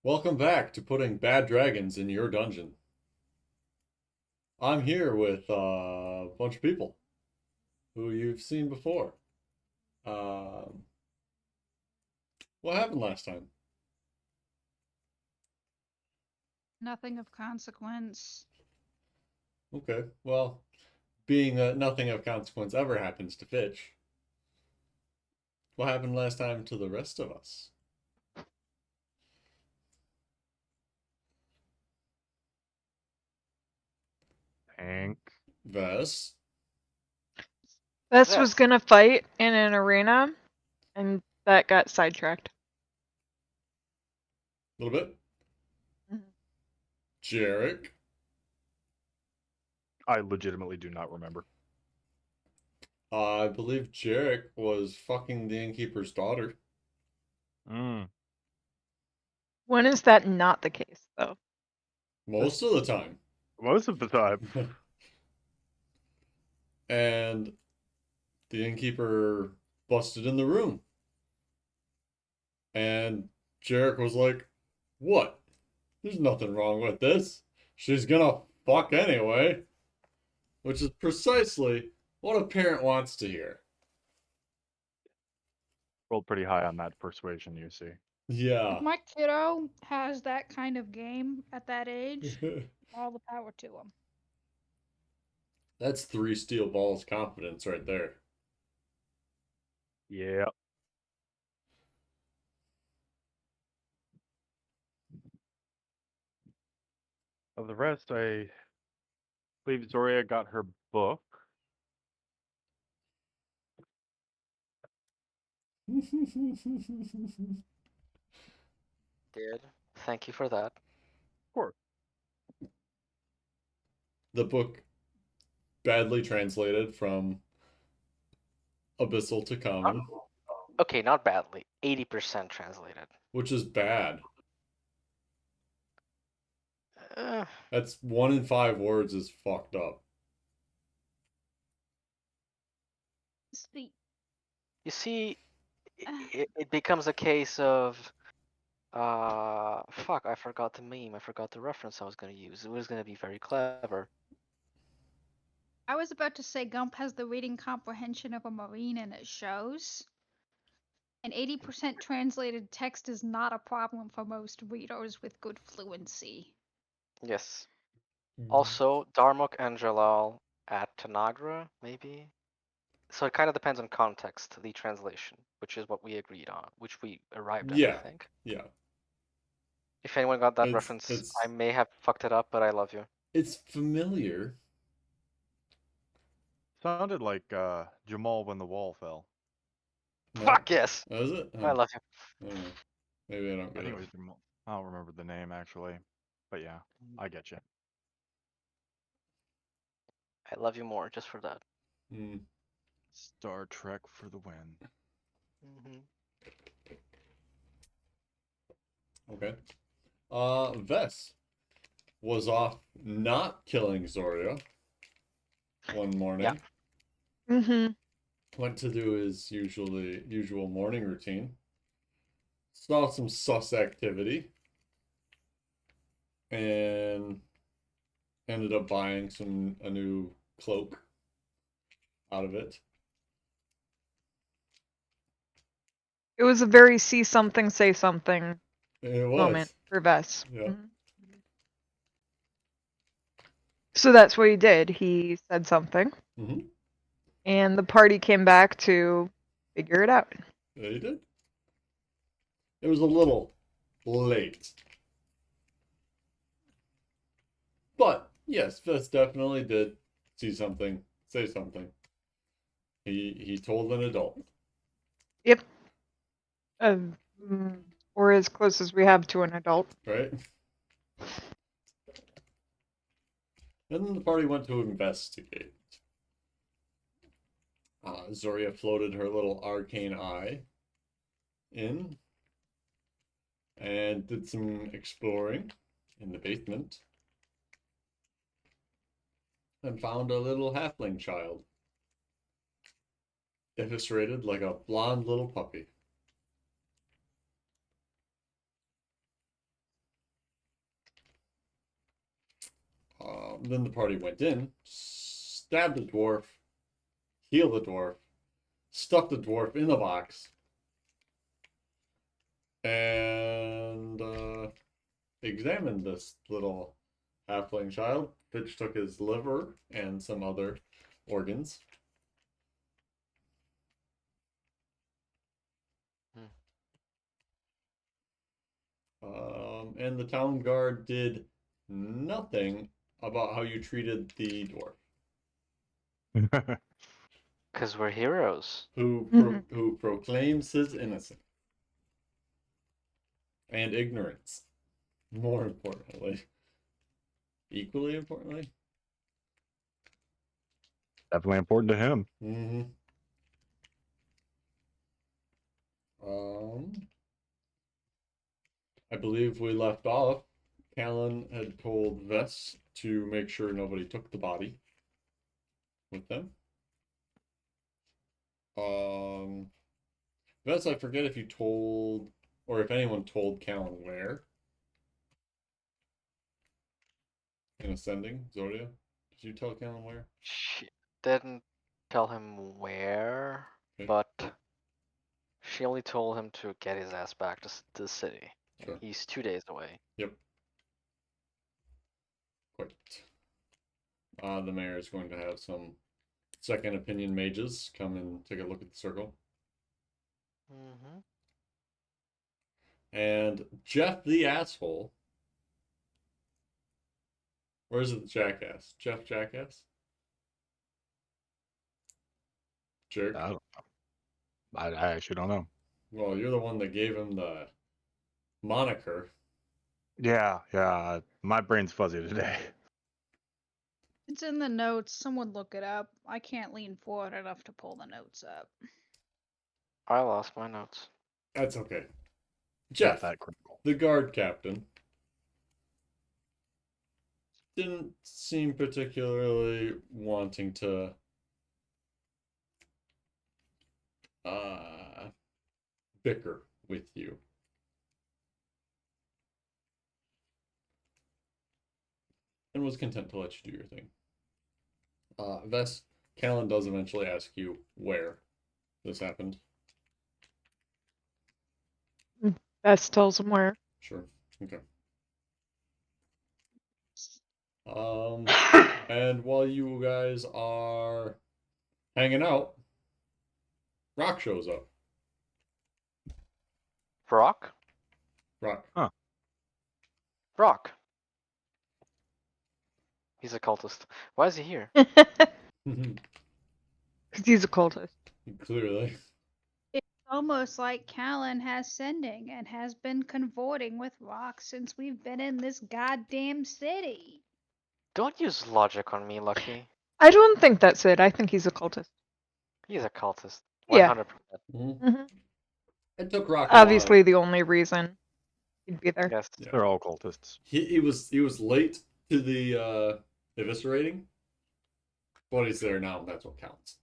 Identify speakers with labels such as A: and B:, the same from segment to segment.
A: Welcome back to putting bad dragons in your dungeon. I'm here with a bunch of people who you've seen before. Um, what happened last time?
B: Nothing of consequence.
A: Okay, well, being that nothing of consequence ever happens to Fitch, what happened last time to the rest of us?
C: Tank.
A: Vess,
D: Bess was
E: This.
D: gonna fight in an arena, and that got sidetracked.
A: a little bit.
D: Mhm.
A: Jarek,
C: I legitimately do not remember.
A: I believe Jarek was fucking the innkeeper's daughter.
C: Mm.
D: When is that not the case, though?
A: Most of the time.
C: Most of the time.
A: And the innkeeper busted in the room. And Jarek was like, "What? There's nothing wrong with this. She's gonna fuck anyway." Which is precisely what a parent wants to hear.
C: Rolled pretty high on that persuasion, you see.
B: If
A: Yeah.
B: my kiddo has that kind of game at that age, all the power to him.
A: That's three steel balls confidence right there.
C: Yeah. Of the rest, I believe Zoria got her book.
E: Did. Thank you for that.
C: Of course.
A: The book badly translated from Abyssal to
E: Not,
A: Common,
E: okay, not badly. 80% translated.
A: which is bad.
E: Uh,
A: That's 1 in 5 words is fucked up.
B: See,
E: you see, it becomes a case of fuck, I forgot the meme. I forgot the reference I was gonna use. It was gonna be very clever.
B: I was about to say Gump has the reading comprehension of a Marine and it shows. And 80% translated text is not a problem for most readers with good fluency.
E: Yes. Also, Darmok and Jalal at Tanagra, maybe? So it kind of depends on context, the translation, which is what we agreed on, which we arrived at, I
A: Yeah.
E: think.
A: Yeah.
E: If anyone got that
A: It's
E: reference, I
A: it's
E: may have fucked it up, but I love you.
A: it's familiar.
C: Sounded like Jamal when the wall fell.
A: No?
E: Fuck yes!
A: Is it?
E: I
A: Huh.
E: love you.
A: I don't know. Maybe I don't
C: I
A: get
C: think
A: it.
C: it was Jamal. I don't remember the name actually. But yeah, I get you.
E: I love you more just for that.
A: Hmm.
C: Star Trek for the win.
E: Hmm.
A: Okay. Vess was off not killing Zoria one
E: Yeah.
A: morning.
D: Mm-hmm.
A: Went to do his usual morning routine. Saw some sus activity and ended up buying a new cloak out of it.
D: It was a very see something, say something
A: It
D: moment
A: was.
D: for Bess.
A: Yeah.
D: Mhm. So that's what he did. He said something,
A: Mm-hmm.
D: and the party came back to figure it out.
A: Yeah, he did. It was a little late. But yes, Vess definitely did see something, say something. He told an adult,
D: Yep. Uh, or as close as we have to an adult.
A: right? And then the party went to investigate. Zoria floated her little arcane eye in and did some exploring in the basement and found a little halfling child, eviscerated like a blonde little puppy. Then the party went in, stabbed the dwarf, healed the dwarf, stuffed the dwarf in the box, and examined this little halfling child. Fitch took his liver and some other organs. And the town guard did nothing about how you treated the dwarf,
E: Because we're heroes.
A: who proclaims his innocence and ignorance. More importantly, equally importantly.
C: Definitely important to him.
A: Mm-hmm. I believe we left off. Callan had told Vess to make sure nobody took the body with them. Vess, I forget if you told, or if anyone told Callan where. In Ascending, Zodia? Did you tell Callan where?
E: She didn't tell him where,
A: Okay.
E: but she only told him to get his ass back to the city. And
A: Sure.
E: he's 2 days away.
A: Yep. Quite. The mayor is going to have some second opinion mages come and take a look at the circle.
E: Mm-hmm.
A: And Jeff the asshole. Or is it the jackass? Jeff Jackass? Jerk.
C: I don't know. I actually don't know.
A: Well, you're the one that gave him the moniker.
C: Yeah. My brain's fuzzy today.
B: It's in the notes. Someone look it up. I can't lean forward enough to pull the notes up.
E: I lost my notes.
A: That's okay.
C: Not
A: Jeff,
C: that critical.
A: the guard captain, didn't seem particularly wanting to bicker with you. And was content to let you do your thing. Vess, Callan does eventually ask you where this happened.
D: Bess tells him where.
A: Sure. Okay. And while you guys are hanging out, Rock shows up.
E: Rock?
A: Rock.
E: Rock. He's a cultist. Why is he here?
D: Because he's a cultist.
A: Clearly.
B: It's almost like Callan has sending and has been convorting with Rock since we've been in this goddamn city.
E: Don't use logic on me, Lucky.
D: I don't think that's it. I think he's a cultist.
E: He's a cultist.
D: Yeah.
E: 100%.
A: Mm-hmm. It took Rock
D: Obviously, the only reason he'd be there.
E: Yes.
A: Yeah.
C: They're all cultists.
A: He was late to the eviscerating, but he's there now, and that's what counts.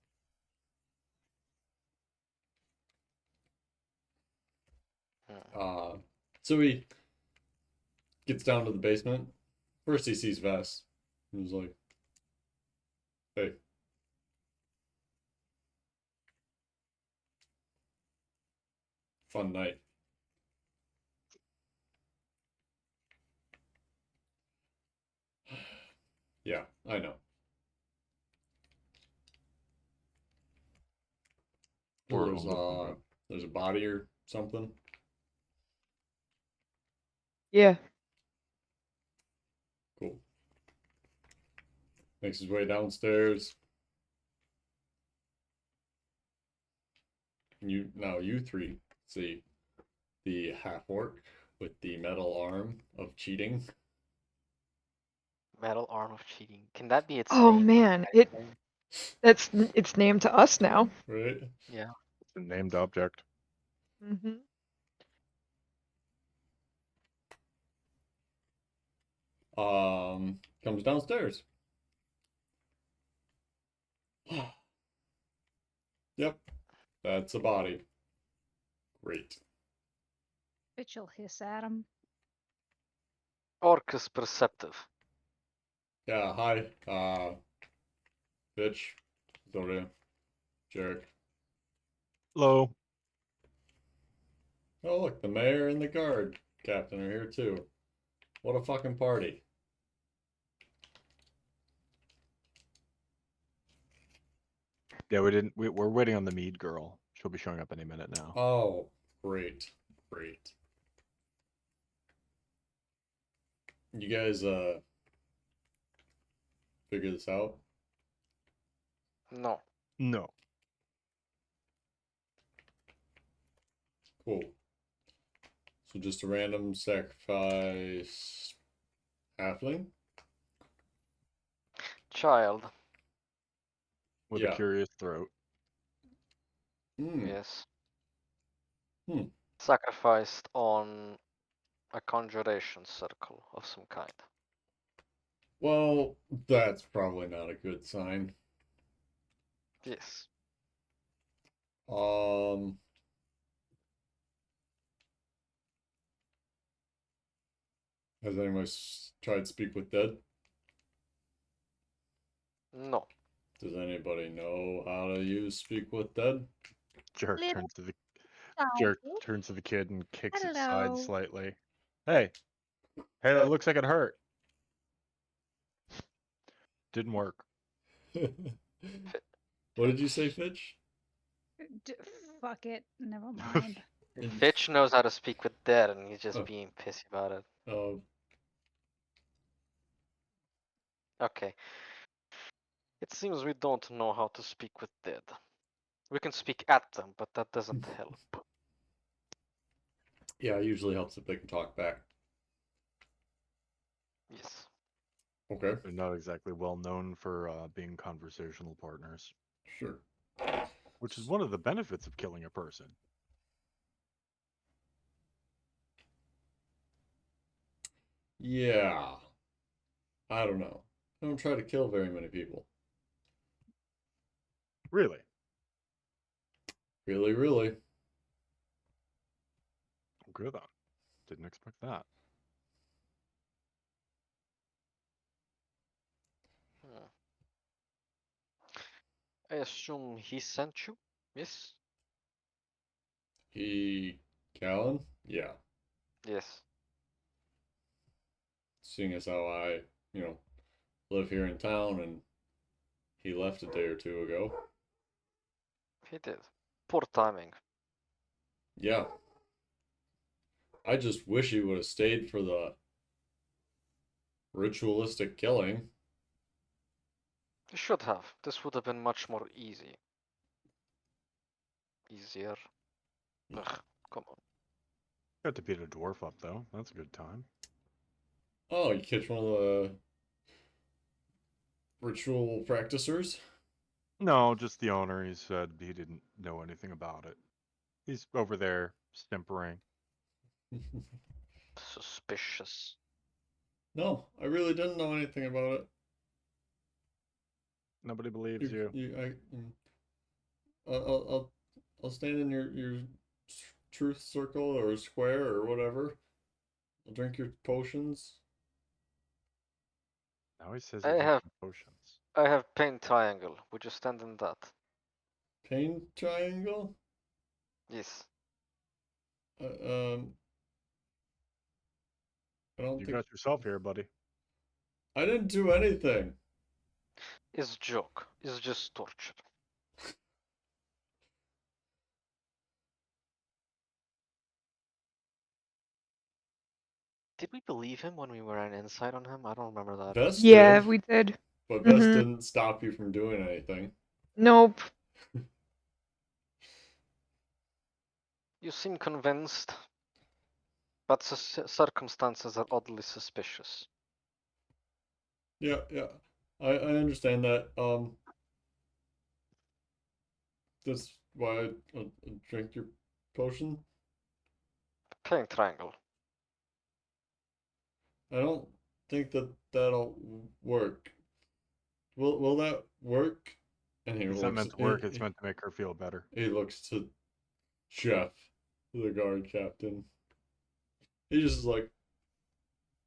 A: So he gets down to the basement. First he sees Vess. He's like, hey. Fun night. Yeah, I know.
C: Or
A: There's a body or something.
D: Yeah.
A: Cool. Makes his way downstairs. You three see the half orc with the metal arm of cheating.
E: Metal arm of cheating. Can that be its
D: Oh
E: name?
D: man, it's named to us now.
A: Right?
E: Yeah.
C: It's a named object.
D: Mm-hmm.
A: Comes downstairs. Yep, that's a body. Great.
B: Bitch will hiss at him.
E: Orc is perceptive.
A: Yeah, hi. Bitch. Zoria. Jarek.
C: Hello.
A: Oh, look, the mayor and the guard captain are here too. What a fucking party.
C: Yeah, we didn't. We're waiting on the mead girl. She'll be showing up any minute now.
A: Oh, great. Great. You guys, figure this out?
E: No.
C: No.
A: Cool. So just a random sacrifice halfling?
E: Child.
C: With
A: Yeah.
C: a curious throat.
A: Hmm.
E: Yes.
A: Hmm.
E: Sacrificed on a conjuration circle of some kind.
A: Well, that's probably not a good sign.
E: Yes.
A: Um, has anyone tried speak with dead?
E: No.
A: Does anybody know how to use speak with dead?
C: Jarek
B: Little
C: turns to the
B: child.
C: kid and kicks its side
B: Hello.
C: slightly. Hey, that looks like it hurt. Didn't work.
A: What did you say, Fitch?
B: D- Fuck it. Never mind.
E: Fitch knows how to speak with dead, and he's just
A: Oh.
E: being pissy about it.
A: Um,
E: Okay. It seems we don't know how to speak with dead. We can speak at them, but that doesn't help.
A: yeah, it usually helps if they can talk back.
E: Yes.
A: Okay,
C: They're not exactly well known for being conversational partners,
A: sure.
C: which is one of the benefits of killing a person.
A: Yeah. I don't know. I don't try to kill very many people.
C: Really?
A: Really, really.
C: Good on. Didn't expect that.
E: Hmm. I assume he sent you? Yes?
A: Callan? Yeah.
E: Yes.
A: Seeing as how I, you know, live here in town and he left a day or two ago.
E: He did. Poor timing.
A: Yeah. I just wish he would have stayed for the ritualistic killing.
E: He should have. This would have been much more easy. Easier. Ugh, come on.
C: Got to beat a dwarf up though. That's a good time.
A: Oh, you catch one of the ritual practicers?
C: No, just the owner. He said he didn't know anything about it. He's over there simpering.
E: Suspicious.
A: No, I really didn't know anything about it.
C: Nobody believes you.
A: I'll stand in your truth circle or square or whatever. I'll drink your potions.
C: Now he says
E: I
C: he drinks
E: have
C: potions.
E: I have pain triangle. Would you stand in that?
A: Pain triangle?
E: Yes.
A: Uh, um, I don't
C: You
A: think
C: got yourself here, buddy.
A: I didn't do anything.
E: It's joke. It's just torture. Did we believe him when we were an insight on him? I don't remember that.
A: Vest
D: Yeah,
A: did,
D: we did.
A: but Vest
D: Mhm.
A: didn't stop you from doing anything.
D: Nope.
E: You seem convinced, but circumstances are oddly suspicious.
A: Yeah, yeah. I understand that. That's why I drink your potion.
E: Pain triangle.
A: I don't think that'll work. Will that work? And
C: It's not meant to work. It's meant to make her feel better.
A: he looks to Jeff, the guard captain. He just like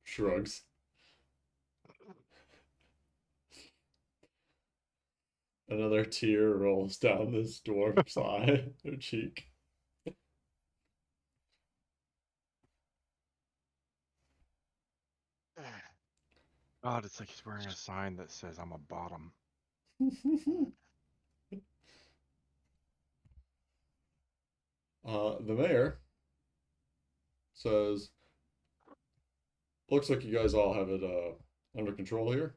A: shrugs. Another tear rolls down this dwarf's eye or cheek.
C: God, it's like he's wearing a sign that says I'm a bottom.
A: The mayor says, looks like you guys all have it under control here.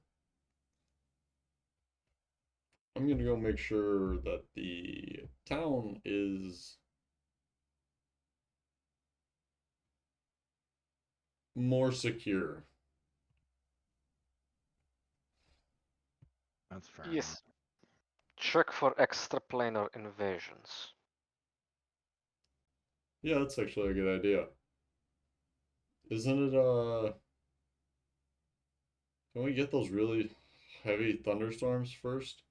A: I'm gonna go make sure that the town is more secure.
C: That's fair
E: Yes.
C: enough.
E: Check for extraplanar invasions.
A: Yeah, that's actually a good idea. Isn't it, can we get those really heavy thunderstorms first?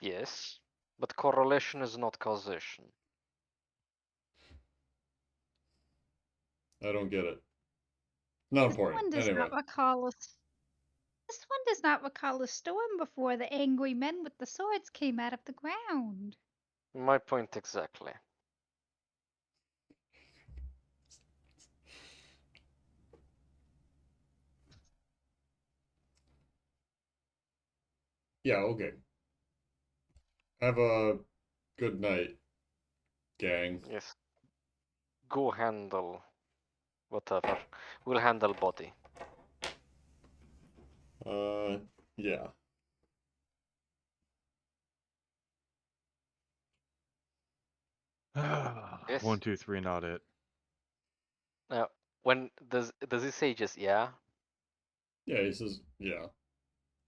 E: Yes. But correlation is not causation.
A: I don't get it. Not
B: This one
A: important.
B: does
A: Anyway.
B: not recall a This one does not recall a storm before the angry men with the swords came out of the ground.
E: My point exactly.
A: Yeah, okay. Have a good night, gang.
E: Yes. Go handle whatever. We'll handle body.
A: Yeah.
E: Yes.
C: 1, 2, 3, not it.
E: Now, when does he say just yeah?
A: Yeah, he says, yeah.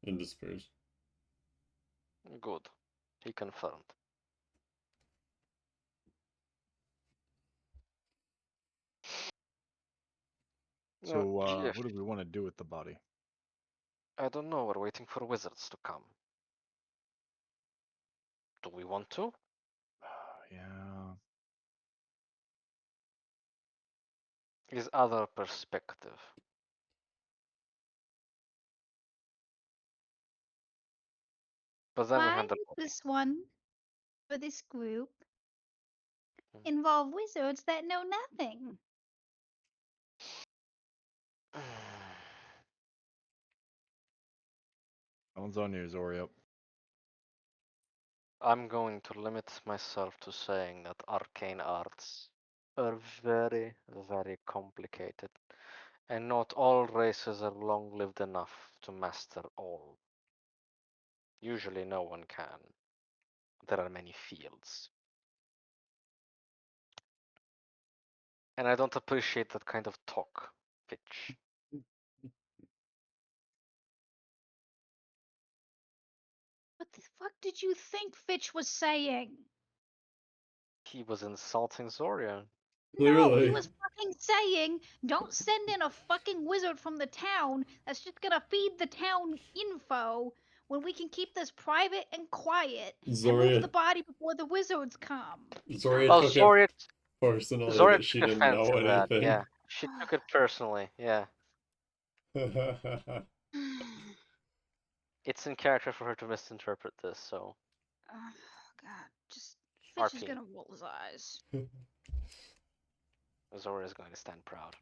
A: And disappears.
E: Good. He confirmed.
C: So,
E: GF,
C: what do we want to do with the body?
E: I don't know. We're waiting for wizards to come. Do we want to?
C: Yeah.
E: Is other perspective. But then we
B: Why
E: handle
B: did this one, for this group,
E: Hmm.
B: involve wizards that know nothing?
C: That one's on you, Zorio.
E: I'm going to limit myself to saying that arcane arts are very, very complicated, and not all races are long lived enough to master all. Usually, no one can. There are many fields. And I don't appreciate that kind of talk, Fitch.
B: What the fuck did you think Fitch was saying?
E: He was insulting Zoria.
B: No, he
A: Clearly.
B: was fucking saying, don't send in a fucking wizard from the town that's just gonna feed the town info when we can keep this private and quiet and move the
A: Zoria,
B: body before the wizards come.
A: Zoria
E: Oh,
A: took it
E: Zoria,
A: personally
E: Zoria
A: that she
E: took
A: didn't
E: offense
A: know
E: to that.
A: anything.
E: Yeah, she took it personally. Yeah, it's in character for her to misinterpret this. So
B: Oh, God, just Fitch is
E: RP,
B: gonna roll his eyes.
E: Zoria is going to stand proud.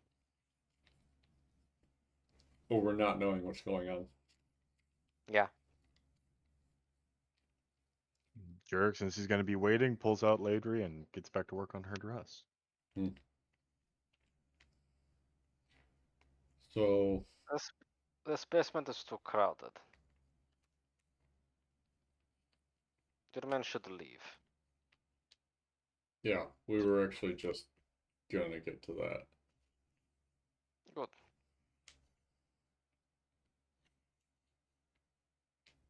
A: Over not knowing what's going on.
E: Yeah,
C: Jerk, since he's going to be waiting, pulls out Ladry and gets back to work on her dress.
A: So,
E: this basement is too crowded. Your men should leave.
A: yeah, we were actually just gonna get to that.
E: Good.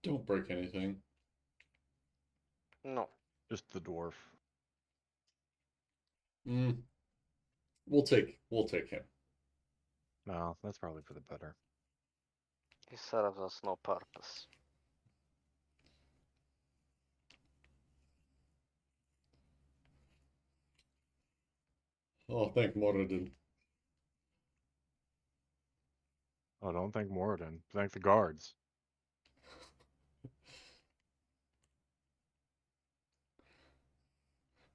A: Don't break anything.
E: No,
C: Just the dwarf.
A: Mm, we'll take him.
C: No, that's probably for the better.
E: he serves us no purpose.
A: Oh, thank Moradin.
C: Oh, don't thank Moradin. Thank the guards.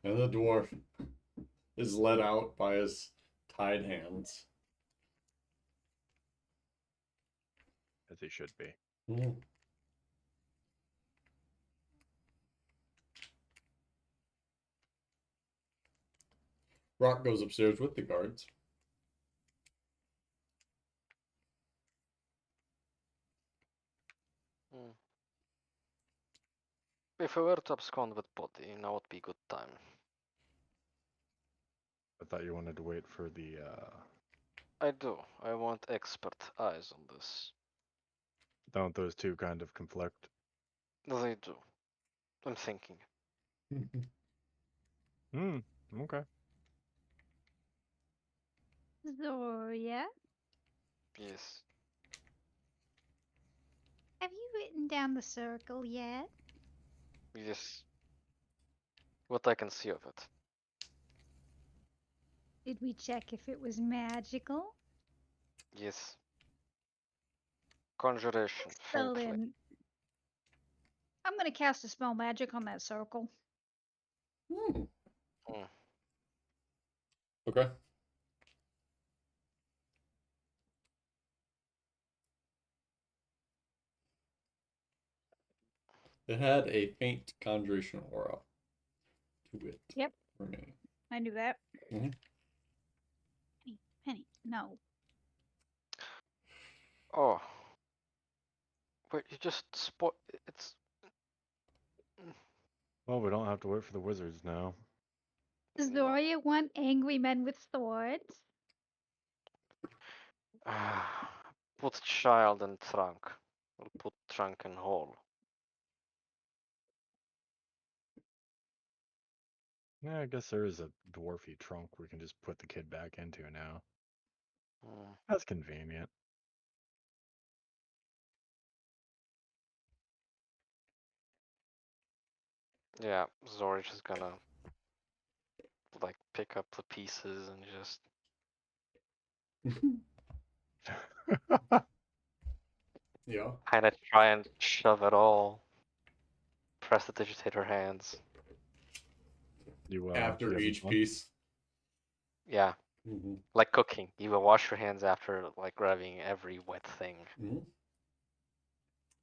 A: And the dwarf is led out by his tied hands.
C: As he should be.
A: Mm. Rock goes upstairs with the guards.
E: Hmm. If we were to abscond with body, now would be good time.
C: I thought you wanted to wait for the
E: I do. I want expert eyes on this.
C: don't those two kind of conflict?
E: They do. I'm thinking.
C: Hmm. Okay.
B: Zoria,
E: Yes.
B: have you written down the circle yet?
E: Yes. What I can see of it.
B: Did we check if it was magical?
E: Yes. Conjuration,
B: Spell
E: faintly.
B: in. I'm gonna cast a spell magic on that circle.
A: Hmm.
E: Hmm.
A: Okay. It had a faint conjuration aura to it.
B: Yep.
A: Remaining.
B: I knew that.
A: Mhm.
B: Penny, no.
E: Oh. Wait, you just it's.
C: Well, we don't have to wait for the wizards now.
B: Does
E: No.
B: Zoria want angry men with swords?
E: Put child in trunk. We'll put trunk in hole.
C: Yeah, I guess there is a dwarfy trunk we can just put the kid back into now.
E: Hmm.
C: That's convenient.
E: Yeah, Zorich is gonna like pick up the pieces and just
A: Yeah.
E: kind of try and shove it all. Press the digitate her hands.
C: you
A: After
C: having
A: each
C: fun?
A: piece.
E: Yeah,
A: Mm-hmm.
E: like cooking. You will wash your hands after like grabbing every wet thing.
A: Mm-hmm.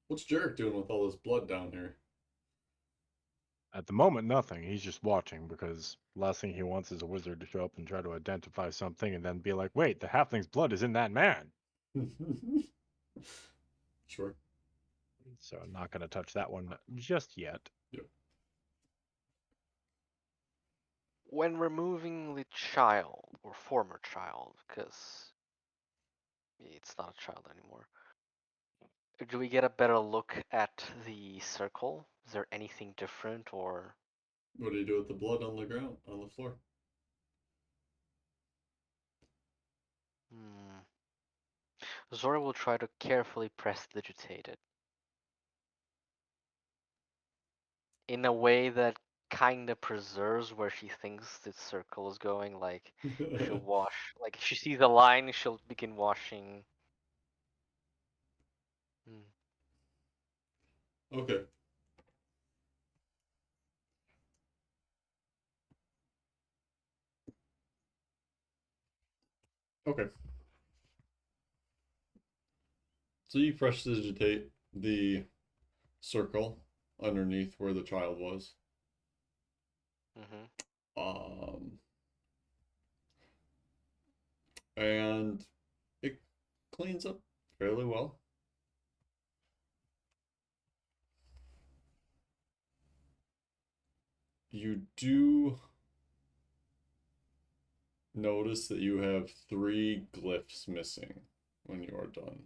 A: What's Jarek doing with all this blood down here?
C: At the moment, nothing. He's just watching because last thing he wants is a wizard to show up and try to identify something and then be like, wait, the halfling's blood is in that man.
A: Sure.
C: So I'm not going to touch that one just yet.
A: Yep.
E: When removing the child or former child, because it's not a child anymore. Do we get a better look at the circle? Is there anything different or?
A: What do you do with the blood on the ground, on the floor?
E: Hmm. Zora will try to carefully press digitate it in a way that kind of preserves where she thinks the circle is going. Like she'll wash, like if she sees a line, she'll begin washing. Hmm.
A: Okay. Okay. So you prestidigitate the circle underneath where the child was.
E: Mm-hmm.
A: And it cleans up fairly well. You do notice that you have 3 glyphs missing when you are done.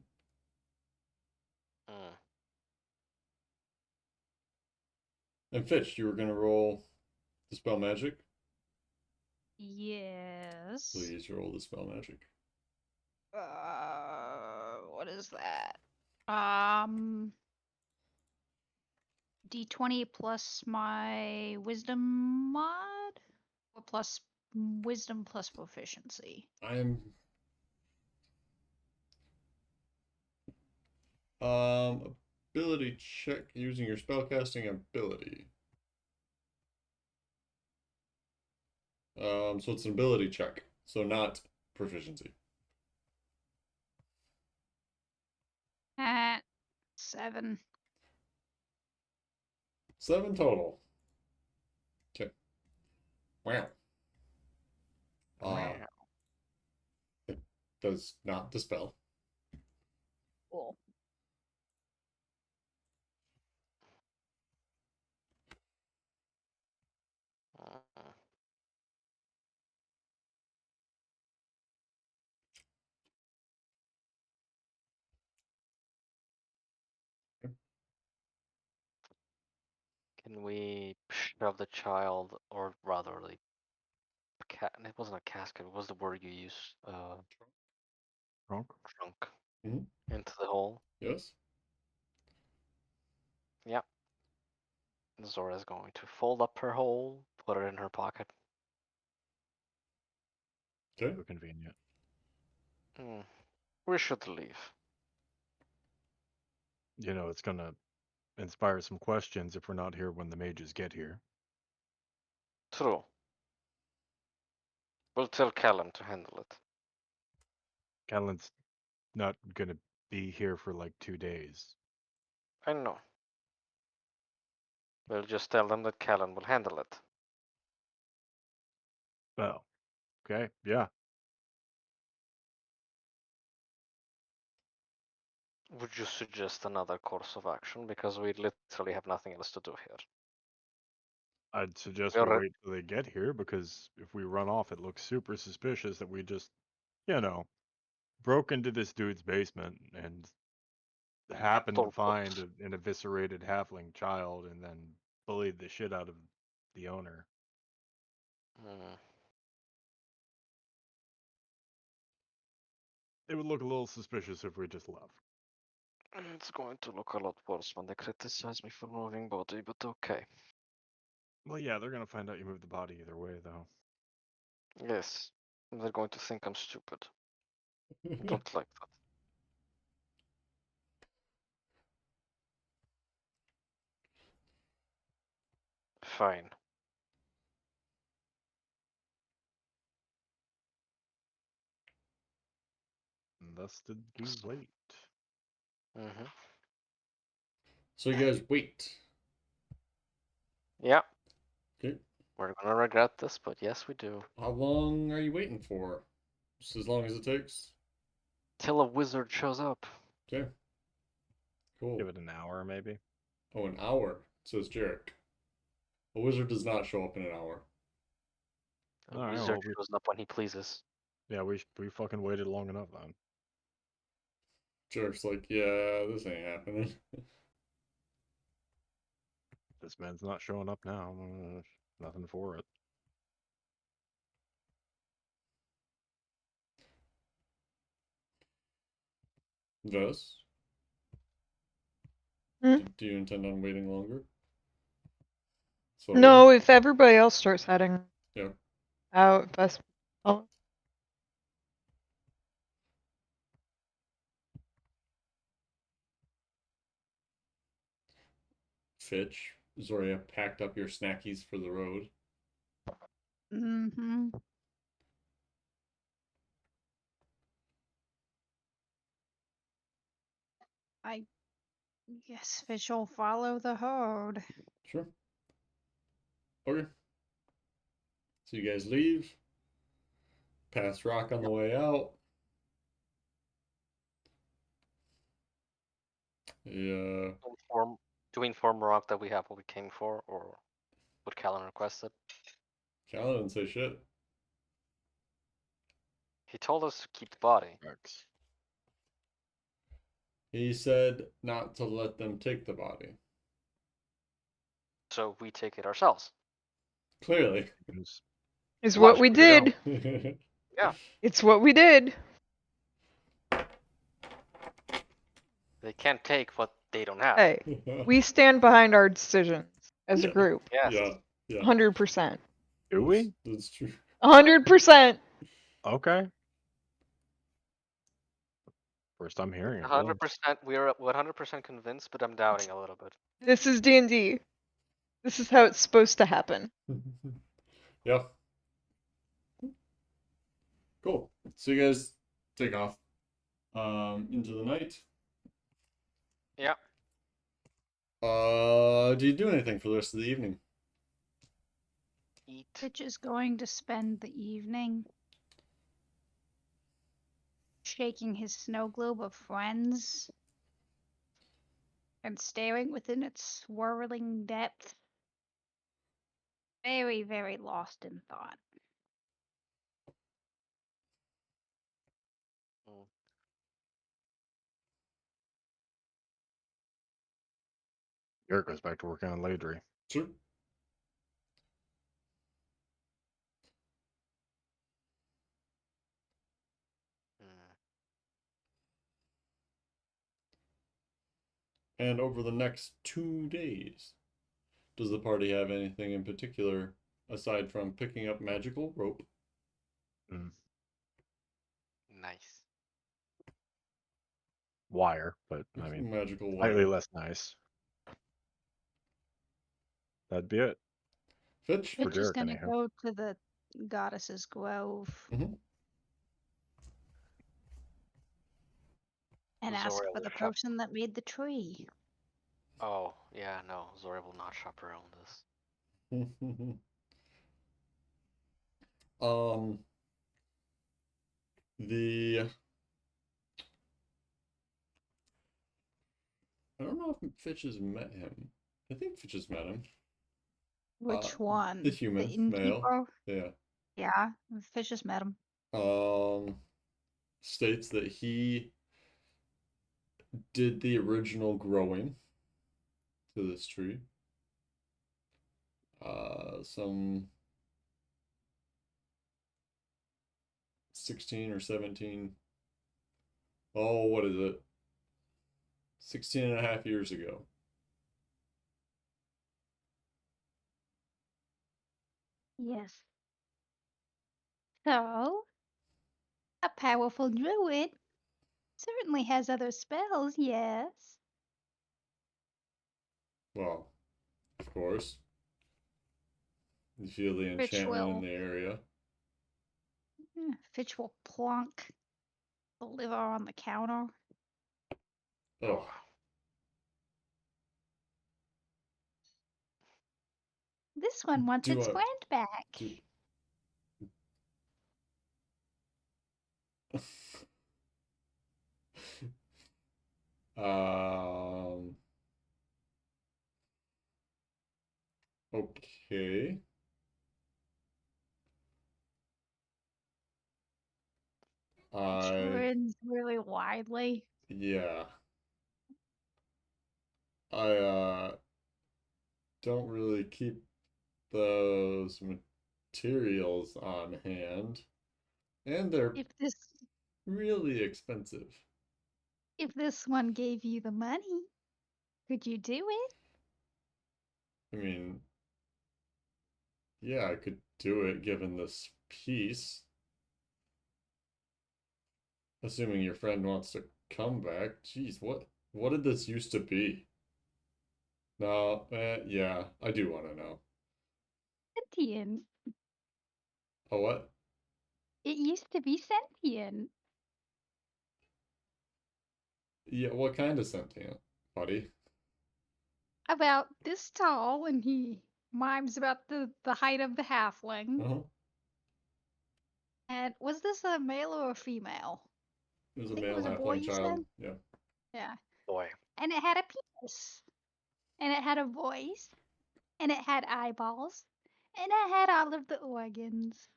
E: Mm.
A: And Fitch, you were going to roll the spell magic?
B: Yes.
A: Please roll the spell magic.
B: What is that? D20 plus my wisdom mod? Or plus wisdom plus proficiency?
A: I'm ability check using your spellcasting ability. So it's an ability check, so not proficiency.
B: 7.
A: 7 total. Okay. Wow.
E: Wow.
A: It does not dispel.
B: Cool.
E: Mm. Can we shove the child, or rather, like, it wasn't a casket. What was the word you used?
C: Drunk?
E: Trunk.
A: Mhm.
E: Into the hole.
A: Yes.
E: Yep. Zora's going to fold up her hole, put it in her pocket.
A: Okay.
C: So convenient.
E: We should leave.
C: You know, it's gonna inspire some questions if we're not here when the mages get here.
E: True. We'll tell Callan to handle it.
C: Callan's not gonna be here for like 2 days.
E: I know. We'll just tell them that Callan will handle it.
C: Oh, okay, yeah.
E: Would you suggest another course of action? Because we literally have nothing else to do here.
C: I'd suggest
E: We
C: we
E: already-
C: wait till they get here, because if we run off, it looks super suspicious that we just, you know, broke into this dude's basement and happened to
E: Stole
C: find
E: books.
C: an eviscerated halfling child and then bullied the shit out of the owner.
E: Hmm.
C: It would look a little suspicious if we just left.
E: It's going to look a lot worse when they criticize me for moving body, but okay.
C: Well, yeah, they're gonna find out you moved the body either way, though.
E: Yes. They're going to think I'm stupid. I don't like that. Fine.
C: And thus did we wait.
E: Mm-hmm.
A: So you guys wait.
E: Yeah.
A: Okay.
E: We're gonna regret this, but yes, we do.
A: How long are you waiting for? Just as long as it takes.
E: Till a wizard shows up.
A: Okay. Cool.
C: Give it an hour, maybe.
A: Oh, an hour, says Jarek. A wizard does not show up in an hour.
E: A
C: All right,
E: wizard
C: well, we,
E: shows up when he pleases.
C: yeah, we fucking waited long enough then.
A: Jarek's like, yeah, this ain't happening.
C: This man's not showing up now. Nothing for it.
A: Jess,
D: Hmm?
A: do you intend on waiting longer? So
D: No, if everybody else starts heading
A: Yeah.
D: out, that's oh,
A: Fitch, Zoria packed up your snackies for the road.
B: Mm-hmm. I guess fish will follow the herd.
A: Sure. Okay. So you guys leave. Pass rock on the way out. Yeah.
E: Do we inform Rock that we have what we came for, or would Callan request it?
A: Callan didn't say shit.
E: He told us to keep the body.
C: X.
A: He said not to let them take the body.
E: So we take it ourselves.
A: Clearly.
D: is
E: Why
D: what we
E: should we go?
D: did.
E: Yeah.
D: It's what we did.
E: They can't take what they don't have.
D: Hey, we stand behind our decisions as a
A: Yeah.
D: group.
E: Yes.
A: Yeah. Yeah.
D: 100%.
C: Do we?
A: That's true.
D: 100%.
C: Okay. First I'm hearing it.
E: 100%. We're 100% convinced, but I'm doubting a little bit.
D: This is D&D. This is how it's supposed to happen.
A: Yeah. So you guys take off into the night.
E: Yeah.
A: Do you do anything for the rest of the evening?
E: Eat.
B: Fitch is going to spend the evening shaking his snow globe of friends and staring within its swirling depth. Very, very lost in thought.
E: Mm.
C: Garrett goes back to working on Ladry.
A: Sure.
E: Mm.
A: And over the next 2 days, does the party have anything in particular aside from picking up magical rope?
E: Nice.
C: Wire, but I mean,
A: Magical
C: slightly
A: wire.
C: less nice. That'd be it.
A: Fitch?
C: For
B: Fitch is
C: Derek,
B: gonna
C: anyhow.
B: go to the goddess's grove
A: Mm-hmm.
B: and ask
E: Zora
B: for
E: will
B: the
E: shop.
B: person that made the tree.
E: Oh, yeah, no. Zora will not shop around this.
A: um, the I don't know if Fitch has met him. I think Fitch has met him.
B: Which
A: The
B: one? The
A: human male.
B: innkeeper?
A: Yeah.
B: Yeah, Fitch just met him.
A: States that he did the original growing to this tree. Some 16 or 17. Oh, what is it? 16 and a half years ago.
B: Yes. So, a powerful druid certainly has other spells, yes.
A: Well, of course. You feel the
B: Fitch
A: enchantment in
B: will,
A: the area.
B: Fitch will plonk the liver on the counter.
A: Ugh.
E: Oh,
B: This one wants
A: Do
B: its
A: I
B: friend back.
A: do um okay.
B: Fitch
A: I
B: grins really widely.
A: yeah. I don't really keep those materials on hand. And they're
B: If this
A: really expensive.
B: if this one gave you the money, could you do it?
A: I mean, yeah, I could do it given this piece. Assuming your friend wants to come back. Jeez, what did this used to be? No, yeah, I do want to know.
B: Sentient.
A: Oh, what?
B: It used to be sentient.
A: Yeah, what kind of sentient, buddy?
B: About this tall, and he mimes about the height of the halfling.
A: Uh-huh.
B: And was this a male or a female?
A: It was
B: I
A: a
B: think it
A: male
B: was a boy,
A: halfling
B: you said?
A: child. Yeah.
B: Yeah.
E: boy.
B: And it had a penis. And it had a voice. And it had eyeballs. And it had all of the organs.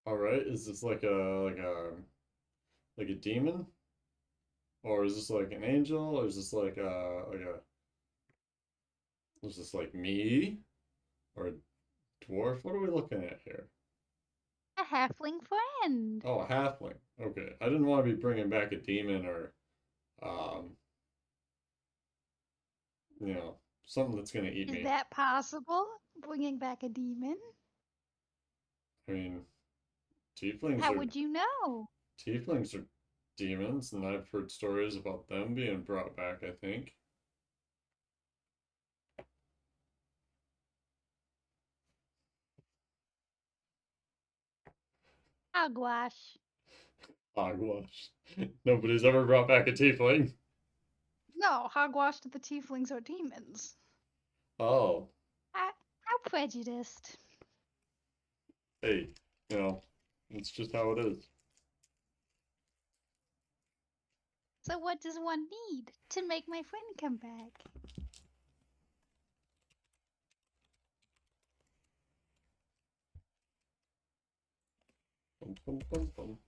A: All right. Is this like a demon? Or is this like an angel? Or is this is this like me? Or a dwarf? What are we looking at here?
B: A halfling friend.
A: Oh, a halfling. Okay. I didn't want to be bringing back a demon or, um, something that's gonna eat
B: Is
A: me.
B: that possible? Bringing back a demon?
A: I mean, tieflings
B: How
A: are
B: would you know?
A: tieflings are demons, and I've heard stories about them being brought back, I think.
B: Hogwash.
A: Hogwash. Nobody's ever brought back a tiefling.
B: No, hogwash to the tieflings are demons.
A: Oh,
B: How prejudiced.
A: hey, you know, it's just how it is.
B: So what does one need to make my friend come back?
A: Bum, bum, bum, bum.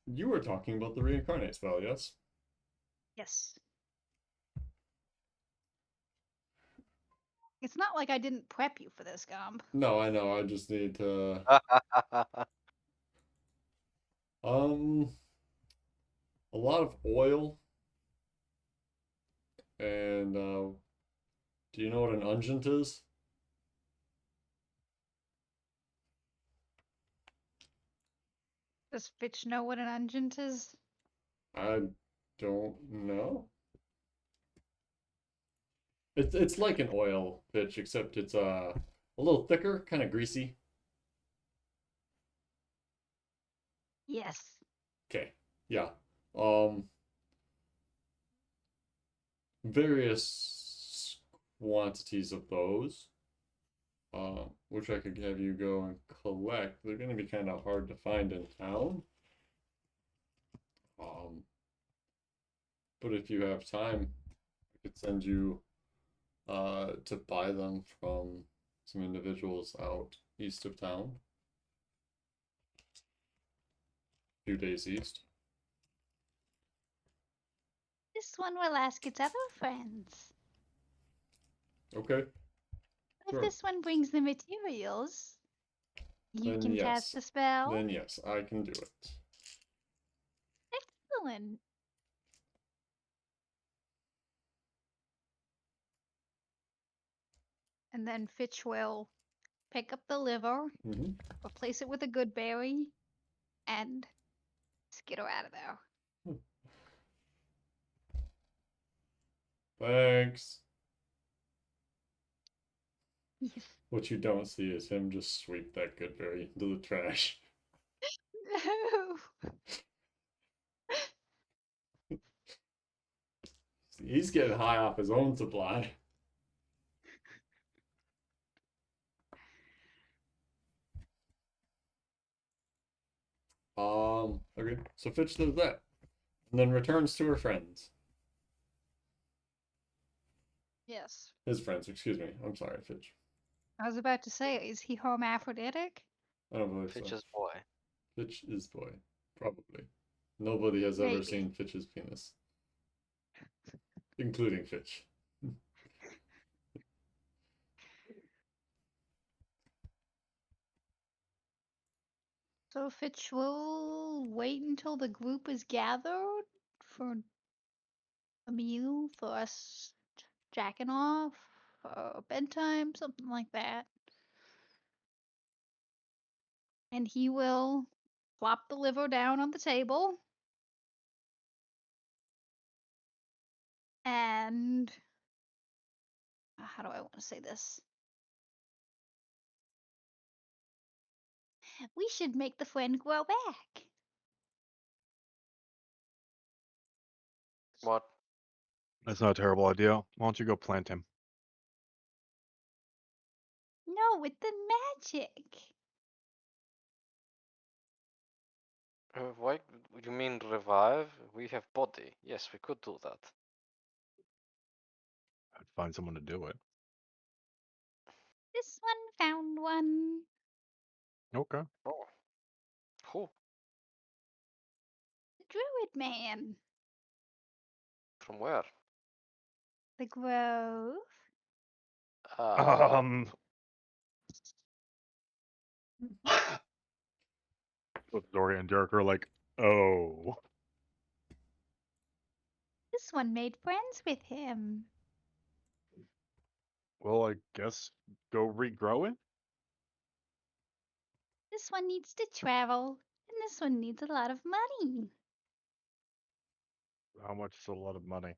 A: You were talking about the reincarnate spell, yes?
B: Yes. It's not like I didn't prep you for this, Gump.
A: No, I know. I just need to. Um, a lot of oil and do you know what an ungent is?
B: Does Fitch know what an ungent is?
A: I don't know. It's like an oil pitch, except it's a little thicker, kind of greasy.
B: Yes.
A: Okay, yeah. Um, various quantities of those, which I could have you go and collect. They're going to be kind of hard to find in town. Um, but if you have time, I could send you to buy them from some individuals out east of town, a few days east.
B: This one will ask its other friends.
A: Okay,
B: If
A: sure.
B: this one brings the materials, you
A: Then
B: can cast
A: yes.
B: the spell.
A: Then yes, I can do it.
B: Excellent. And then Fitch will pick up the liver,
A: Mm-hmm.
B: replace it with a good berry, and skitter out of there.
A: Thanks.
B: Yes.
A: What you don't see is him just sweep that good berry into the trash.
B: No.
A: He's getting high off his own supply. Okay, so Fitch does that. And then returns to her friends.
B: Yes.
A: His friends, excuse me. I'm sorry, Fitch.
B: I was about to say, is he hermaphroditic?
A: I don't believe so.
E: Fitch's boy.
A: Fitch is boy. Probably. Nobody has ever
B: Maybe.
A: seen Fitch's penis. Including Fitch.
B: So Fitch will wait until the group is gathered for a meal, for us jacking off, bedtime, something like that. And he will plop the liver down on the table. And how do I want to say this? We should make the friend grow back.
E: What?
C: That's not a terrible idea. Why don't you go plant him?
B: No, with the magic.
E: Why? You mean revive? We have body. Yes, we could do that.
C: I'd find someone to do it.
B: This one found one.
C: Okay.
E: Oh. Who?
B: The druid man.
E: From where?
B: The grove.
E: Uh,
C: Both Dory and Derek are like, oh.
B: This one made friends with him.
C: Well, I guess go regrow it?
B: This one needs to travel. And this one needs a lot of money.
C: How much is a lot of money?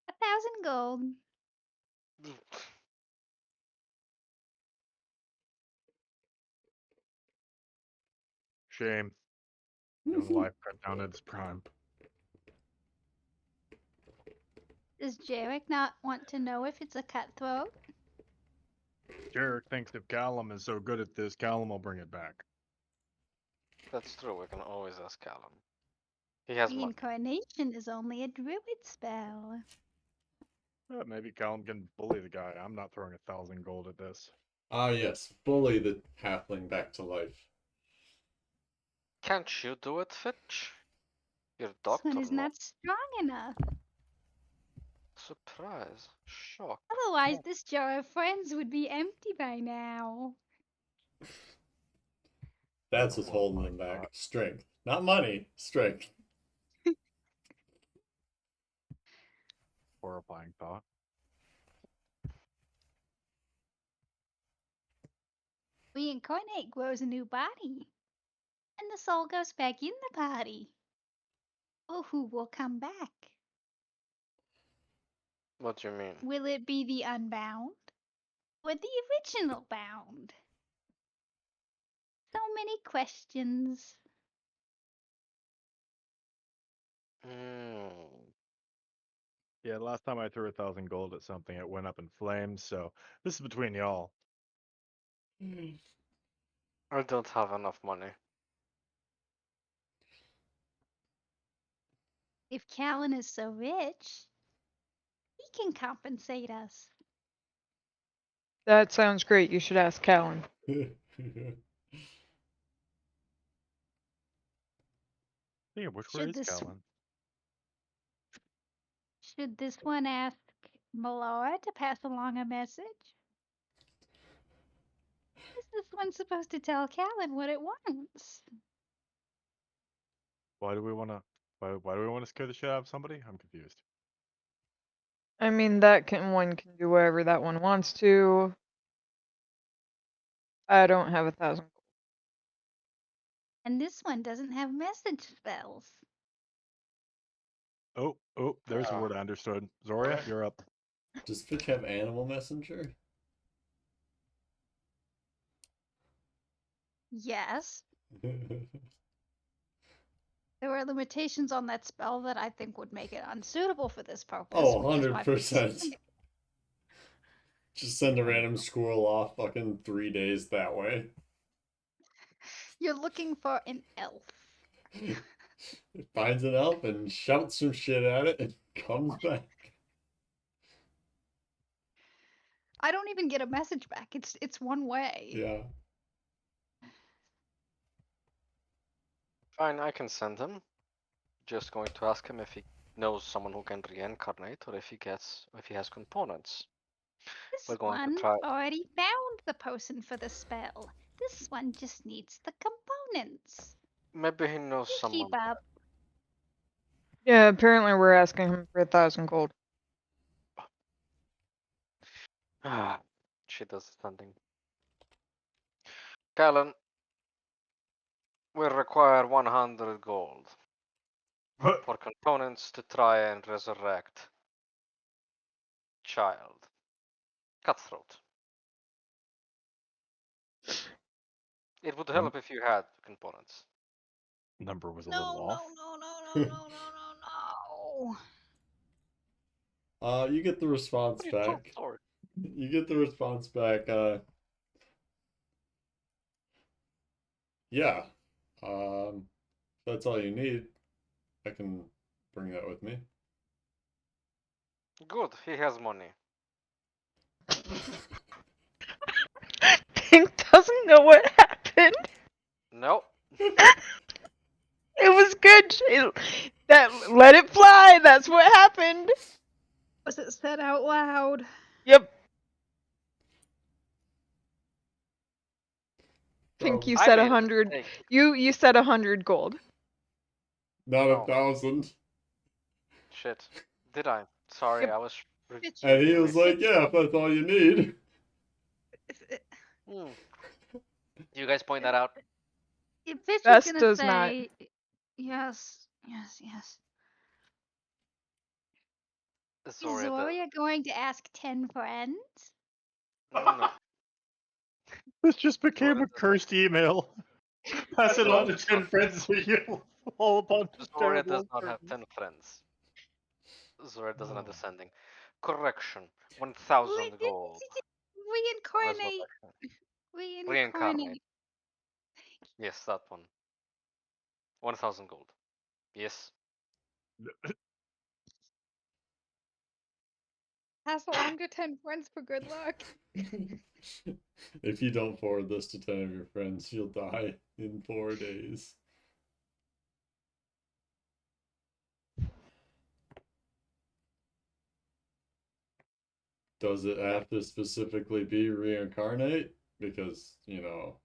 B: 1,000 gold.
C: Shame. Young life cut down at its prime.
B: Does Jarek not want to know if it's a cutthroat?
C: Jarek thinks if Callum is so good at this, Callum will bring it back.
E: That's true. We can always ask Callum. He has money.
B: Reincarnation is only a druid spell.
C: Maybe Callum can bully the guy. I'm not throwing 1,000 gold at this.
A: Ah, yes. Bully the halfling back to life.
E: Can't you do it, Fitch? Your
B: This
E: doctor
B: one is
E: knows.
B: not strong enough.
E: Surprise. Shock.
B: Otherwise, this jar of friends would be empty by now.
A: That's what's
C: Oh
A: holding
C: my
A: them back.
C: God.
A: Strength. Not money. Strength.
C: Horrifying thought.
B: Reincarnate grows a new body. And the soul goes back in the body. Oh, who will come back?
E: What do you mean?
B: Will it be the unbound? Or the original bound? So many questions.
E: Hmm.
C: Yeah, last time I threw 1,000 gold at something, it went up in flames. So this is between y'all.
E: I don't have enough money.
B: If Callan is so rich, he can compensate us.
D: That sounds great. You should ask Callan.
C: Yeah, which
B: Should
C: word is
B: this
C: Callum?
B: Should this one ask Melora to pass along a message? Is this one supposed to tell Callan what it wants?
C: Why do we want to? Why do we want to scare the shit out of somebody? I'm confused.
D: I mean, one can do whatever that one wants to. I don't have 1,000.
B: And this one doesn't have message spells.
C: Oh, there's a
E: Ah.
C: word I understood. Zoria, you're up.
A: Does Fitch have animal messenger?
B: Yes. There are limitations on that spell that I think would make it unsuitable for this purpose.
A: Oh,
B: which is why
A: 100%. Just send a random squirrel off fucking 3 days that way.
B: You're looking for an elf.
A: It finds an elf and shouts some shit at it and comes back.
B: I don't even get a message back. It's one way.
A: Yeah.
E: Fine, I can send him. Just going to ask him if he knows someone who can reincarnate or if he has components. We're
B: This
E: going to
B: one
E: try.
B: already found the person for the spell. This one just needs the components.
E: Maybe he knows
B: You
E: someone.
B: keep up.
D: Yeah, apparently we're asking him for 1,000 gold.
E: Ah, she does something. Callan, we require 100 gold for components to try and resurrect child. Cutthroat. It would help if you had components.
C: Number was a
B: No,
C: little
B: no,
C: off.
B: no, no, no, no, no, no, no.
A: You get the response
E: What are you
A: back.
E: sorry?
A: You get the response back. Yeah. If that's all you need, I can bring that with me.
E: Good, he has money.
D: Pink doesn't know what happened.
E: No,
D: It was good. Let it fly. That's what happened.
B: Was it said out loud?
D: Yep.
A: So,
D: Pink, you
E: I
D: said
E: made a
D: 100.
E: mistake.
D: You said 100 gold.
A: not
E: Oh.
A: 1,000.
E: Shit. Did I? Sorry,
D: Yep.
E: I was.
B: Fitch,
A: And he was like, yeah, if that's all you need.
E: Hmm. You guys point that out?
B: If Fitch is
D: Best
B: gonna
D: does not.
B: say yes, yes, yes. Is
E: Sorry,
B: Zoria going to ask 10 friends?
E: no.
C: This just became
E: Zoria
C: a cursed email. Pass it on to
E: Does
C: 10
E: not-
C: friends so you fall upon this
E: Zoria
C: terrible
E: does not have
C: curtain.
E: 10 friends. Zoria doesn't have
C: Oh.
E: descending. Correction. 1,000 gold.
B: Reincarnate.
E: Reincarnate.
B: Reincarnate.
E: Yes, that one. 1,000 gold. Yes.
B: Pass along to 10 friends for good luck.
A: If you don't forward this to 10 of your friends, you'll die in 4 days. Does it have to specifically be reincarnate? Because, you know,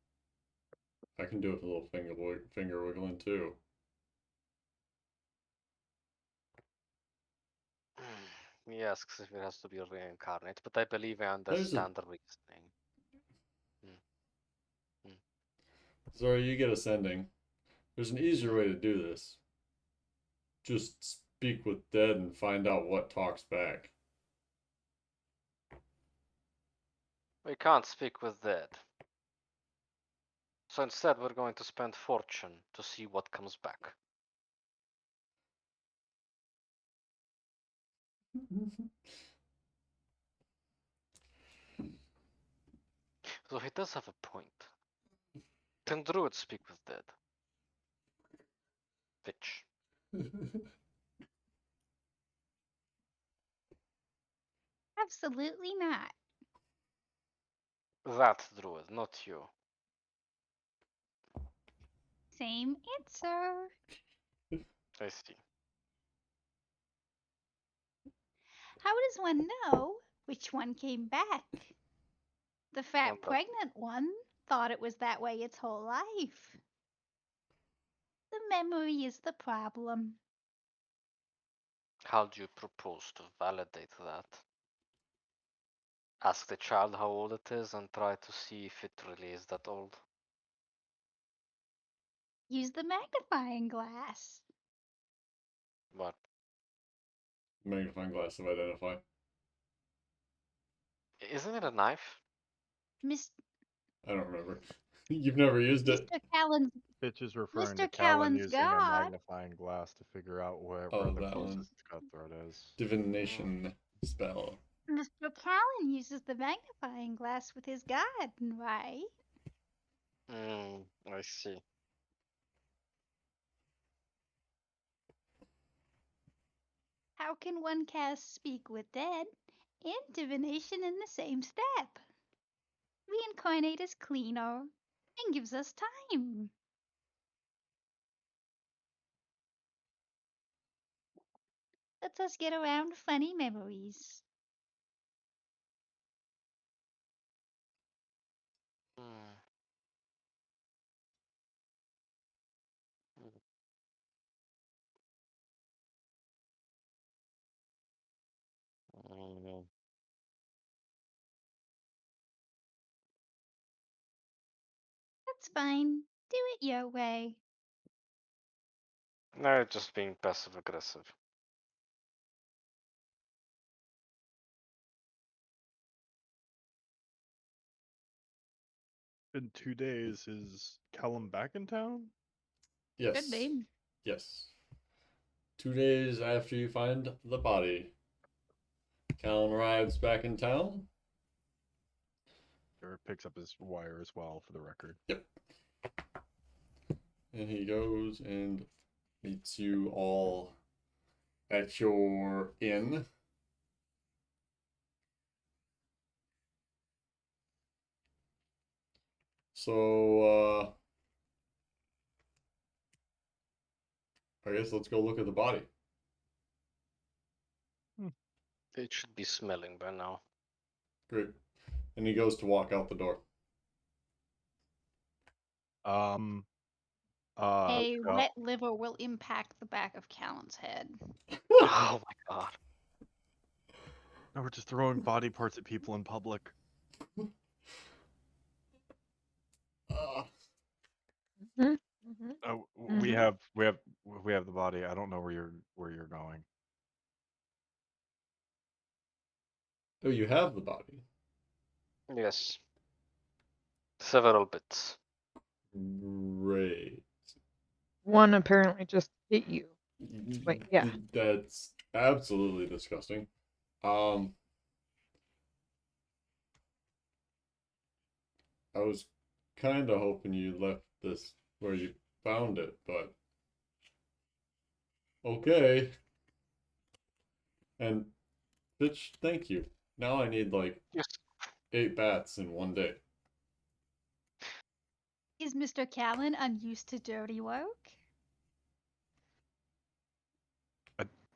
A: I can do it with a little finger wiggling too.
E: He asks if it has to be reincarnate, but I believe I
A: There's a
E: understand the reasoning.
A: Sorry, you get ascending. There's an easier way to do this. Just speak with dead and find out what talks back.
E: We can't speak with dead. So instead, we're going to spend fortune to see what comes back. So he does have a point. Can druids speak with dead? Bitch.
B: Absolutely not.
E: That druid, not you.
B: Same answer.
E: I see.
B: How does one know which one came back? The fat
E: Can't tell.
B: pregnant one thought it was that way its whole life. The memory is the problem.
E: How do you propose to validate that? Ask the child how old it is and try to see if it really is that old.
B: Use the magnifying glass.
E: But
A: Magnifying glass to identify.
E: isn't it a knife?
B: Mis-
A: I don't remember. You've never used it?
B: Mr. Callan's
C: Bitch is referring to
B: Mr.
C: Callan
B: Callan's
C: using a
B: God.
C: magnifying glass to figure out where
A: Oh,
C: the
A: that one.
C: closest cutthroat is.
A: Divination spell.
B: Mr. Callan uses the magnifying glass with his god, right?
E: I see.
B: How can one cast Speak with Dead and Divination in the same step? Reincarnate is cleaner and gives us time. Lets us get around funny memories.
E: Hmm. Mm,
B: That's fine. Do it your way.
E: No, just being passive aggressive.
C: In 2 days, is Callum back in town?
A: Yes.
B: Good name.
A: Yes. 2 days after you find the body, Callan arrives back in town.
C: Or picks up his wire as well, for the record.
A: Yep. And he goes and meets you all at your inn. So, I guess let's go look at the body.
E: It should be smelling by now.
A: Great. And he goes to walk out the door.
B: A wet liver will impact the back of Callan's head.
E: Oh my god.
C: No, we're just throwing body parts at people in public. Oh, we have the body. I don't know where you're going.
A: Oh, you have the body.
E: Yes. Several bits.
A: Great.
D: One apparently just hit you. Wait, yeah.
A: That's absolutely disgusting. I was kind of hoping you left this where you found it, but okay. And bitch, thank you. Now I need like
E: Yes.
A: 8 bats in one day.
B: Is Mr. Callan unused to dirty work?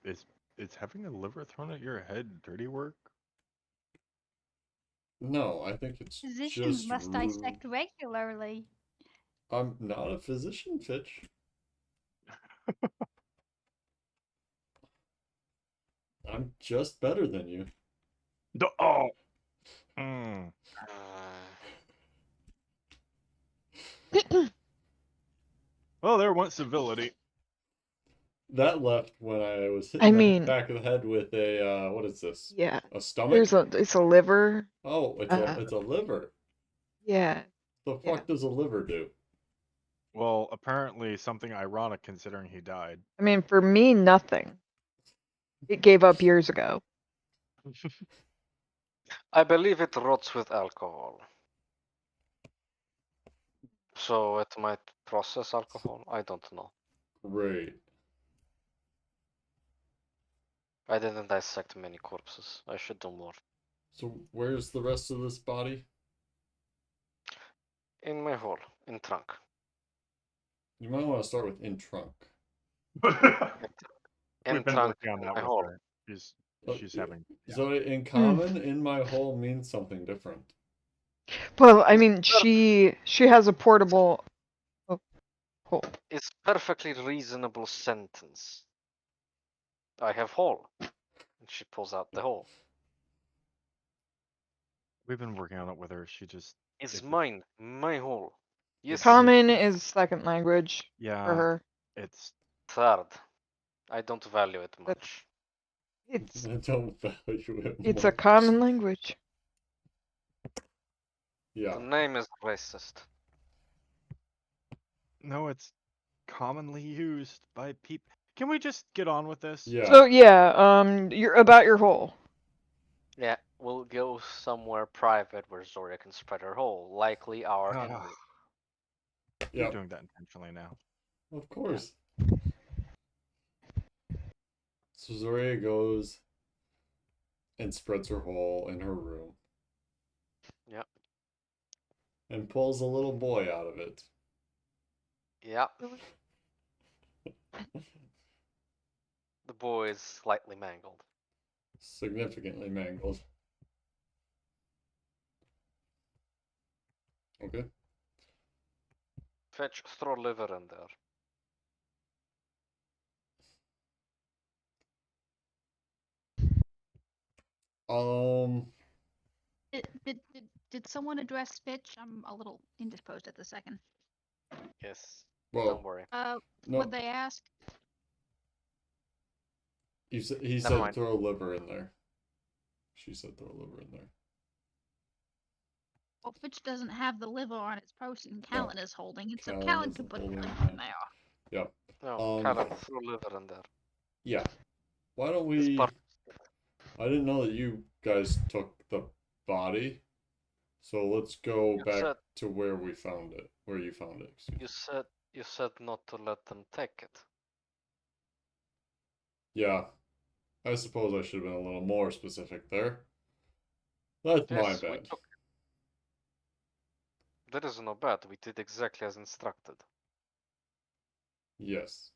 C: Is having a liver thrown at your head dirty work?
A: No, I think it's
B: Physicians
A: just
B: must
A: rude.
B: dissect regularly.
A: I'm not a physician, Fitch. I'm just better than you.
C: Oh. Mm. Well, there went civility.
A: That left when I was
D: I
A: hitting the
D: mean,
A: back of the head with a what is this?
D: yeah.
A: A stomach?
D: It's a liver.
A: Oh, it's a liver.
D: Yeah.
A: The
D: Yeah.
A: fuck does a liver do?
C: Well, apparently something ironic considering he died.
D: I mean, for me, nothing. It gave up years ago.
E: I believe it rots with alcohol. So it might process alcohol. I don't know.
A: Great.
E: I didn't dissect many corpses. I should do more.
A: So where's the rest of this body?
E: In my hole, in trunk.
A: You might want to start with in trunk.
E: In
C: We've been
E: trunk,
C: working on
E: in
C: that
E: my
C: with
E: hole.
C: her. She's
A: Uh,
C: having. Yeah.
A: So in common, in my hole means something different.
D: Well, I mean, she has a portable hole.
E: It's perfectly reasonable sentence. I have hole. And she pulls out the hole.
C: We've been working on it with her. She just.
E: It's
C: It-
E: mine. My hole. Yes.
D: Common is second language for
C: Yeah,
D: her.
C: it's.
E: Third. I don't value it much.
D: It's
A: I don't value it
D: it's a
A: much.
D: common language.
A: Yeah.
E: The name is racist.
C: No, it's commonly used by people. Can we just get on with this?
A: Yeah.
D: So yeah, you're about your hole.
E: Yeah, we'll go somewhere private where Zoria can spread her hole. Likely our
C: Ah.
E: enemy.
C: You're
A: Yeah.
C: doing that intentionally now.
A: Of course. So Zoria goes and spreads her hole in her room.
E: Yep.
A: And pulls a little boy out of it.
E: Yep. The boy is slightly mangled.
A: Significantly mangled. Okay.
E: Fetch, throw liver in there.
B: Did someone address Fitch? I'm a little indisposed at the second.
E: Yes.
A: Well,
E: Don't worry.
A: no.
B: What'd they ask?
A: He
E: Never
A: said
E: mind.
A: throw liver in there. She said throw liver in there.
B: Well, Fitch doesn't have the liver on its person Callan is holding it, so
A: Callan
B: Callan
A: isn't
B: could put the
A: holding
B: liver
A: it.
B: in there.
A: Yeah.
E: No, Callan, throw liver in there.
A: Yeah. Why don't
E: It's
A: we?
E: part-
A: I didn't know that you guys took the body, so let's go
E: You
A: back
E: said-
A: to where we found it. Where you found it. Excuse me.
E: You said not to let them take it.
A: Yeah. I suppose I should have been a little more specific there. That's my
E: Yes, we
A: bad.
E: took it. That is no bad. We did exactly as instructed.
A: Yes.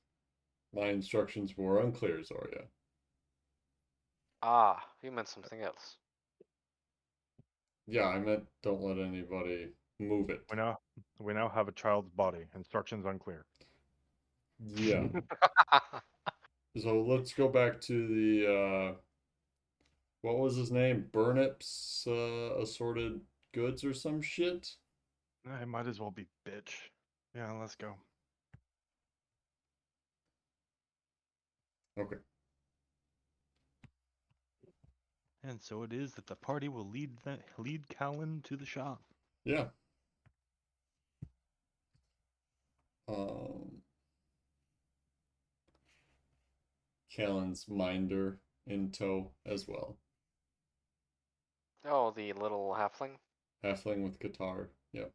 A: My instructions were unclear, Zoria.
E: Ah, you meant something else.
A: Yeah, I meant don't let anybody move it.
C: We now have a child's body. Instructions unclear.
A: Yeah. So let's go back to the what was his name? Burnip's assorted goods or some shit?
C: It might as well be bitch. Yeah, let's go.
A: Okay.
C: And so it is that the party will lead Callan to the shop.
A: Yeah. Callan's minder in tow as well.
E: Oh, the little halfling.
A: Halfling with guitar. Yep.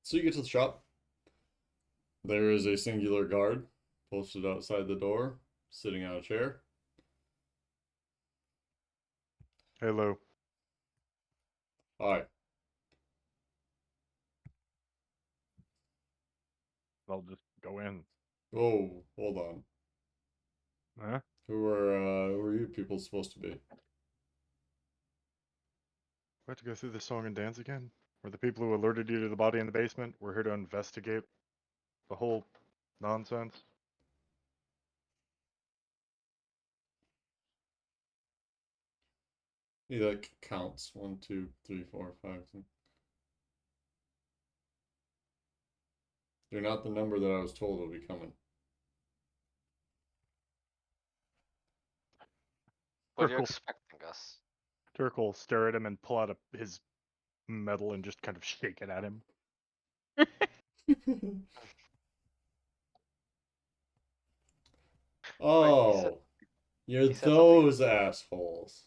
A: So you get to the shop. There is a singular guard posted outside the door, sitting on a chair.
C: Hello.
A: Hi.
C: I'll just go in.
A: Oh, hold on.
C: Huh?
A: Who are you people supposed to be?
C: We have to go through the song and dance again? We're the people who alerted you to the body in the basement. We're here to investigate the whole nonsense.
A: He like counts 1, 2, 3, 4, 5, 6. You're not the number that I was told will be coming.
E: What are you
C: Turk will,
E: expecting us?
C: Turk will stare at him and pull out his medal and just kind of shake it at him.
A: Oh, you're
E: he said something.
A: those assholes.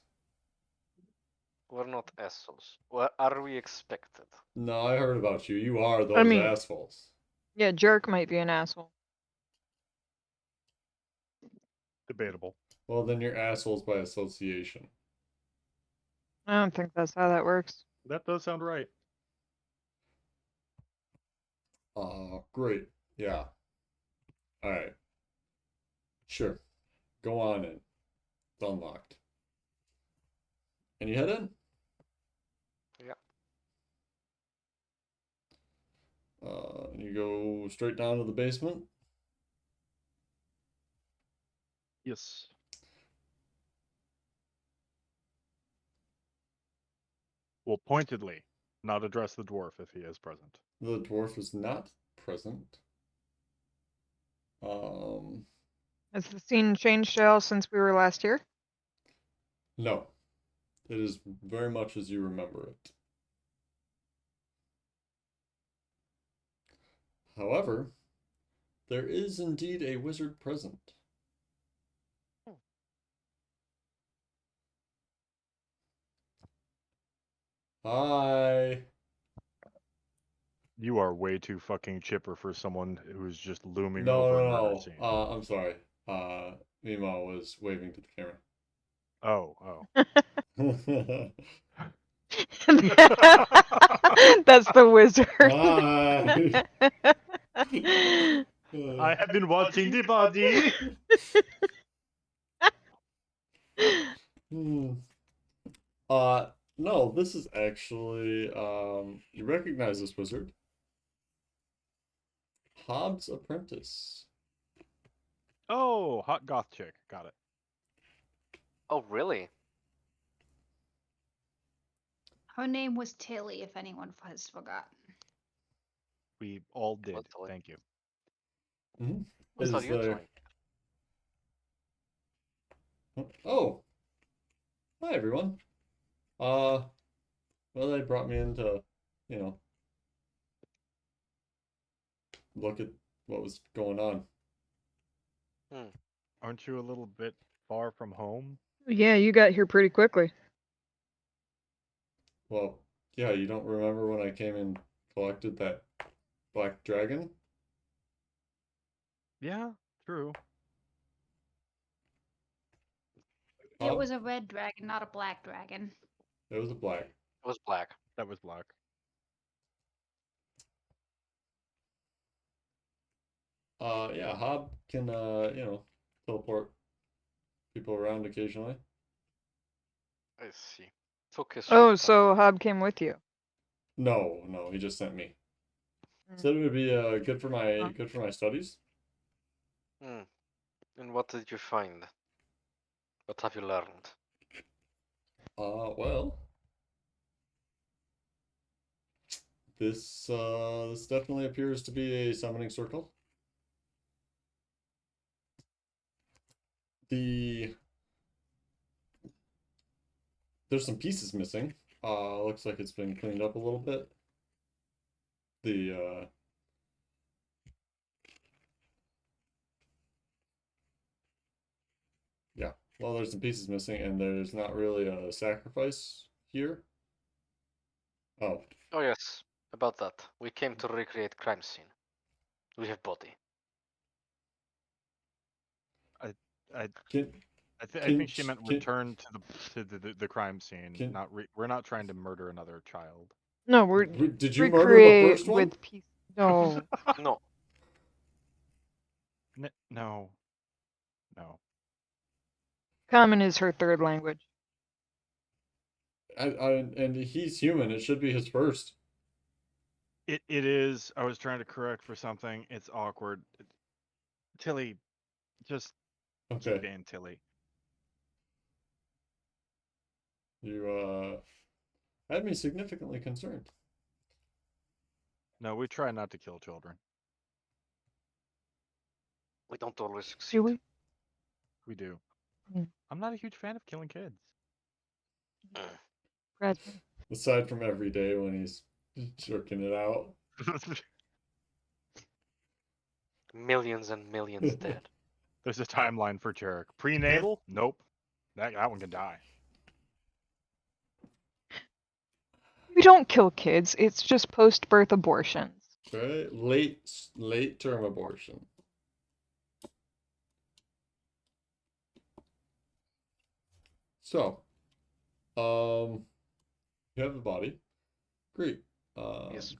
E: We're not assholes. What are we expected?
A: No, I heard about you. You are
D: I
A: those
D: mean-
A: assholes.
D: Yeah, Jerk might be an asshole.
C: Debatable.
A: Well, then you're assholes by association.
D: I don't think that's how that works.
C: That does sound right.
A: Great. Yeah. All right. Sure. Go on in. It's unlocked. And you head in?
E: Yeah.
A: You go straight down to the basement.
C: Yes. Will pointedly not address the dwarf if he is present.
A: The dwarf is not present.
D: Has the scene changed at all since we were last here?
A: No. It is very much as you remember it. However, there is indeed a wizard present. Hi.
C: You are way too fucking chipper for someone who's just looming
A: No,
C: over a
A: no,
C: murder
A: no.
C: scene.
A: I'm sorry. Mimo was waving to the camera.
C: Oh.
D: That's the wizard.
A: Hi.
C: I have been watching the body.
A: Hmm. No, this is actually, you recognize this wizard. Hobbs' apprentice.
C: Oh, hot goth chick. Got it.
E: Oh, really?
B: Her name was Tilly, if anyone has forgotten.
C: We all did.
E: Totally.
C: Thank you.
A: Mm-hmm.
E: I thought you joined.
A: Oh. Hi, everyone. Well, they brought me in to, you know, look at what was going on.
C: Aren't you a little bit far from home?
D: Yeah, you got here pretty quickly.
A: Well, yeah, you don't remember when I came and collected that black dragon?
C: Yeah, true.
B: It was a red dragon, not a black dragon.
A: It was a black.
E: It was black.
C: That was black.
A: Yeah, Hob can, you know, teleport people around occasionally.
E: I see. Took his
D: Oh,
E: shit.
D: so Hob came with you.
A: No, he just sent me.
D: Mm.
A: Said it would be good for my studies.
E: And what did you find? What have you learned?
A: Well, this definitely appears to be a summoning circle. The there's some pieces missing. Looks like it's been cleaned up a little bit. The yeah, well, there's some pieces missing, and there's not really a sacrifice here. Oh,
E: Oh yes, about that. We came to recreate crime scene. We have body.
C: I
A: can
C: I think she meant
A: can
C: return to the crime scene.
A: can
C: Not we're not trying to murder another child.
D: No, we're
A: did you murder the
D: recreate
A: first one?
D: with peace. No,
E: No,
C: No. No.
D: common is her third language.
A: And he's human. It should be his first.
C: It is. I was trying to correct for something. It's awkward. Tilly, just keep
A: Okay,
C: being Tilly.
A: you had me significantly concerned.
C: No, we try not to kill children.
E: we don't always succeed.
D: Do we?
C: We do.
D: Mm.
C: I'm not a huge fan of killing kids.
D: Bradman.
A: Aside from every day when he's jerking it out.
E: Millions and millions dead.
C: There's a timeline for Jarek. Prenatal? Nope. That one can die.
D: We don't kill kids. It's just post-birth abortions.
A: Okay, late term abortion. So, you have the body. Great.
E: Yes.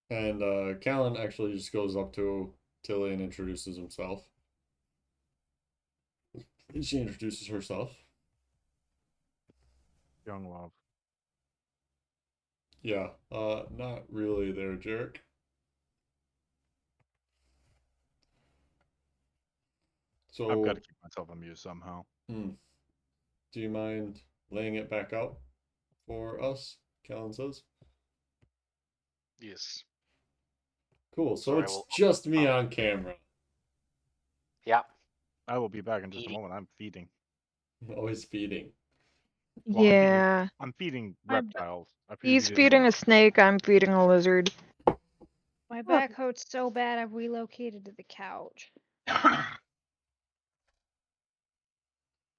A: And Callan actually just goes up to Tilly and introduces himself. And she introduces herself.
C: Young love.
A: Yeah, not really there, Jarek.
C: I've got
A: So,
C: to keep myself amused somehow.
A: do you mind laying it back out for us? Callan says.
E: Yes.
A: Cool. So
E: Sorry, I
A: it's
E: will.
A: just me on camera.
E: Yeah.
C: I will be back in just a
E: Eating.
C: moment. I'm feeding.
A: Always feeding.
C: Well,
D: Yeah.
C: I'm feeding
B: I'm-
C: reptiles. I figured
D: He's
C: you didn't
D: feeding
C: know.
D: a snake, I'm feeding a lizard.
B: My back hurts so bad I've relocated to the couch.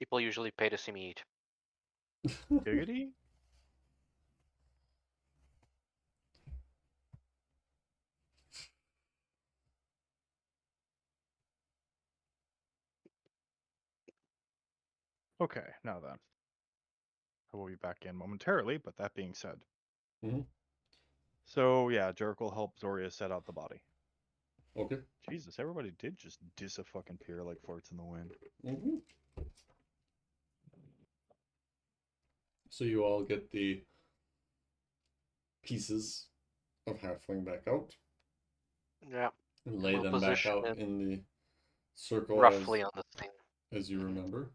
E: People usually pay to see me eat.
C: Giggity? Okay, now then. I will be back in momentarily, but that being said.
A: Mhm.
C: So, yeah, Jericho will help Zoria set out the body.
A: Okay.
C: Jesus, everybody did just dis-a-fucking-peer like farts in the wind.
A: So you all get the pieces of halfling back out
E: Yeah.
A: and lay
E: We'll
A: them back
E: position
A: out
E: it
A: in the circle
E: roughly on the thing.
A: as you
E: Mhm.
A: remember.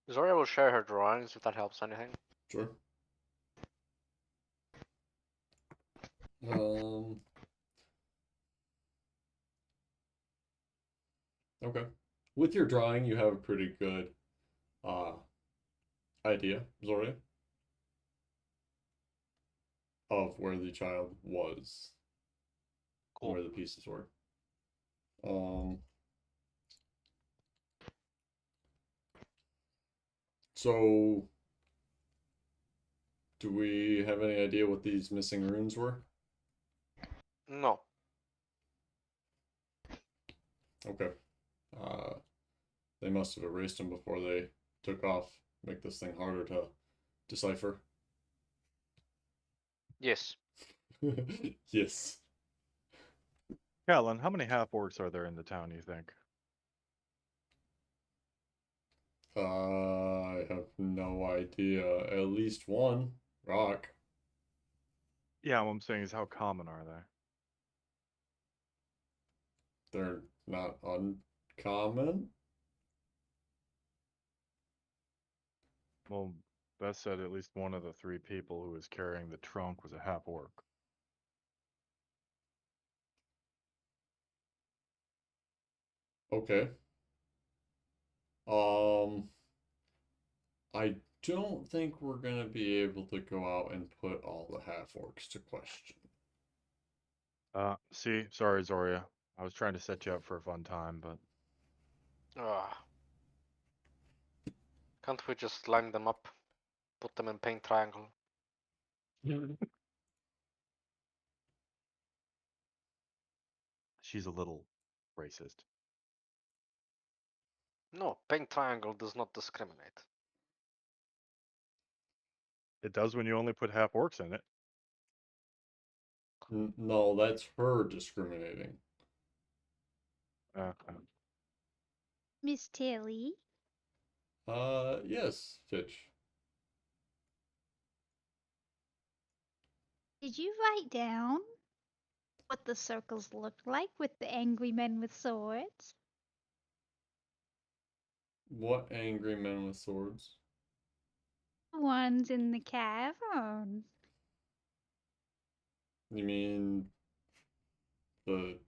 E: Zoria will share her drawings if that helps anything.
A: Sure. Um. Okay. With your drawing, you have a pretty good idea, Zoria, of where the child was and
E: Cool.
A: where the pieces were. Um. So, do we have any idea what these missing runes were?
E: No.
A: Okay. They must have erased them before they took off. Make this thing harder to decipher.
E: Yes.
A: Yes.
C: Callan, how many half-orcs are there in the town, you think?
A: I have no idea. At least one. Rock.
C: Yeah, what I'm saying is how common are they?
A: They're not uncommon.
C: Well, that said at least one of the three people who was carrying the trunk was a half-orc.
A: Okay. Um, I don't think we're gonna be able to go out and put all the half orcs to question.
C: See, sorry, Zoria. I was trying to set you up for a fun time, but
E: Ah, can't we just line them up? Put them in paint triangle.
C: she's a little racist.
E: No, paint triangle does not discriminate.
C: It does when you only put half orcs in it.
A: No, that's her discriminating.
C: Uh,
B: Miss Tilly,
A: Yes, Fitch.
B: did you write down what the circles looked like with the angry men with swords?
A: What angry men with swords?
B: The ones in the cavern.
A: You mean the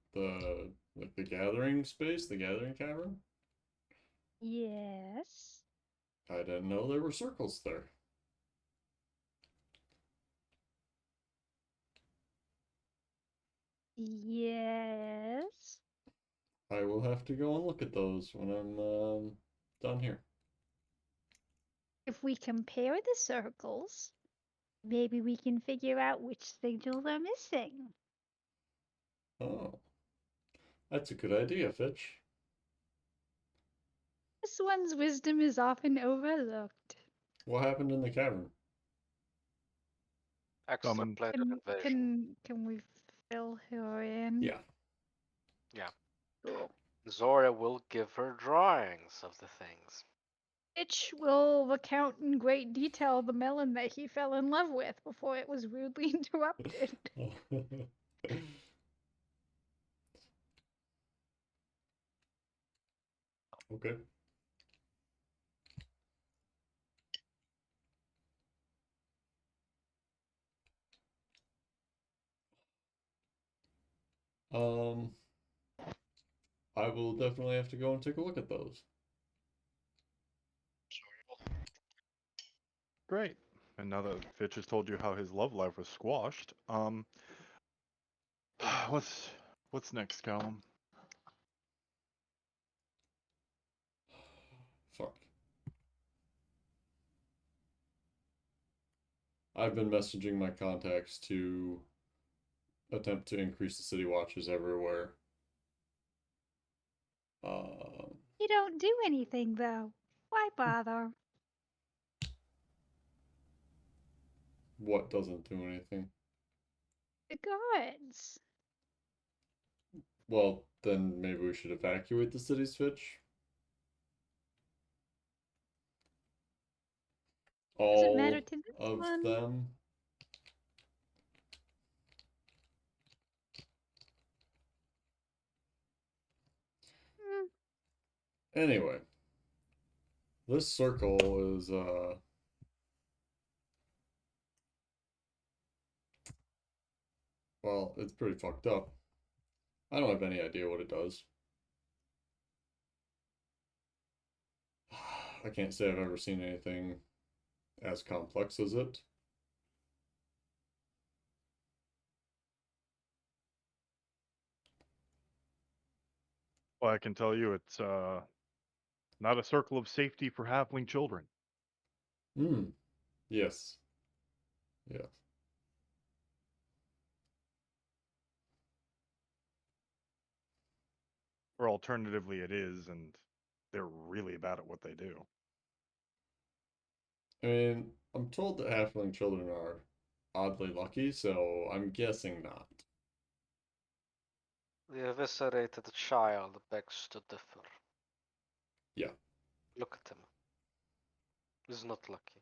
A: like the gathering space, the gathering cavern?
B: Yes.
A: I didn't know there were circles there.
B: Yes.
A: I will have to go and look at those when I'm done here.
B: If we compare the circles, maybe we can figure out which signals are missing.
A: Oh, that's a good idea, Fitch.
B: This one's wisdom is often overlooked.
A: What happened in the cavern?
E: Extra
C: Summon.
E: planet
B: Can
E: invasion.
B: can we fill her in?
A: Yeah.
E: Yeah.
B: Cool.
E: Zora will give her drawings of the things.
B: Itch will recount in great detail the melon that he fell in love with before it was rudely interrupted.
A: Okay. Um, I will definitely have to go and take a look at those.
C: Great. And now that Fitch has told you how his love life was squashed, what's next, Callum?
A: Fuck. I've been messaging my contacts to attempt to increase the city watches everywhere.
B: You don't do anything though. Why bother?
A: What doesn't do anything?
B: The guards.
A: Well, then maybe we should evacuate the city's Fitch.
B: Doesn't matter
A: All
B: to this
A: of
B: one.
A: them.
B: Hmm.
A: Anyway, this circle is well, it's pretty fucked up. I don't have any idea what it does. I can't say I've ever seen anything as complex as it.
C: Well, I can tell you it's not a circle of safety for halfling children.
A: Hmm. Yes. Yes.
C: Or alternatively, it is, and they're really bad at what they do.
A: I mean, I'm told that halfling children are oddly lucky, so I'm guessing not.
E: The eviscerated child begs to differ.
A: Yeah.
E: Look at him. He's not lucky.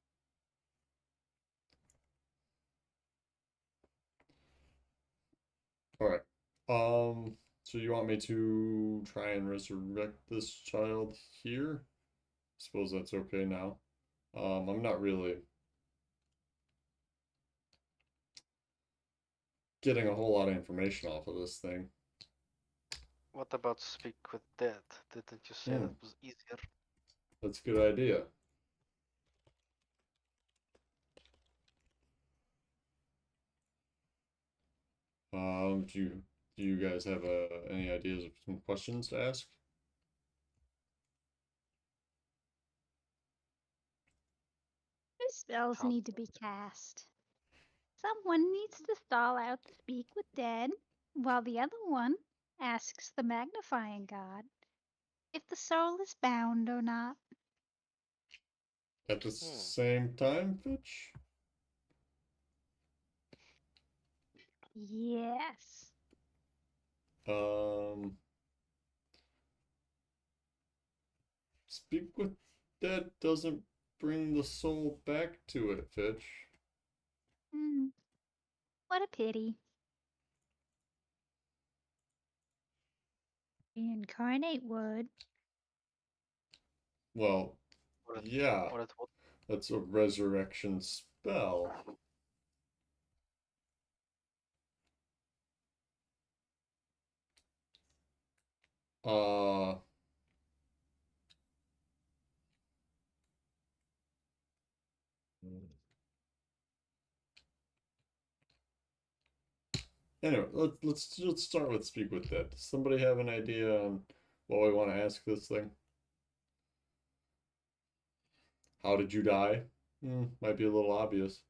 A: All right. So you want me to try and resurrect this child here? Suppose that's okay now. I'm not really getting a whole lot of information off of this thing.
E: What about speak with dead? Didn't you say
A: Hmm.
E: that was easier?
A: That's a good idea. Do you guys have any ideas of some questions to ask?
B: Two spells
E: How-
B: need to be cast. Someone needs to stall out the speak with dead, while the other one asks the magnifying god if the soul is bound or not.
A: At the same time, Fitch?
B: Yes.
A: Speak with dead doesn't bring the soul back to it, Fitch.
B: Hmm. What a pity. Reincarnate would.
A: Well,
E: What it,
A: yeah,
E: what it would
A: that's a resurrection spell. Uh, anyway, let's start with speak with dead. Does somebody have an idea on what we want to ask this thing? How did you die? Might be a little obvious.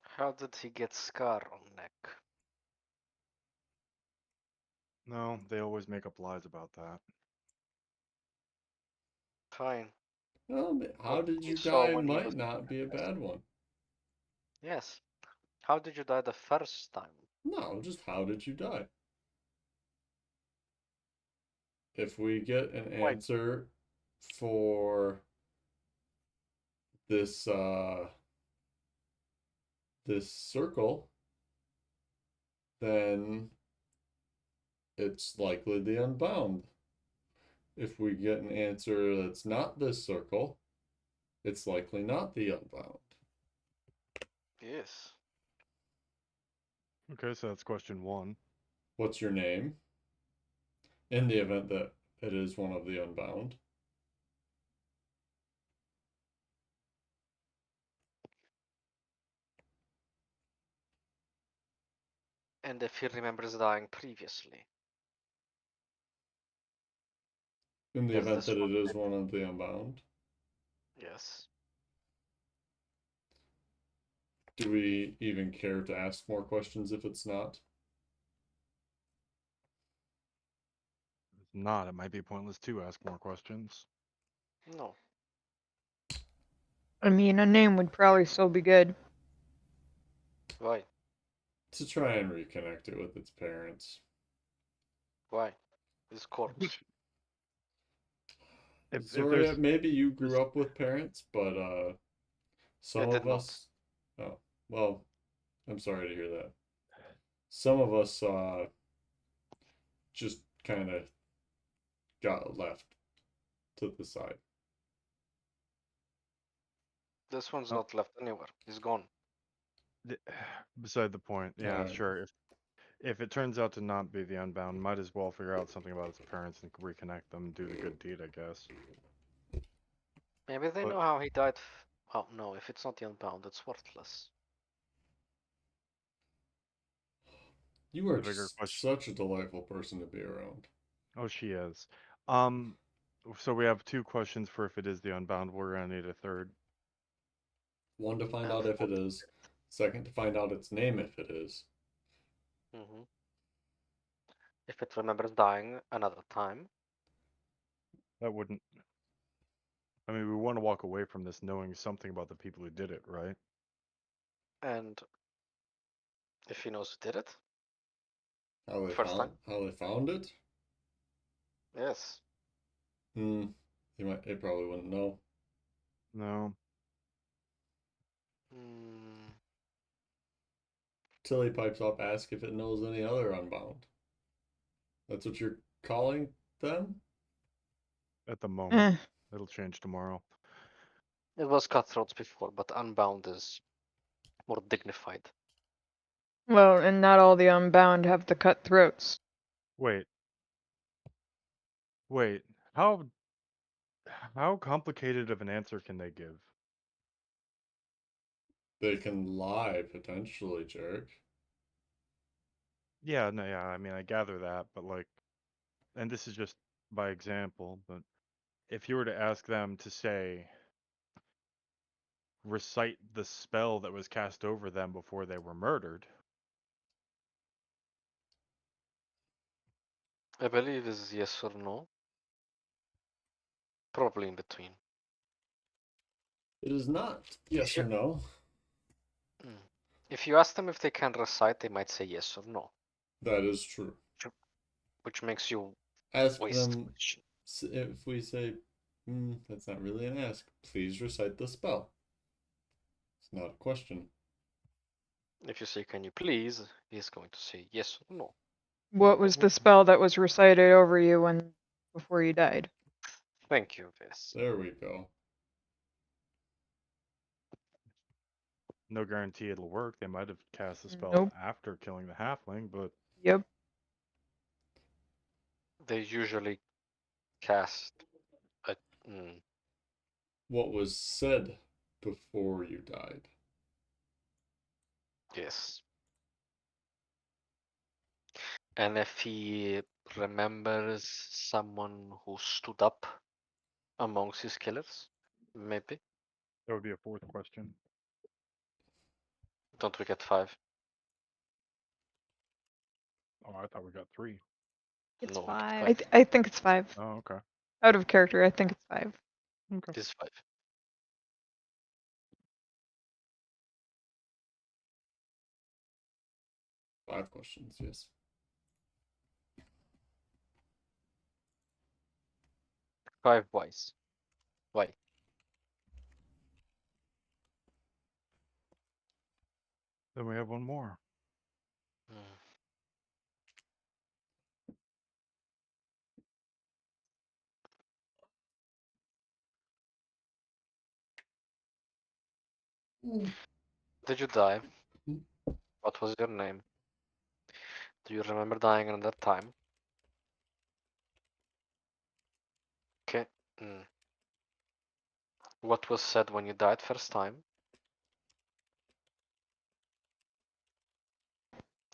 E: How did he get scar on neck?
C: No, they always make up lies about that.
E: Fine.
A: Well, how
E: What
A: did
E: he
A: you
E: saw
A: die
E: when he
A: might
E: was
A: not be a bad one.
E: Yes. How did you die the first time?
A: No, just how did you die? If we get an
E: Why?
A: answer for this circle, then it's likely the unbound. If we get an answer that's not this circle, it's likely not the unbound.
E: Yes.
C: Okay, so that's question 1.
A: What's your name? In the event that it is one of the unbound.
E: And if he remembers dying previously.
A: In the
E: Does
A: event
E: this
A: that
E: one
A: it is
E: fit?
A: one of the unbound.
E: Yes.
A: Do we even care to ask more questions if it's not?
C: If not, it might be pointless to ask more questions.
E: No.
D: I mean, a name would probably still be good.
E: Why?
A: To try and reconnect it with its parents.
E: Why? His corpse.
C: If
A: Zoria,
C: there's
A: maybe you grew up with parents, but some
E: I did
A: of
E: not.
A: us. Oh, well, I'm sorry to hear that. Some of us just kind of got left to the side.
E: This one's
C: Oh.
E: not left anywhere. He's gone.
C: beside the point. Yeah,
A: Alright.
C: sure. If it turns out to not be the Unbound, might as well figure out something about its parents and reconnect them, do the good deed, I guess.
E: Maybe they
C: But-
E: know how he died. Oh no, if it's not the Unbound, it's worthless.
A: You are
C: The bigger
A: just
C: question.
A: such a delightful person to be around.
C: Oh, she is. So we have 2 questions for if it is the Unbound. We're gonna need a third.
A: One to find
E: And
A: out if
E: what
A: it is. Second to find out its name if it is.
E: Mm-hmm. If it remembers dying another time.
C: That wouldn't. I mean, we want to walk away from this knowing something about the people who did it, right?
E: And if he knows who did it.
A: How
E: First time?
A: how they found it?
E: Yes.
A: They probably wouldn't know.
C: No.
E: Hmm.
A: Tilly pipes up, ask if it knows any other unbound. That's what you're calling them?
C: At the moment.
D: Eh.
C: It'll change tomorrow.
E: It was cutthroats before, but Unbound is more dignified.
D: Well, and not all the Unbound have the cutthroats.
C: Wait. Wait. How complicated of an answer can they give?
A: They can lie, potentially, Jarek.
C: Yeah, no, yeah, I mean, I gather that, but like, and this is just by example, but if you were to ask them to say, recite the spell that was cast over them before they were murdered,
E: I believe is yes or no. Probably in between.
A: It is not yes
E: you-
A: or no.
E: If you ask them if they can recite, they might say yes or no,
A: That is true.
E: which makes you
A: Ask
E: waste
A: them
E: question.
A: if we say, that's not really an ask. Please recite the spell. It's not a question.
E: If you say, can you please, he's going to say yes or no.
D: What was the spell that was recited over you when before you died?
E: Thank you, Vis.
A: There we go.
C: no guarantee it'll work. They might have cast the spell
D: Nope.
C: after killing the halfling, but
D: Yep.
E: They usually cast a.
A: What was said before you died?
E: Yes. And if he remembers someone who stood up amongst his killers, maybe.
C: that would be a fourth question.
E: Don't we get 5?
C: Oh, I thought we got 3.
B: It's
E: No, we get
B: 5.
E: 5.
D: I think it's 5.
C: Oh, okay.
D: Out of character, I think it's 5.
C: Okay.
E: It is 5.
A: Five questions, yes.
E: 5 wise. Why?
C: Then we have one more.
E: Did you die? What was your name? Do you remember dying at that time? Okay. What was said when you died first time?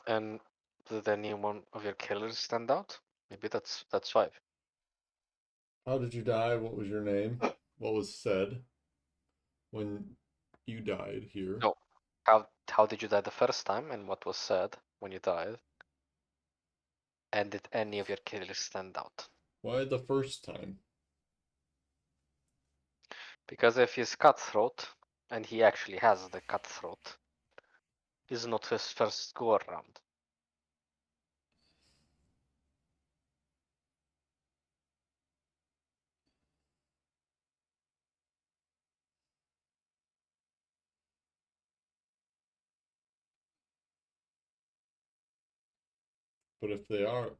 E: And did any one of your killers stand out? Maybe that's 5.
A: How did you die? What was your name? What was said when you died here?
E: No. How did you die the first time, and what was said when you died? And did any of your killers stand out?
A: Why the first time?
E: Because if he's cutthroat, and he actually has the cutthroat, is not his first go around.
A: But if they are,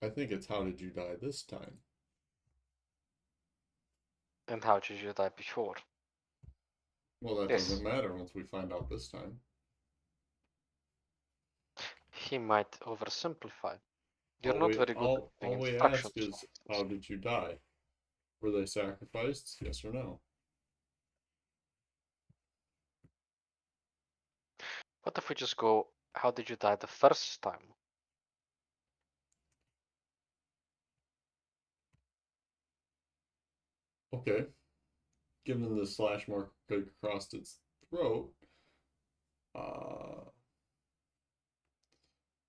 A: I think it's how did you die this time?
E: And how did you die before?
A: Well, that
E: Yes.
A: doesn't matter once we find out this time.
E: He might oversimplify. You're
A: All
E: not
A: we,
E: very good at
A: all,
E: giving
A: all we
E: instructions.
A: ask is, how did you die? Were they sacrificed? Yes or no?
E: What if we just go, how did you die the first time?
A: Okay. Given the slash mark across its throat,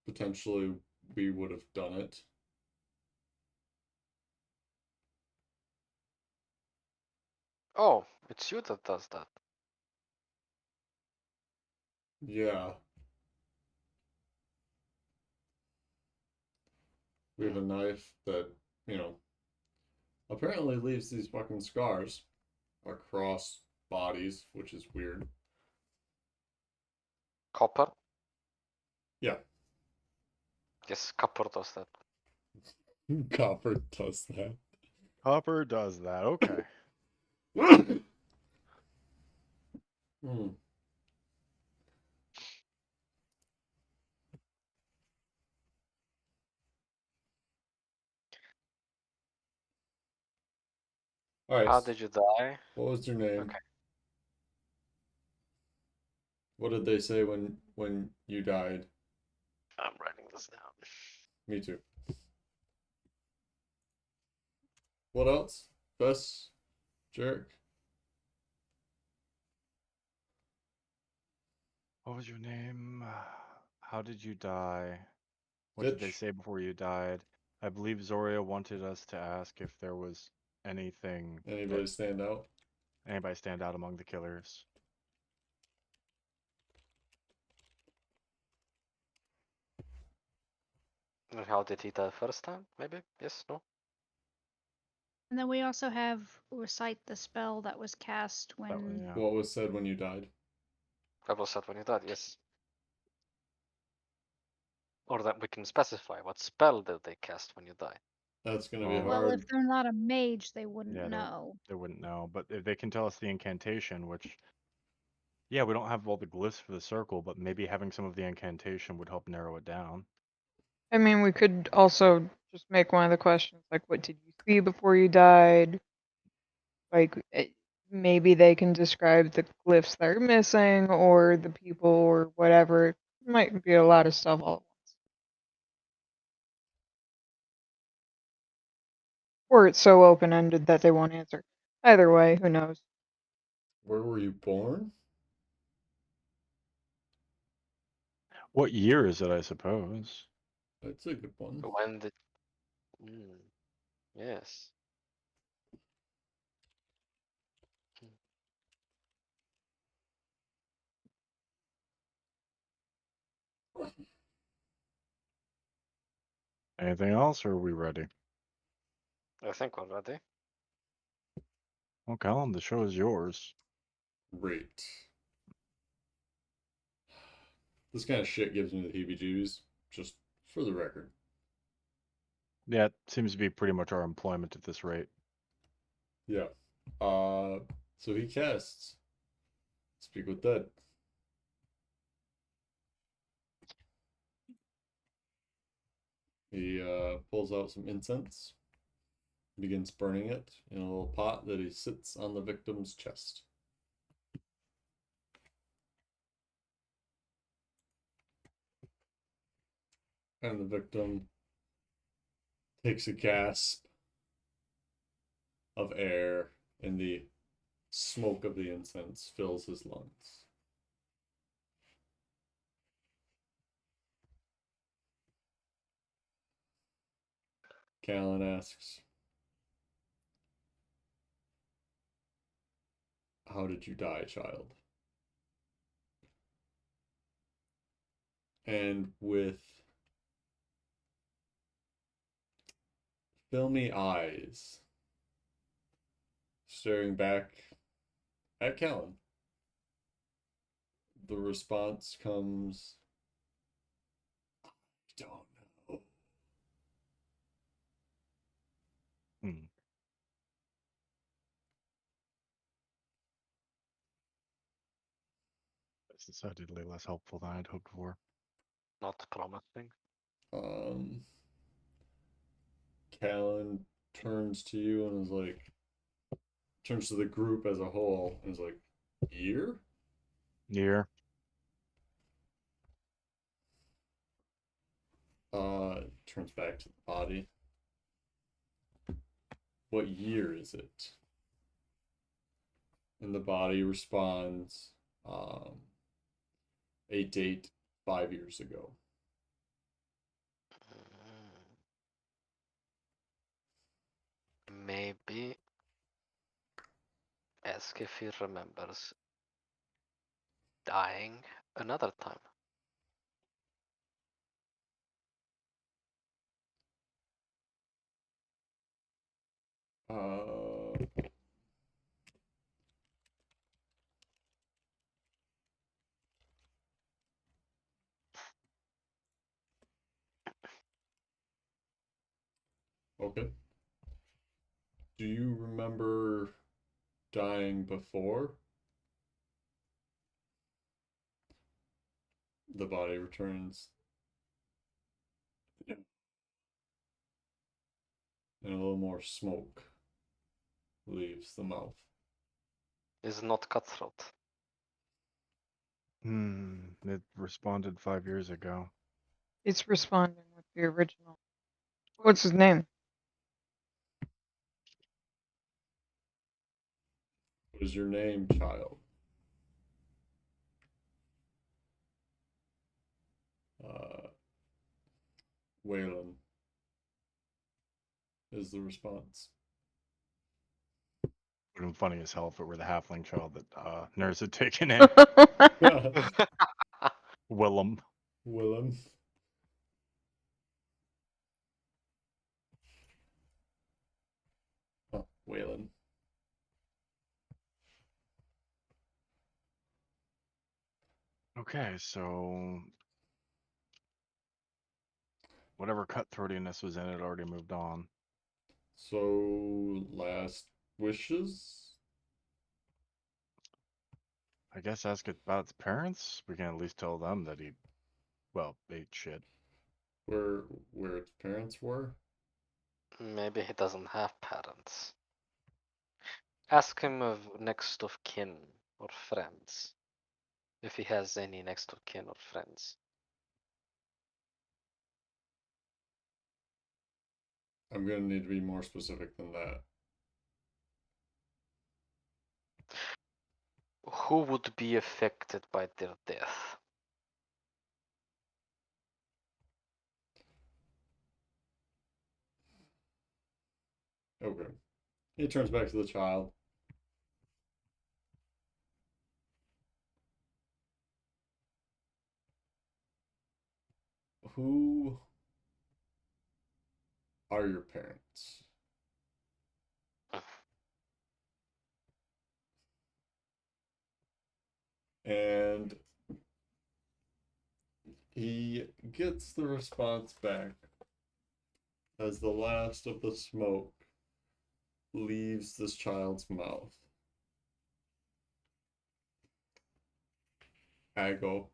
A: potentially we would have done it.
E: Oh, it's you that does that.
A: Yeah. We have a knife that, apparently leaves these fucking scars across bodies, which is weird.
E: Copper?
A: Yeah.
E: Yes, copper does that.
A: Copper does that.
C: Hopper does that. Okay.
A: Hmm. All right.
E: How did you die?
A: What was your name?
E: Okay.
A: What did they say when you died?
E: I'm writing this down.
A: Me too. What else? Bess? Jarek?
C: What was your name? How did you die? What did they
A: Ditch?
C: say before you died? I believe Zoria wanted us to ask if there was anything that
A: Anybody stand out?
C: anybody stand out among the killers.
E: And how did he die first time? Maybe? Yes? No?
B: And then we also have recite the spell that was cast
C: That one,
B: when
C: yeah.
A: What was said when you died?
E: That was said when he died, yes. Or that we can specify what spell did they cast when you died.
A: That's gonna be
C: Oh.
B: well,
A: hard.
B: if they're not a mage, they wouldn't
C: Yeah,
B: know.
C: they wouldn't know. But if they can tell us the incantation, which, yeah, we don't have all the glyphs for the circle, but maybe having some of the incantation would help narrow it down.
D: I mean, we could also just make one of the questions like, what did you see before you died? Like, maybe they can describe the glyphs that are missing or the people or whatever. It might be a lot of stuff all at once. Or it's so open ended that they won't answer. Either way, who knows?
A: Where were you born?
C: What year is it, I suppose?
A: That's a good one.
E: When did... yes.
C: Anything else, or are we ready?
E: I think already.
C: Well, Callum, the show is yours.
A: Great. This kind of shit gives me the heebie-jeebies, just for the record.
C: Yeah, it seems to be pretty much our employment at this rate.
A: Yeah. So he casts Speak with Dead. He pulls out some incense, begins burning it in a little pot that he sits on the victim's chest. And the victim takes a gasp of air, and the smoke of the incense fills his lungs. Callan asks, "How did you die, child?" And with filmy eyes, staring back at Callan, the response comes, "I don't know."
C: Hmm. It's decidedly less helpful than I'd hoped for.
E: Not promising.
A: Um, Callan turns to you and is like, turns to the group as a whole and is like, "Year?"
C: Year?
A: Turns back to the body. "What year is it?" And the body responds, "A date 5 years ago."
E: Maybe ask if he remembers dying another time.
A: Uh, okay. Do you remember dying before the body returns? And a little more smoke leaves the mouth.
E: Is not cutthroat.
C: It responded 5 years ago.
D: It's responding with the original. What's his name?
A: What is your name, child? Waylon is the response.
C: Would have been funny as hell if it were the halfling child that Nurse had taken in. Willem.
A: Willem. Oh, Waylon.
C: Okay, so whatever cutthroatiness was in it already moved on.
A: So, last wishes?
C: I guess ask it about its parents. We can at least tell them that he, well, ate shit.
A: Where its parents were?
E: Maybe he doesn't have parents. Ask him of next of kin or friends. If he has any next of kin or friends.
A: I'm gonna need to be more specific than that.
E: Who would be affected by their death?
A: Okay. He turns back to the child. Who are your parents? And he gets the response back as the last of the smoke leaves this child's mouth. Ago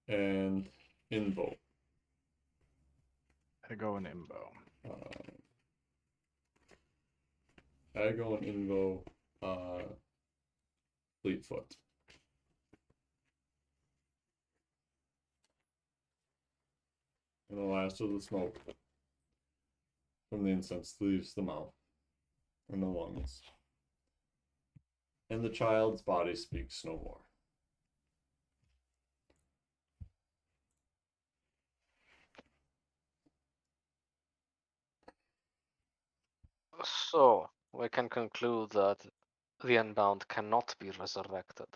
A: and Invo.
C: Ego and Imbo.
A: Ago and Invo, Fleetfoot. And the last of the smoke from the incense leaves the mouth and the lungs. And the child's body speaks no more.
E: So, we can conclude that the Unbound cannot be resurrected.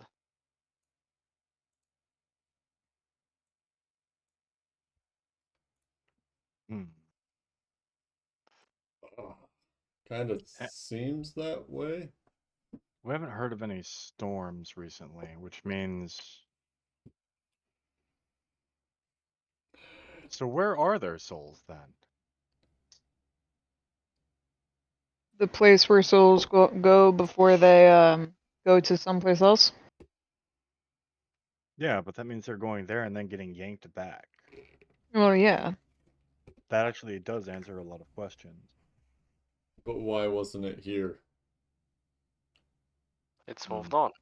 C: Hmm.
A: Kind of seems that way.
C: We haven't heard of any storms recently, which means. So where are their souls then?
D: The place where souls go before they go to someplace else.
C: Yeah, but that means they're going there and then getting yanked back.
D: Well, yeah.
C: That actually does answer a lot of questions.
A: But why wasn't it here?
E: It's moved on.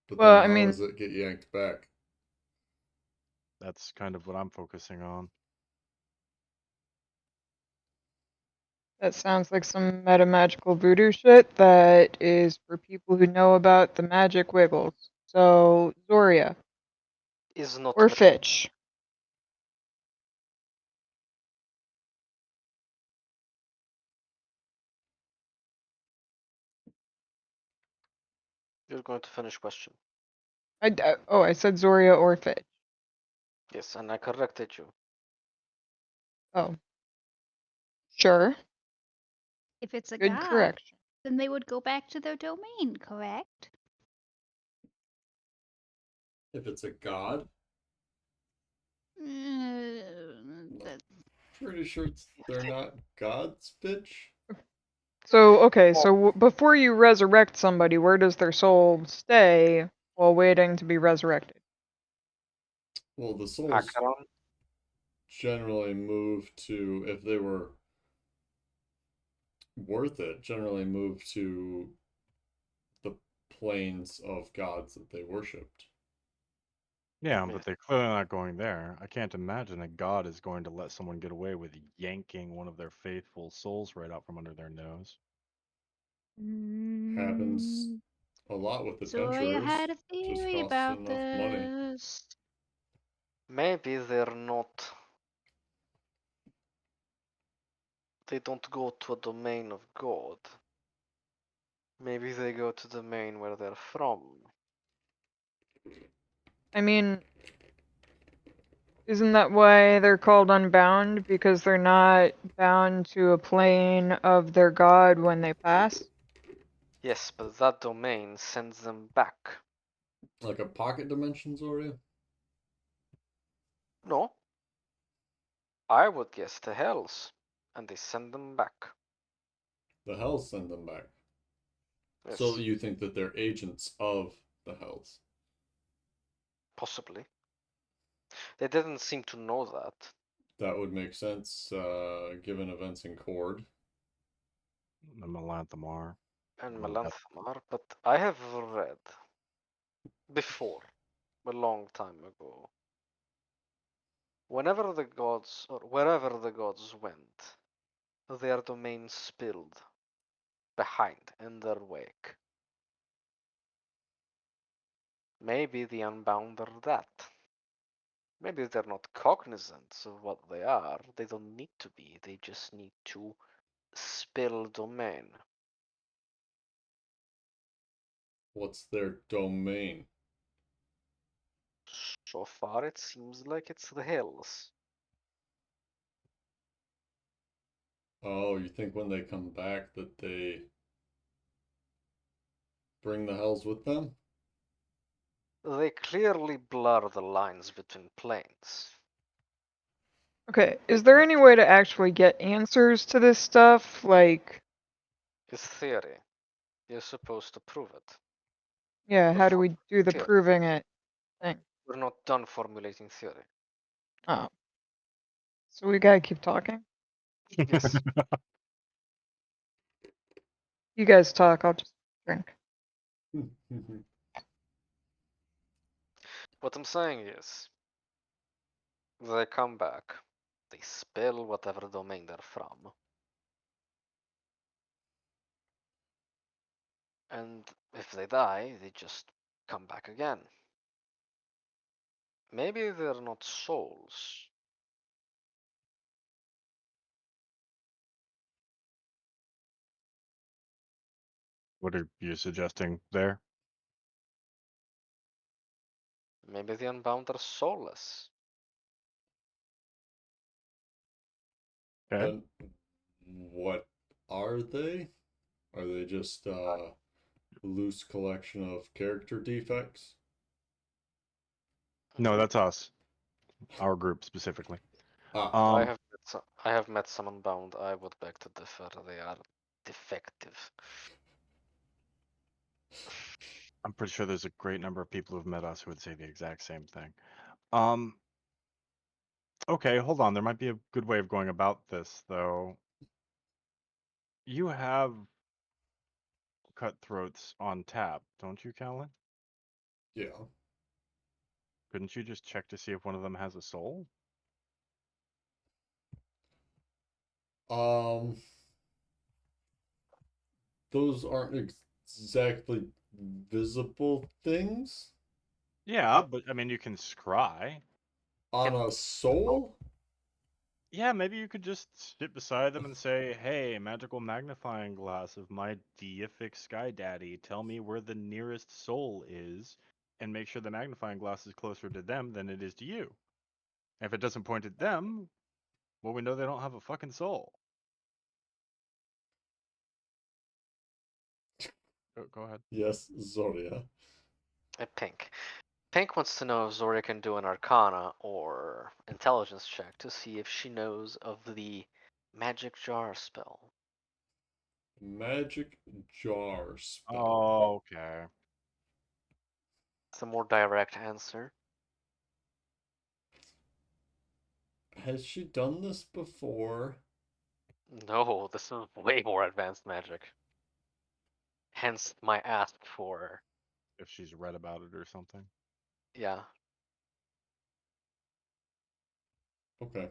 A: But
D: Well,
A: then
D: I
A: how
D: mean,
A: does it get yanked back?
C: That's kind of what I'm focusing on.
D: that sounds like some meta magical voodoo shit that is for people who know about the magic wiggles. So, Zoria.
E: Is not
D: Or Fitch.
E: You're going to finish question.
D: I said Zoria or Fitch.
E: Yes, and I corrected you.
D: Oh. Sure.
B: If it's a
D: Good
B: god,
D: correction.
B: then they would go back to their domain, correct?
A: If it's a god?
B: That
A: pretty sure they're not gods, bitch.
D: So, okay, so before you resurrect somebody, where does their soul stay while waiting to be resurrected?
A: Well, the souls
E: Acheron.
A: generally move to, if they were worth it, generally move to the planes of gods that they worshipped.
C: Yeah,
E: Yeah.
C: but they're clearly not going there. I can't imagine a god is going to let someone get away with yanking one of their faithful souls right out from under their nose.
A: Happens a lot with
B: So I had
A: adventurers.
B: a
A: Just
B: theory
A: costs
B: about
A: enough money.
B: this.
E: Maybe they're not. They don't go to a domain of God. Maybe they go to the domain where they're from.
D: I mean, isn't that why they're called unbound? Because they're not bound to a plane of their god when they pass?
E: Yes, but that domain sends them back.
A: Like a pocket dimension, Zoria?
E: No. I would guess to Hells, and they send them back.
A: The hells send them back.
E: Yes,
A: So you think that they're agents of the hells?
E: possibly. They didn't seem to know that.
A: That would make sense, given events in Cord.
C: The Melanthamar.
E: And
C: Well, that-
E: Melanthamar, but I have read before, a long time ago. Whenever the gods, or wherever the gods went, their domain spilled behind in their wake. Maybe the Unbound are that. Maybe they're not cognizant of what they are. They don't need to be. They just need to spill domain.
A: What's their domain?
E: So far, it seems like it's the hills.
A: Oh, you think when they come back that they bring the hells with them?
E: They clearly blur the lines between planes.
D: Okay, is there any way to actually get answers to this stuff? Like,
E: It's theory. You're supposed to prove it.
D: yeah,
E: But
D: how do we do the
E: theory.
D: proving it thing?
E: We're not done formulating theory.
D: Oh. So we gotta keep talking?
E: Yes.
D: You guys talk, I'll just drink.
E: What I'm saying is, they come back, they spill whatever domain they're from, and if they die, they just come back again. Maybe they're not souls.
C: What are you suggesting there?
E: Maybe the Unbound are soulless.
C: Okay.
A: Then what are they? Are they just a loose collection of character defects?
C: No, that's us. Our group specifically.
A: Ah,
E: I have met some Unbound. I would beg to differ. They are defective.
C: I'm pretty sure there's a great number of people who've met us who would say the exact same thing. Um, okay, hold on. There might be a good way of going about this, though. You have cutthroats on tap, don't you, Callan?
A: yeah.
C: Couldn't you just check to see if one of them has a soul?
A: Um, those aren't exactly visible things
C: Yeah, but I mean, you can scry.
A: on
E: Can-
A: a soul.
C: Yeah, maybe you could just sit beside them and say, "Hey, magical magnifying glass of my deific sky daddy, tell me where the nearest soul is, and make sure the magnifying glass is closer to them than it is to you. If it doesn't point at them, well, we know they don't have a fucking soul." Go ahead.
A: Yes, Zoria.
E: A pink. Pink wants to know if Zoria can do an Arcana or Intelligence check to see if she knows of the Magic Jar spell.
A: Magic jar spell.
C: Oh, okay.
E: It's a more direct answer.
A: Has she done this before?
E: No, this is way more advanced magic. Hence my ask for,
C: If she's read about it or something.
E: yeah.
A: Okay.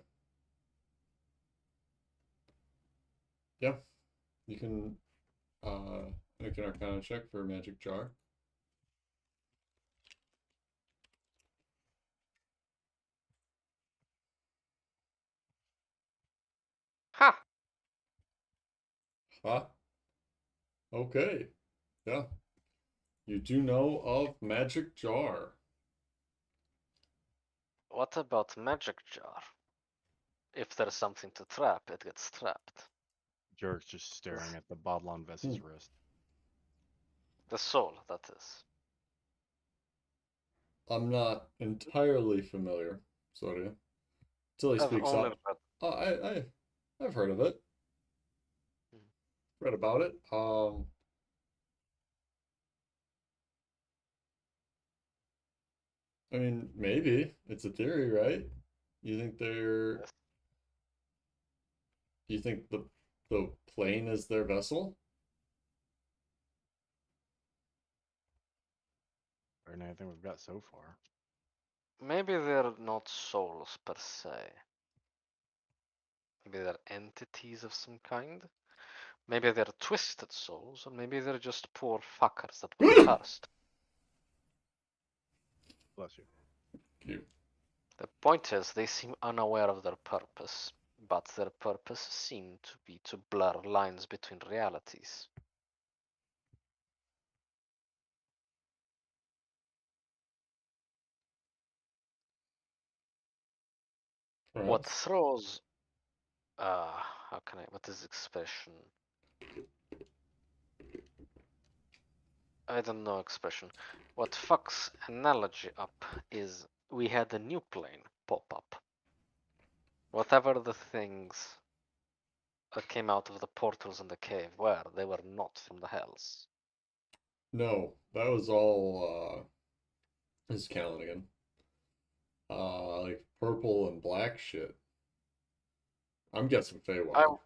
A: Yeah. You can make an Arcana check for a magic jar.
E: Ha!
A: Huh? Okay. Yeah. You do know of magic jar.
E: What about Magic Jar? If there's something to trap, it gets trapped.
C: Jurk's just staring at the bottle on Vess's wrist.
E: The soul, that is.
A: I'm not entirely familiar, sorry. Till he
E: I've
A: speaks
E: only
A: up.
E: read.
A: I've heard of it. Read about it. I mean, maybe it's a theory, right? You think they're
E: Yes.
A: you think the plane is their vessel?
C: Better than anything we've got so far.
E: Maybe they're not souls per se. Maybe they're entities of some kind. Maybe they're twisted souls, or maybe they're just poor fuckers that were cursed.
C: Bless you.
A: You.
E: The point is, they seem unaware of their purpose, but their purpose seemed to be to blur lines between realities. What
A: Perhaps.
E: throws, how can I, what is the expression? I don't know expression. What fucks analogy up is we had a new plane pop up. Whatever the things that came out of the portals in the cave were, they were not from the hells.
A: No, that was all this is Callanigan. Like purple and black shit. I'm guessing Feywild.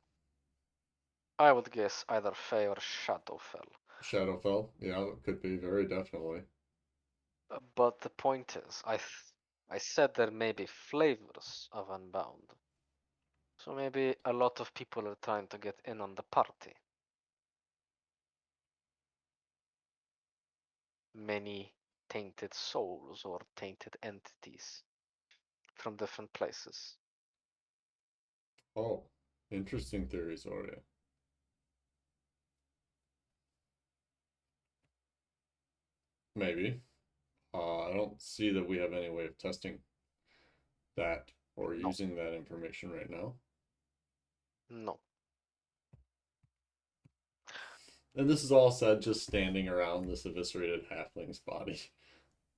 E: I would guess either Fey or Shadowfell.
A: Shadowfell, yeah, it could be very definitely.
E: But the point is, I said there may be flavors of Unbound. So maybe a lot of people are trying to get in on the party. Many tainted souls or tainted entities from different places.
A: Oh, interesting theories, Oria. Maybe. I don't see that we have any way of testing that or
E: No.
A: using that information right now.
E: No.
A: And this is all said just standing around this eviscerated halfling's body.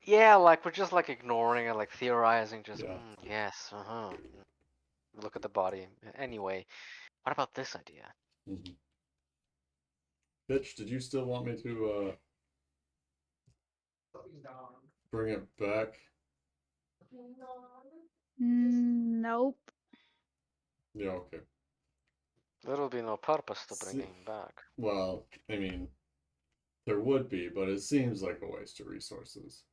E: Yeah, like we're just like ignoring it, like theorizing, just
A: Yeah.
E: yes, Look at the body. Anyway, what about this idea?
A: Mhm. Bitch, did you still want me to bring it back?
B: Nope.
A: Yeah, okay.
E: There'll be no purpose to
A: See,
E: bringing him back.
A: well, I mean, there would be, but it seems like a waste of resources.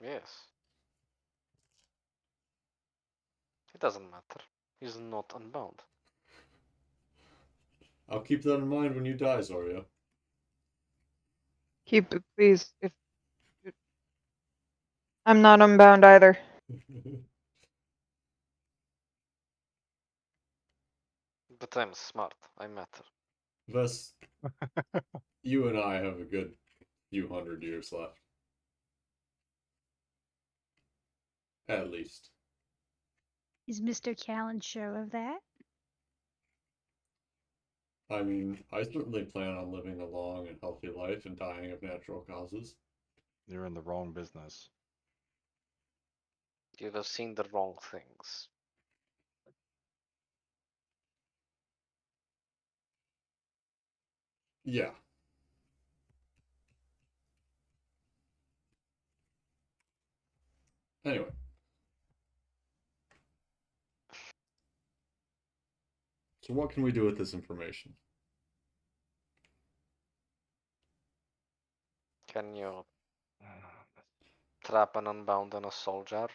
E: Yes. It doesn't matter. He's not unbound.
A: I'll keep that in mind when you die, Zoria.
D: Keep it, please. If I'm not unbound either.
E: But I'm smart. I matter.
A: Vess, you and I have a good few hundred years left. At least.
B: Is Mr. Callan sure of that?
A: I mean, I certainly plan on living a long and healthy life and dying of natural causes.
C: You're in the wrong business.
E: You have seen the wrong things.
A: Yeah. Anyway. So what can we do with this information?
E: Can you trap an unbound in a soul jar?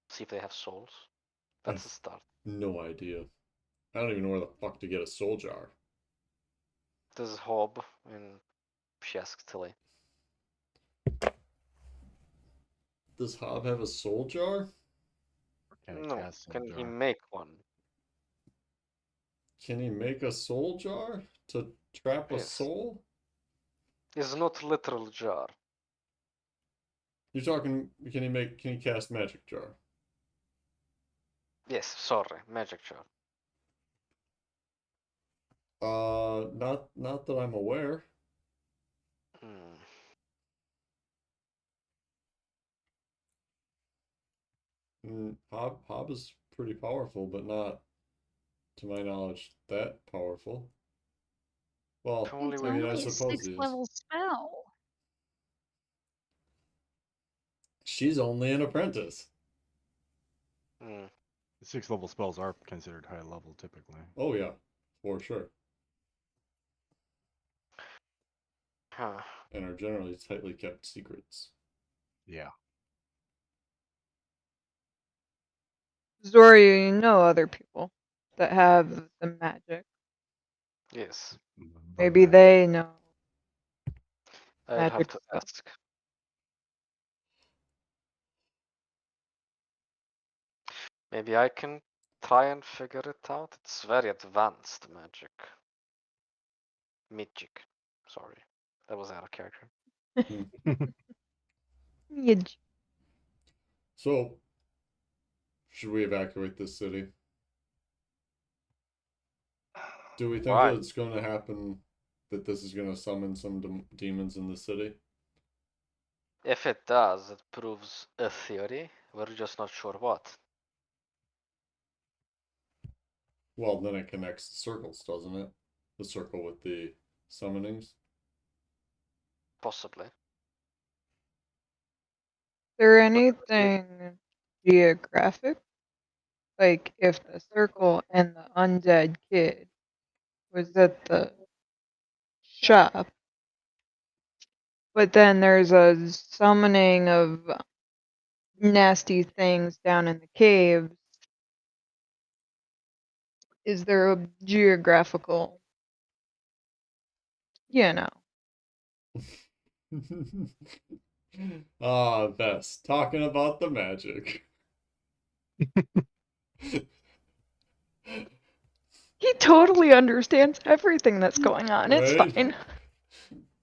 E: See if they have souls. That's a start.
A: No idea. I don't even know where the fuck to get a soul jar.
E: This is Hob in Piesk Tilly.
A: Does Hob have a soul jar?
C: Can
E: No,
C: cast soul
E: can he
C: jar?
E: make one?
A: Can he make a soul jar to trap a
E: Yes.
A: soul?
E: It's not literal jar.
A: You're talking, can he cast magic jar?
E: Yes, sorry, magic jar.
A: Not that I'm aware.
E: Hmm.
A: Hob is pretty powerful, but not, to my knowledge, that powerful. Well,
E: Only
B: It's
E: with
A: I mean, I
B: only a
A: suppose he is.
B: 6th level spell.
A: She's only an apprentice.
E: Hmm.
C: 6th level spells are considered high level typically.
A: Oh yeah, for sure.
E: Huh.
A: And are generally tightly kept secrets.
C: Yeah.
D: Zoria, you know other people that have the magic.
E: Yes.
D: Maybe they know
E: I'll have
D: magic
E: to
D: stuff.
E: ask. Maybe I can try and figure it out. It's very advanced magic. Magic. Sorry. That was out of character.
D: Yidge.
A: So, should we evacuate this city? Do we think
E: Why?
A: that it's going to happen, that this is going to summon some demons in the city?
E: If it does, it proves a theory. We're just not sure what.
A: Well, then it connects the circles, doesn't it? The circle with the summonings.
E: Possibly.
D: Is there anything geographic? Like if the circle and the undead kid was at the shop, but then there's a summoning of nasty things down in the caves. Is there a geographical, you know?
A: Ah, Bess, talking about the magic.
D: He totally understands everything that's going on. It's
A: Right?
D: fine.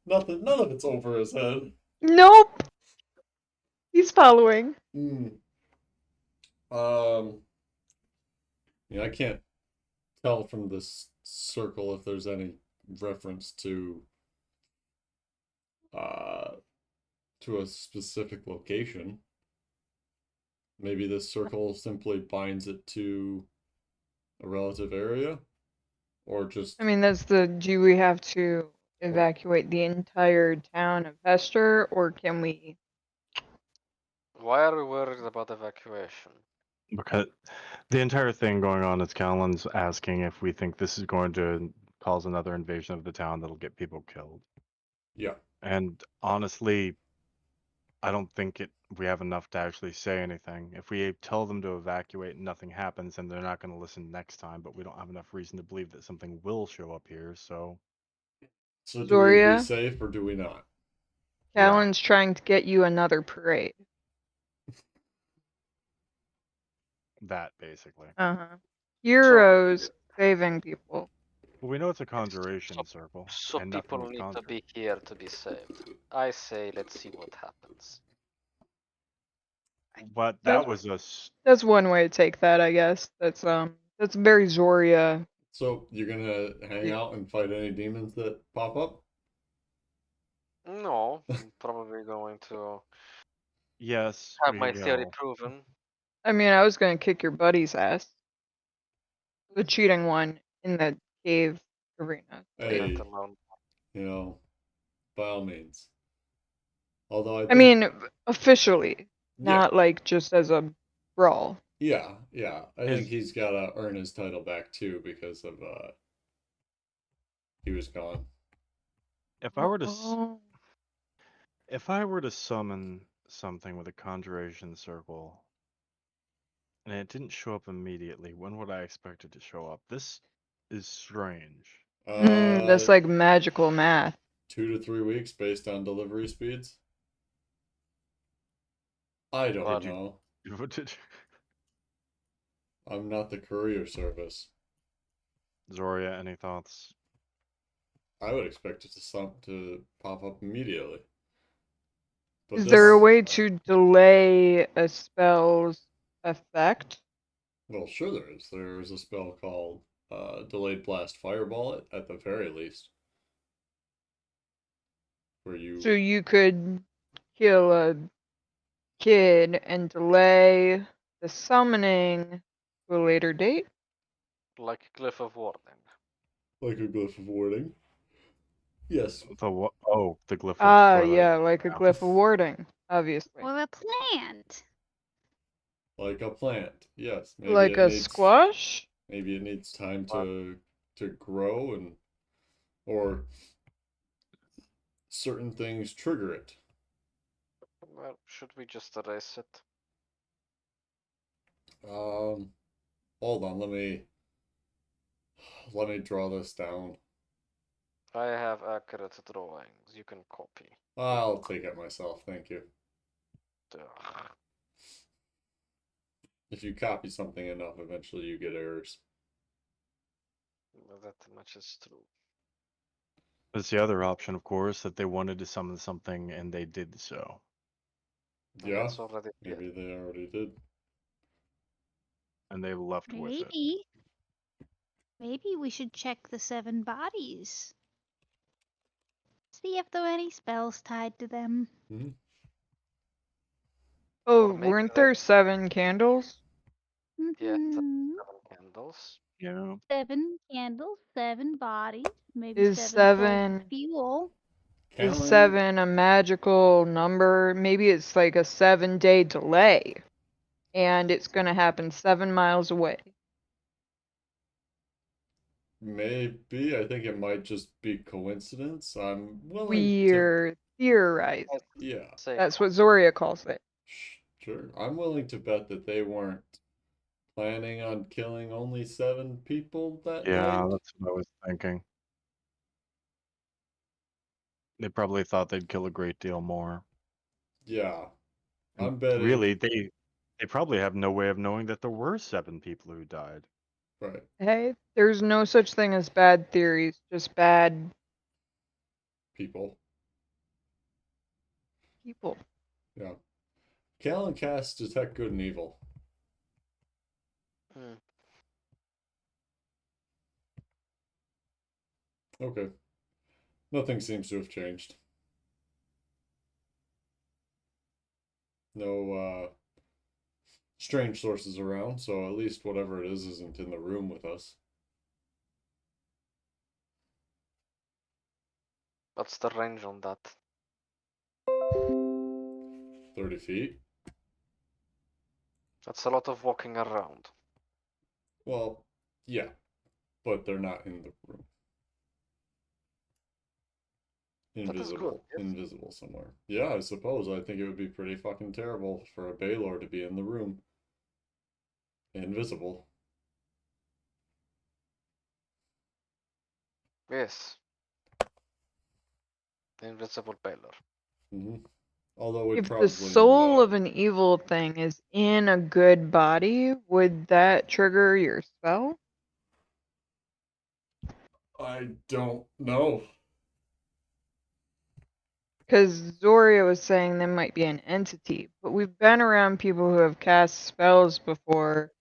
A: None of it's over his head.
D: Nope. He's following.
A: Yeah, I can't tell from this circle if there's any reference to a specific location. Maybe this circle simply binds it to a relative area, or just
D: I mean, do we have to evacuate the entire town of Hester, or can we?
E: Why are we worried about evacuation?
C: Because the entire thing going on is Callan's asking if we think this is going to cause another invasion of the town that'll get people killed.
A: yeah.
C: And honestly, I don't think we have enough to actually say anything. If we tell them to evacuate and nothing happens, then they're not going to listen next time, but we don't have enough reason to believe that something will show up here, so
A: So do we be
D: Zoria,
A: safe or do we not?
D: Callan's trying to get you another parade.
C: that basically.
D: Uh-huh. Heroes saving people.
C: Well, we know it's a conjuration circle,
E: So
C: and nothing
E: people
C: was
E: need to
C: conjured.
E: be here to be saved. I say let's see what happens.
C: But
D: That-
C: that was us.
D: That's one way to take that, I guess. That's very Zoria.
A: So you're gonna hang out and fight any demons that pop up?
E: No, I'm probably going to
C: Yes,
E: have
C: we
E: my theory
C: will.
E: proven.
D: I mean, I was gonna kick your buddy's ass. The cheating one in the cave arena.
A: Hey,
E: Let alone.
A: you know, by all means. Although I
D: I
A: think,
D: mean, officially,
A: yeah,
D: not like just as a brawl.
A: yeah. I think
C: Is
A: he's gotta earn his title back too because of he was gone.
C: if I were to
D: Oh.
C: if I were to summon something with a conjuration circle and it didn't show up immediately, when would I expect it to show up? This is strange.
D: That's like magical math.
A: 2 to 3 weeks based on delivery speeds. I don't
E: But
A: know.
C: What did
A: I'm not the courier service.
C: Zoria, any thoughts?
A: I would expect it to pop up immediately. But
D: Is there a
A: this,
D: way to delay a spell's effect?
A: well, sure there is. There's a spell called Delayed Blast Fireball at the very least, where
D: So
A: you
D: you could kill a kid and delay the summoning to a later date?
E: like Glyph of Warning.
A: like a glyph of warding. Yes,
C: The what? Oh, the glyph of
D: Ah,
C: or the
D: yeah, like a glyph of warding, obviously.
B: Or a plant.
A: like a plant. Yes,
D: Like a squash?
A: maybe it needs time
E: What?
A: to grow and or certain things trigger it.
E: Well, should we just erase it?
A: Hold on, let me draw this down.
E: I have accurate drawings. You can copy.
A: I'll take it myself, thank you.
E: Ugh.
A: If you copy something enough, eventually you get errors.
E: Well, that much is true.
C: There's the other option, of course, that they wanted to summon something and they did so.
E: And
A: Yeah,
E: that's already did.
A: maybe they already did.
C: And they left with it.
B: Maybe. Maybe we should check the 7 bodies. See if there are any spells tied to them.
A: Mm-hmm.
D: Oh,
E: Or maybe
D: weren't
E: they.
D: there 7 candles?
E: Yeah,
B: Mhm.
E: 7 candles.
C: Yeah.
B: 7 candles, 7 bodies, maybe
D: Is
B: 7 full
D: 7
B: fuel.
D: is
A: Callan,
D: 7 a magical number? Maybe it's like a 7-day delay. And it's gonna happen 7 miles away.
A: maybe. I think it might just be coincidence. I'm willing to,
D: We're theorizing.
E: I'd
A: yeah,
E: say
D: That's what Zoria calls it.
A: sure. I'm willing to bet that they weren't planning on killing only 7 people that
C: Yeah,
A: night.
C: that's what I was thinking. They probably thought they'd kill a great deal more.
A: Yeah,
C: And
A: I'm betting.
C: really, they probably have no way of knowing that there were 7 people who died.
A: Right.
D: Hey, there's no such thing as bad theories, just bad
A: People.
D: people.
A: Yeah. Callan casts Detect Good and Evil.
E: Hmm.
A: Okay. Nothing seems to have changed. No strange sources around, so at least whatever it is isn't in the room with us.
E: What's the range on that?
A: 30 feet.
E: That's a lot of walking around.
A: Well, yeah, but they're not in the room.
E: That is good. Yes.
A: Invisible somewhere. Yeah, I suppose. I think it would be pretty fucking terrible for a Baylor to be in the room. Invisible.
E: Yes. Invisible Baylor.
A: Mm-hmm. Although we'd
D: If the
A: probably
D: soul
A: know.
D: of an evil thing is in a good body, would that trigger your spell?
A: I don't know.
D: Because Zoria was saying there might be an entity, but we've been around people who have cast spells before,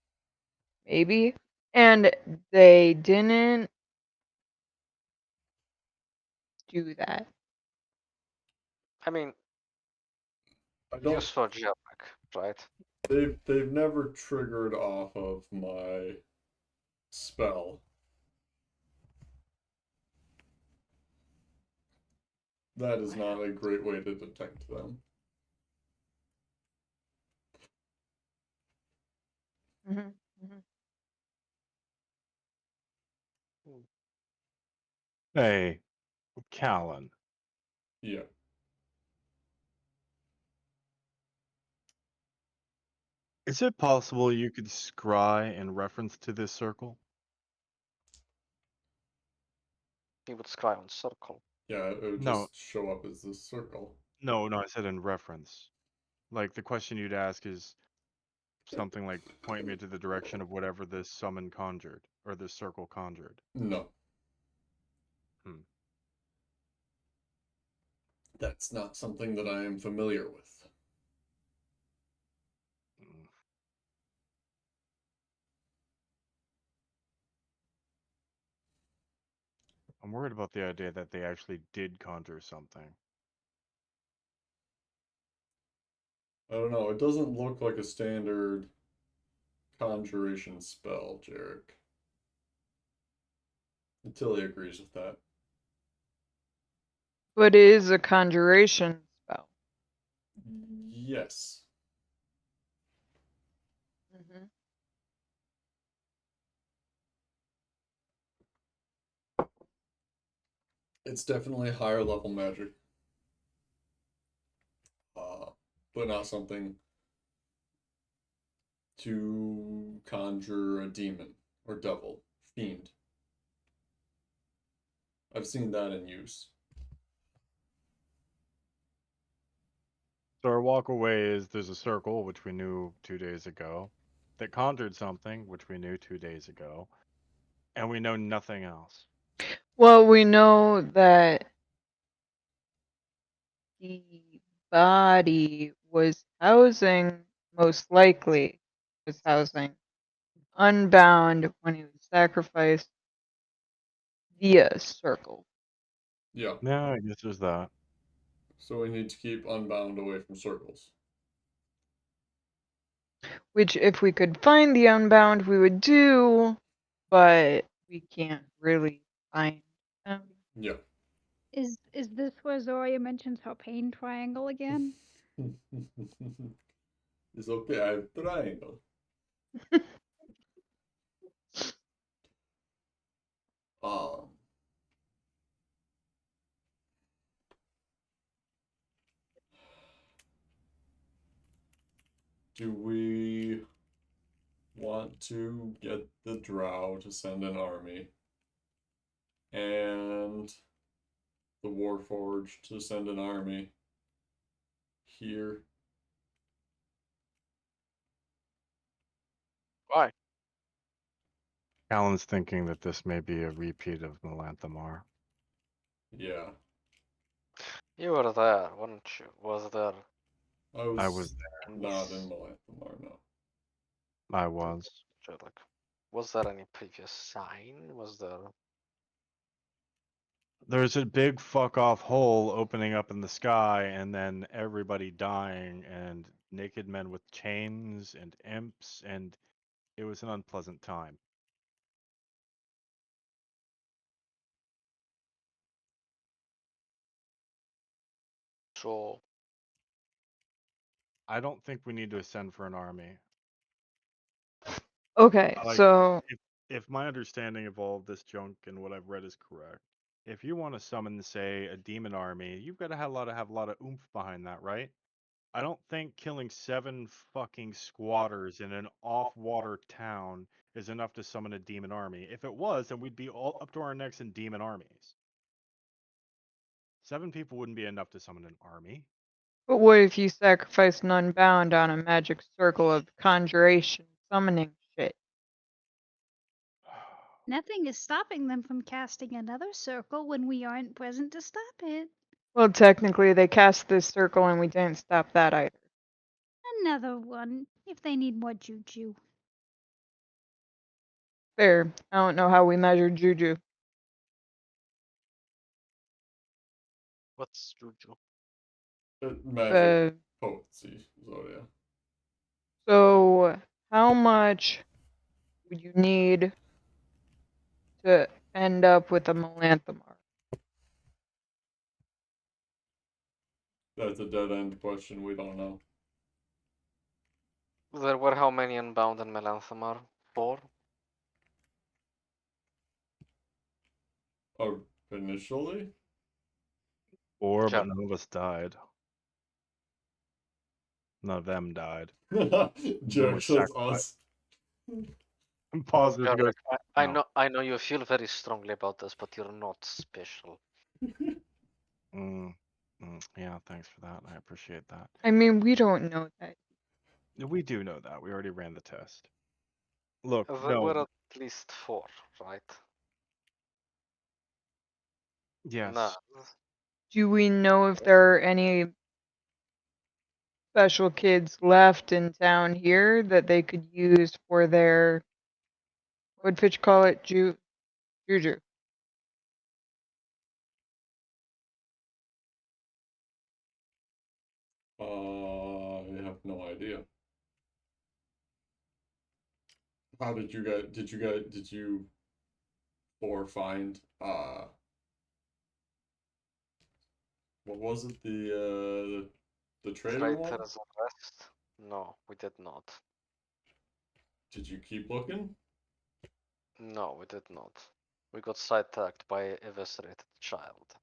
D: maybe, and they didn't do that.
E: I mean,
A: I don't.
E: use for Jamak, right?
A: They've never triggered off of my spell. That is not a great way to detect them.
D: Mhm, mhm.
C: Hey, Callan.
A: Yeah.
C: Is it possible you could scry in reference to this circle?
E: He would scry on circle.
A: Yeah, it would
C: No,
A: just show up as this circle.
C: no, I said in reference. Like the question you'd ask is something like, point me to the direction of whatever this summon conjured, or this circle conjured.
A: No.
C: Hmm.
A: That's not something that I am familiar with.
C: Mm. I'm worried about the idea that they actually did conjure something.
A: I don't know. It doesn't look like a standard conjuration spell, Jarek. Until he agrees with that.
D: But it is a conjuration spell.
A: Yes.
D: Mhm.
A: It's definitely higher level magic. But not something to conjure a demon or devil, fiend. I've seen that in use.
C: So our walk away is there's a circle, which we knew 2 days ago, that conjured something, which we knew 2 days ago, and we know nothing else.
D: Well, we know that the body was housing, most likely, was housing unbound when he was sacrificed via circle.
A: Yeah.
C: Yeah, I guess there's that.
A: So we need to keep unbound away from circles.
D: Which, if we could find the unbound, we would do, but we can't really find them.
A: Yeah.
B: Is this where Zoria mentions her pain triangle again?
A: It's okay, I have triangle. Um, do we want to get the drow to send an army and the Warforged to send an army here?
E: Why?
C: Alan's thinking that this may be a repeat of Melanthamar.
A: Yeah.
E: You were there, weren't you? Was there
A: I
C: I
A: was
C: was
A: not in
E: any
A: Melanthemar, no.
C: I was.
E: like, was there any previous sign? Was there
C: There's a big fuck off hole opening up in the sky, and then everybody dying, and naked men with chains and imps, and it was an unpleasant time.
E: so
C: I don't think we need to ascend for an army.
D: Okay,
C: Like,
D: so
C: if my understanding of all of this junk and what I've read is correct, if you want to summon, say, a demon army, you've got to have a lot of oomph behind that, right? I don't think killing 7 fucking squatters in an off-water town is enough to summon a demon army. If it was, then we'd be all up to our necks in demon armies. 7 people wouldn't be enough to summon an army.
D: but what if you sacrifice an unbound on a magic circle of conjuration summoning shit?
B: Nothing is stopping them from casting another circle when we aren't present to stop it.
D: Well, technically, they cast this circle and we didn't stop that either.
B: Another one, if they need more juju.
D: Fair. I don't know how we measure juju.
E: what's Juju?
A: Magic
D: Uh,
A: potency, Zodia.
D: So, how much would you need to end up with a Melanthamar?
A: That's a dead end question. We don't know.
E: There were how many Unbound and Melanthamar? 4?
A: Oh, initially?
C: 4,
E: Yeah.
C: but none of us died. None of them died.
A: Jack says us.
C: I'm positive he goes,
E: Jarek, I
C: no.
E: I know you feel very strongly about this, but you're not special.
C: Yeah, thanks for that. I appreciate that.
D: I mean, we don't know that.
C: We do know that. We already ran the test. Look,
E: There
C: no.
E: were at least 4, right?
C: Yes.
E: Nah.
D: Do we know if there are any special kids left in town here that they could use for their, what'd Fitch call it? Juju.
A: I have no idea. How did you or find what was it, the trader one?
E: Traitor's arrest? No, we did not.
A: Did you keep looking?
E: No, we did not. We got sidetracked by a eviscerated child.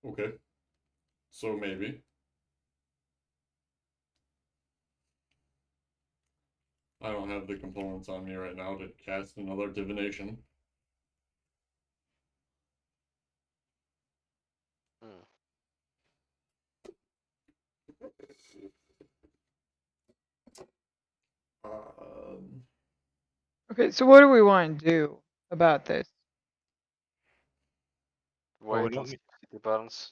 A: Okay. So maybe. I don't have the components on me right now to cast another divination.
E: Hmm.
D: Okay, so what do we want to do about this?
C: Well, we
E: Wait
C: don't
E: and see
C: need-
E: if city burns.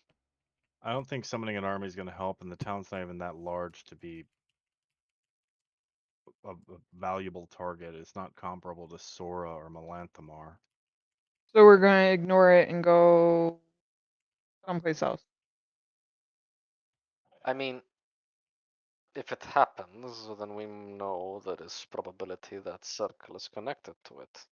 C: I don't think summoning an army is going to help, and the town's not even that large to be a valuable target. It's not comparable to Sora or Melanthamar.
D: So we're going to ignore it and go someplace else.
E: I mean, if it happens, then we know there is probability that circle is connected to it.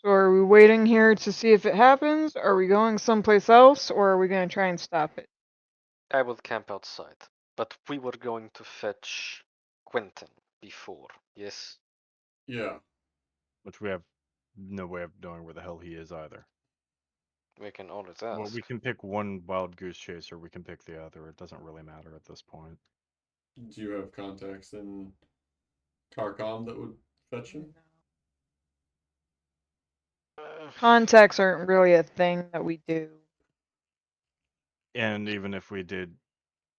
D: So are we waiting here to see if it happens? Are we going someplace else? Or are we going to try and stop it?
E: I would camp outside, but we were going to fetch Quentin before, yes?
A: Yeah.
C: Which we have no way of knowing where the hell he is either.
E: We can always
C: Well,
E: ask.
C: we can pick one wild goose chase, or we can pick the other. It doesn't really matter at this point.
A: Do you have contacts in Carcom that would fetch him?
D: Contacts aren't really a thing that we do.
C: And even if we did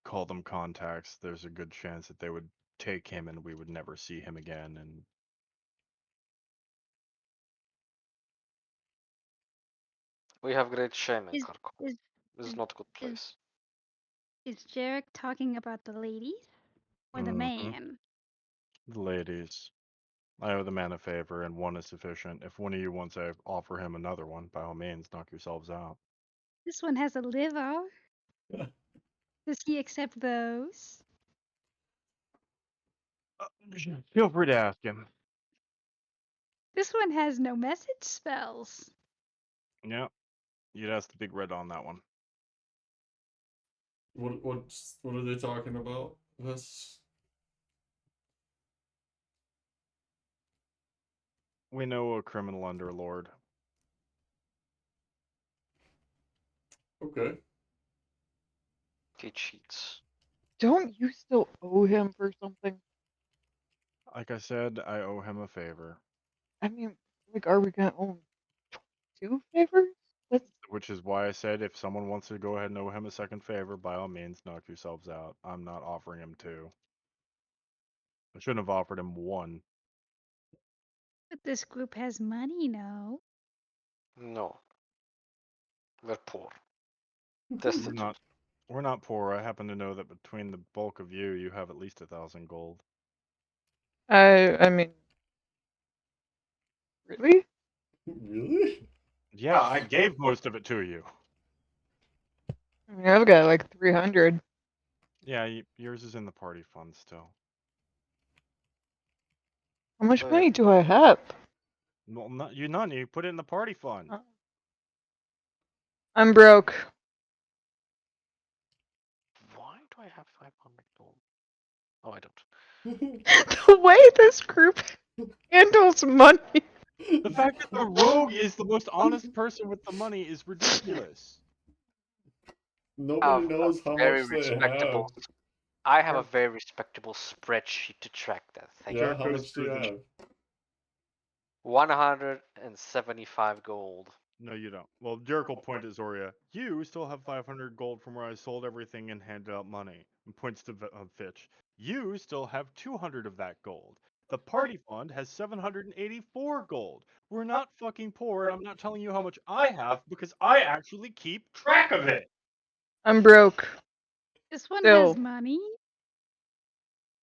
C: call them contacts, there's a good chance that they would take him and we would never see him again. And
E: We have great shame in
B: Is
E: Kharkov.
B: is
E: This is
B: is
E: not a good place.
B: is Jarek talking about the ladies or the
C: Mhm.
B: man?
C: The ladies, I owe the man a favor, and one is sufficient. If one of you wants to offer him another one, by all means, knock yourselves out.
B: This one has a liver. Does he accept those?
C: Feel free to ask him.
B: This one has no message spells.
C: Yeah, you'd ask the big red on that one.
A: What are they talking about? This
C: We know a criminal underlord.
A: okay.
E: He cheats.
D: Don't you still owe him for something?
C: Like I said, I owe him a favor.
D: I mean, like, are we going to owe him 2 favors? That's
C: Which is why I said if someone wants to go ahead and owe him a second favor, by all means, knock yourselves out. I'm not offering him 2. I shouldn't have offered him 1.
B: But this group has money, no?
E: No. We're poor.
C: We're
E: Destitute.
C: not, we're not poor. I happen to know that between the bulk of you, you have at least 1,000 gold.
D: I mean, really?
A: Really?
C: Yeah, I gave most of it to you.
D: I mean, I've got like 300.
C: Yeah, yours is in the party fund still.
D: How much
E: Oh,
D: money
E: yeah.
D: do I have?
C: Well, you're none. You put it in the party fund.
D: I'm broke.
E: Why do I have 500 gold? Oh, I don't.
D: The way this group handles money.
C: The fact that the rogue is the most honest person with the money is ridiculous.
A: Nobody
E: Have a
A: knows how
E: very
A: much they
E: respectable.
A: have.
E: I have a
C: Sure.
E: very respectable spreadsheet to track that. Thank
A: Yeah,
E: you.
A: how much do you have?
E: 175 gold.
C: No, you don't. Well, Jericho pointed at Zoria. You still have 500 gold from where I sold everything and handed out money. And points to Fitch. You still have 200 of that gold. The party fund has 784 gold. We're not fucking poor, and I'm not telling you how much I have because I actually keep track of it.
D: I'm broke.
B: This one
D: Still.
B: has money.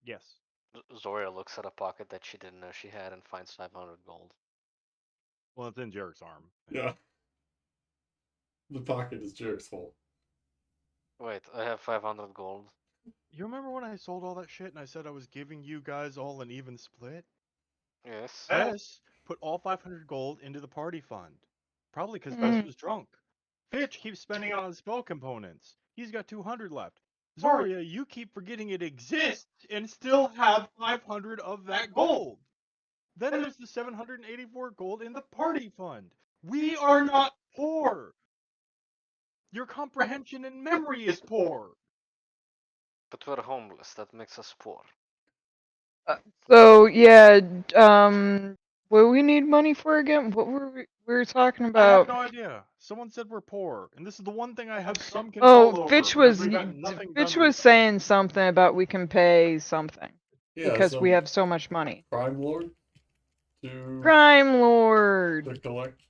C: Yes.
E: Zoria looks at a pocket that she didn't know she had and finds 500 gold.
C: Well, it's in Jarek's arm.
A: Yeah. The pocket is Jarek's hole.
E: Wait, I have 500 gold.
C: You remember when I sold all that shit and I said I was giving you guys all an even split?
E: Yes.
C: Bess put all 500 gold into the party fund. Probably because
D: Mm.
C: Bess was drunk. Fitch keeps spending it on spell components. He's got 200 left. Zoria, you keep forgetting it exists and still have 500 of that gold. Then there's the 784 gold in the party fund. We are not poor. Your comprehension and memory is poor.
E: But we're homeless. That makes us poor.
D: So yeah, what do we need money for again? What were we were talking
C: I
D: about?
C: have no idea. Someone said we're poor, and this is the one thing I have some control
D: Oh,
C: over.
D: Fitch
C: because
D: was
C: we got nothing
D: Fitch
C: done
D: was saying something about we can pay something
A: Yeah,
D: because we
A: some
D: have so much money.
A: crime lord to
D: Crime lord.
A: collect.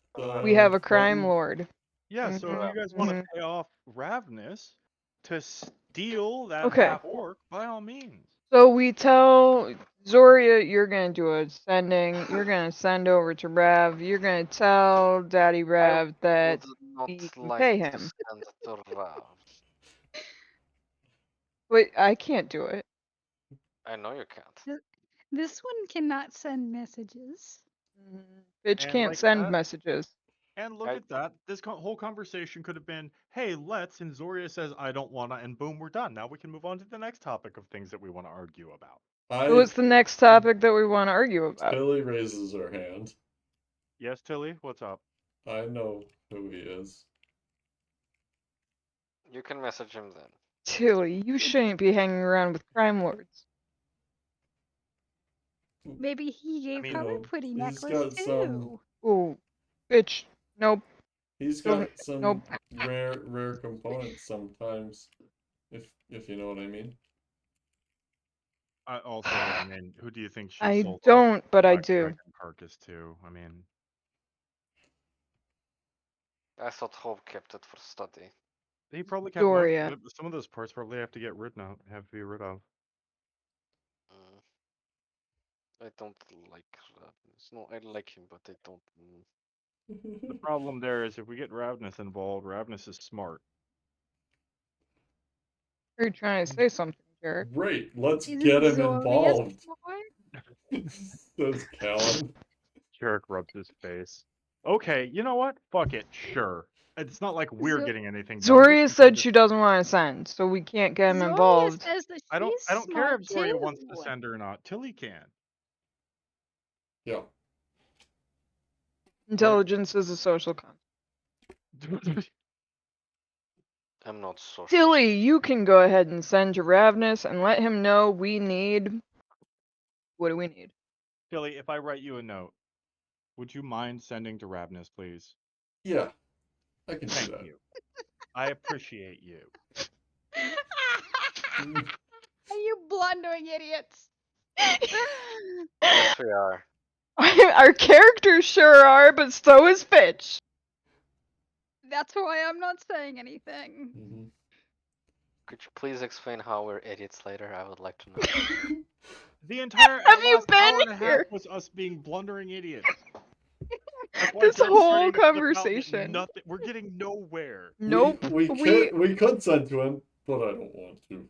D: We have a crime
A: funds.
D: lord.
C: Yeah, so if
D: Mhm,
C: you guys want to
D: mhm.
C: pay off Ravnus to steal that
D: Okay.
C: half orc, by all means.
D: So we tell Zoria you're gonna do a sending. You're gonna send over to Rav. You're gonna tell Daddy Rav that
E: Would not
D: we can
E: like
D: pay
E: to
D: him.
E: send to Rav.
D: Wait, I can't do it.
E: I know you can't.
B: This one cannot send messages.
D: Fitch
C: And
D: can't
C: like
D: send
C: that-
D: messages.
C: And look
E: I-
C: at that. This whole conversation could have been, hey, let's, and Zoria says, I don't wanna, and boom, we're done. Now we can move on to the next topic of things that we want to argue about.
D: What's the next topic that we want to argue about?
A: Tilly raises her hand.
C: Yes, Tilly, what's up?
A: I know who he is.
E: You can message him then.
D: Tilly, you shouldn't be hanging around with crime lords.
B: Maybe he gave
C: mean,
B: her
A: you know,
B: a pretty
A: he's
B: necklace
A: got some-
B: too.
D: Oh, Fitch, nope.
A: He's
D: Don't-
A: got some
D: nope.
A: rare components sometimes, if you know what I mean.
C: Also, I mean, who do you think she
D: I
C: sold off
D: don't, but I
C: that
D: do.
C: dragon carcass to? I mean,
E: I thought Hope kept it for study.
C: he probably kept most
D: Doria.
C: of it, but some of those parts probably have to get rid of. Have to be rid of.
E: I don't like Ravnus. No, I like him, but I don't.
C: The problem there is if we get Ravnus involved, Ravnus is smart.
D: Are you trying to say something, Jared?
A: Great, let's
B: Isn't
A: get him
B: Zoria
A: involved,
B: smart?
A: says Callan.
C: Jarek rubs his face. Okay, you know what? Fuck it. Sure. It's not like we're
B: Zo-
C: getting anything done.
D: Zoria said she doesn't want to send, so we can't get him
B: Zoria
D: involved.
B: says that
C: I don't
B: she's
C: care
B: smart
C: if Zoria wants to
B: too.
C: send or not. Tilly can.
A: Yeah.
D: Intelligence is a social concept.
E: I'm not social.
D: Tilly, you can go ahead and send to Ravnus and let him know we need. What do we need?
C: Tilly, if I write you a note, would you mind sending to Ravnus, please?
A: Yeah, I can do
C: Thank
A: that.
C: you. I appreciate you.
B: Are you blundering idiots?
E: Yes, we are.
D: Our characters sure are, but so is Fitch.
B: That's why I'm not saying anything.
A: Mhm.
E: Could you please explain how we're idiots later? I would like to know.
C: The entire
D: Have you
C: last hour
D: been
C: and a half
D: here?
C: was us being blundering idiots. That's why
D: This
C: Jared's
D: whole
C: starting to flip out that
D: conversation.
C: nothing. We're getting nowhere.
D: Nope.
A: We could send to him, but I don't want to.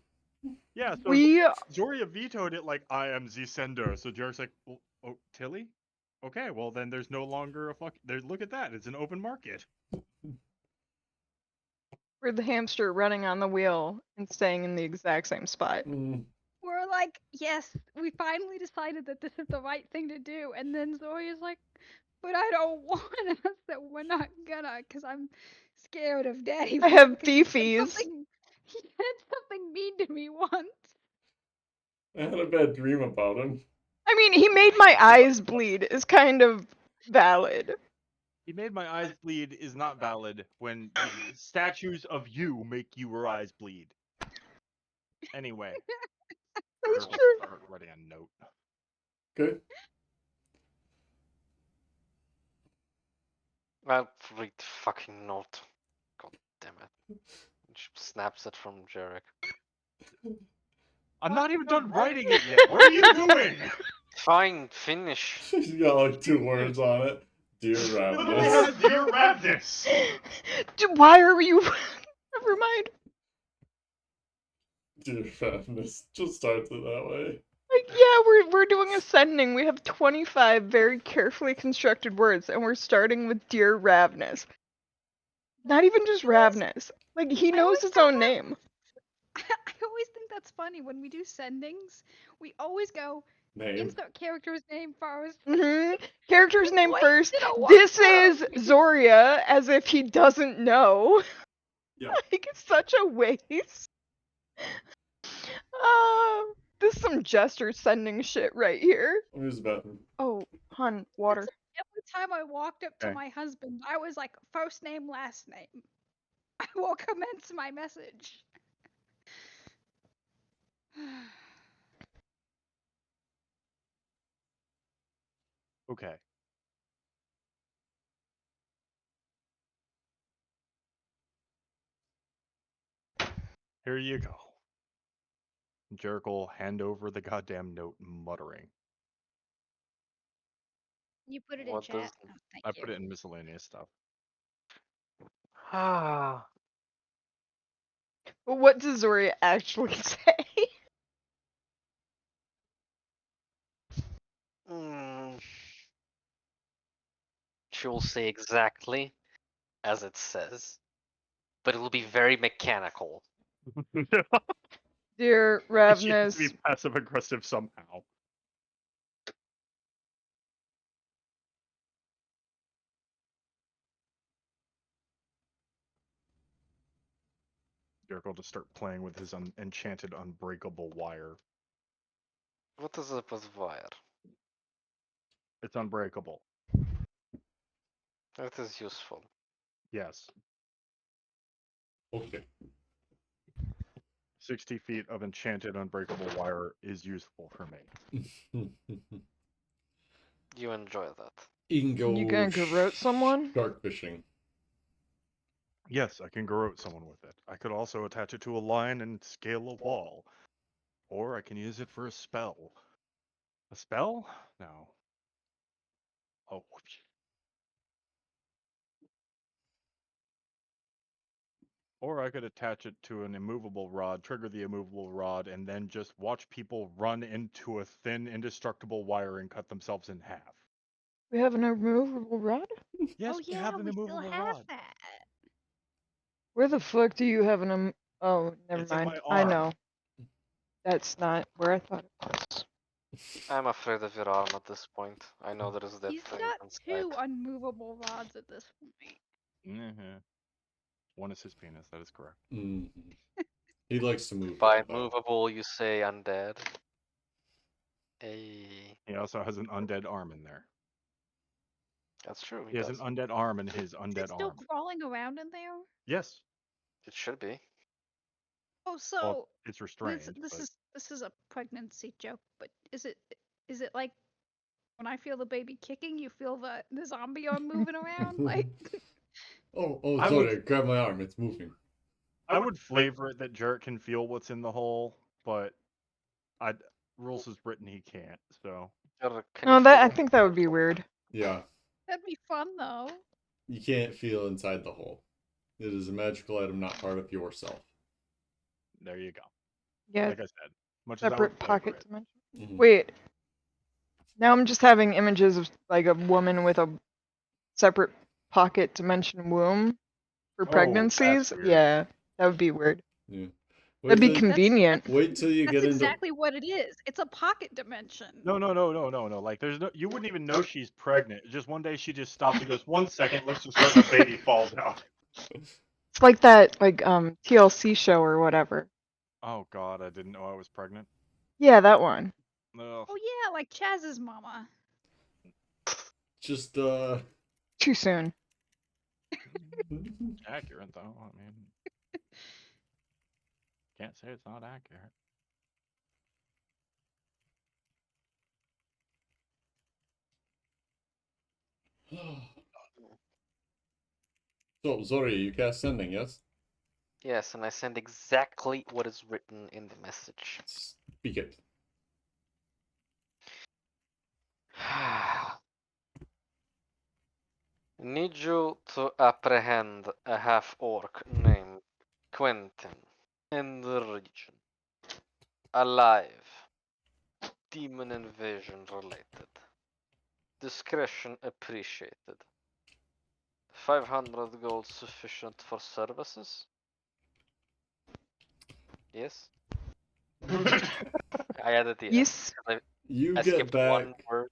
C: Yeah, so
D: We
C: Zoria vetoed it like, I am the sender. So Jarek's like, well, oh, Tilly? Okay, well then there's no longer a fuck. There, look at that. It's an open market.
D: we're the hamster running on the wheel and staying in the exact same spot.
B: We're like, yes, we finally decided that this is the right thing to do. And then Zoya's like, but I don't want us, that we're not gonna, because I'm scared of Daddy.
D: I have
B: because he said
D: beefies.
B: something- He said something mean to me once.
A: I had a bad dream about him.
D: I mean, he made my eyes bleed is kind of valid.
C: He made my eyes bleed is not valid when statues of you make your eyes bleed. Anyway.
D: That's
C: Circle
D: true.
C: start writing a note.
A: Okay.
E: I'll read the fucking note. God damn it. She snaps it from Jarek.
C: I'm not even done writing it yet. What are you doing?
E: Fine, finish.
A: She's got like 2 words on it. Dear
C: Literally
A: Ravenous.
C: has Dear Ravenous.
D: Why are you? Never mind.
A: Dear Ravenous. Just starts it that way.
D: Like, yeah, we're doing ascending. We have 25 very carefully constructed words, and we're starting with Dear Ravenous. Not even just Ravenous. Like, he
B: I
D: knows
B: always
D: his
B: tell
D: own
B: him-
D: name.
B: I always think that's funny when we do sendings. We always go
A: Name.
B: insert character's name first.
D: Character's name
B: Wait,
D: first.
B: did I
D: This
B: walk
D: is
B: up?
D: Zoria, as if he doesn't know.
A: Yeah.
D: Like, it's such a waste. This is some jester sending shit right here.
A: I'll use the bathroom.
D: Oh, hun, water.
B: Every time I walked up to
C: Okay.
B: my husband, I was like, first name, last name. I will commence my message.
C: Okay. Here you go. Jarek will hand over the goddamn note, muttering.
B: You put it in
E: What
B: chat.
E: does-
B: Oh, thank
C: I
B: you.
C: put it in miscellaneous stuff.
E: Ah.
D: But what does Zoria actually say?
E: Mm. She will say exactly as it says, but it will be very mechanical.
D: Dear
C: She has to
D: Ravenous,
C: be passive aggressive somehow. Jarek will just start playing with his enchanted unbreakable wire.
E: What is it with wire?
C: It's unbreakable.
E: It is useful.
C: Yes.
A: Okay.
C: 60 feet of enchanted unbreakable wire is useful for me.
E: You enjoy that.
A: Ingo.
D: You gonna garrote someone?
A: Shark fishing.
C: Yes, I can garrote someone with it. I could also attach it to a line and scale a wall. Or I can use it for a spell. A spell? No. Oh, whoosh. Or I could attach it to an immovable rod, trigger the immovable rod, and then just watch people run into a thin, indestructible wire and cut themselves in half.
D: We have an removable rod?
C: Yes,
B: Oh
C: we
B: yeah,
C: have an
B: we still
C: immovable
B: have
C: rod.
B: that.
D: Where the fuck do you have an Oh, never
C: It's in
D: mind.
C: my
D: I
C: arm.
D: know. That's not where I thought it was.
E: I'm afraid of your arm at this point. I know there is that
B: He's
E: thing
B: got
E: inside.
B: 2 unmovable rods at this point.
C: Mm-hmm. One is his penis, that is correct.
A: Mhm. He likes to move.
E: By
A: it, though.
E: movable, you say undead. Hey,
C: He also has an undead arm in there.
E: that's true.
C: He
E: He
C: has
E: does.
C: an undead arm in his
B: Is it
C: undead
B: still
C: arm.
B: crawling around in there?
C: Yes.
E: It should be.
B: Oh, so
C: Well, it's
B: this
C: restrained.
B: this
C: but...
B: is a pregnancy joke, but is it like when I feel the baby kicking, you feel the zombie arm moving around? Like
A: Oh,
C: I
A: sorry.
C: would-
A: Grab my arm. It's moving.
C: I would flavor it that Jarrett can feel what's in the hole, but rules is written he can't, so.
E: Can
D: No,
E: you
D: that
E: feel
D: I
E: it?
D: think that would be weird.
A: Yeah.
B: that'd be fun though.
A: You can't feel inside the hole. It is a magical item, not part of yourself.
C: There you go.
D: Yeah,
C: Like I said, much as I would
D: separate
C: flavor
D: pocket
C: it.
D: dimension.
A: Mhm.
D: Wait. Now I'm just having images of like a woman with a separate pocket dimension womb for
C: Oh,
D: pregnancies.
C: that's weird.
D: Yeah, that would be weird.
A: Yeah.
D: That'd be
A: till,
D: convenient.
A: wait till you
B: That's
A: get into.
B: exactly what it is. It's a pocket dimension.
C: No. Like, there's no. You wouldn't even know she's pregnant. Just one day she just stops and goes, 1 second, let's just start, and the baby falls out.
D: It's like that TLC show or whatever.
C: Oh God, I didn't know I was pregnant.
D: Yeah, that one.
C: Ugh.
B: Oh yeah, like Chaz's mama.
A: Just
D: Too soon.
C: Accurate though. I mean, can't say it's not accurate.
A: So Zori, you cast sending, yes?
E: Yes, and I send exactly what is written in the message.
A: Speak it.
E: Need you to apprehend a half-orc named Quentin in the region. Alive. Demon invasion related. Discretion appreciated. 500 gold sufficient for services? Yes? I added the
D: Yes.
E: I
A: You get
E: skipped one
A: back.
E: word.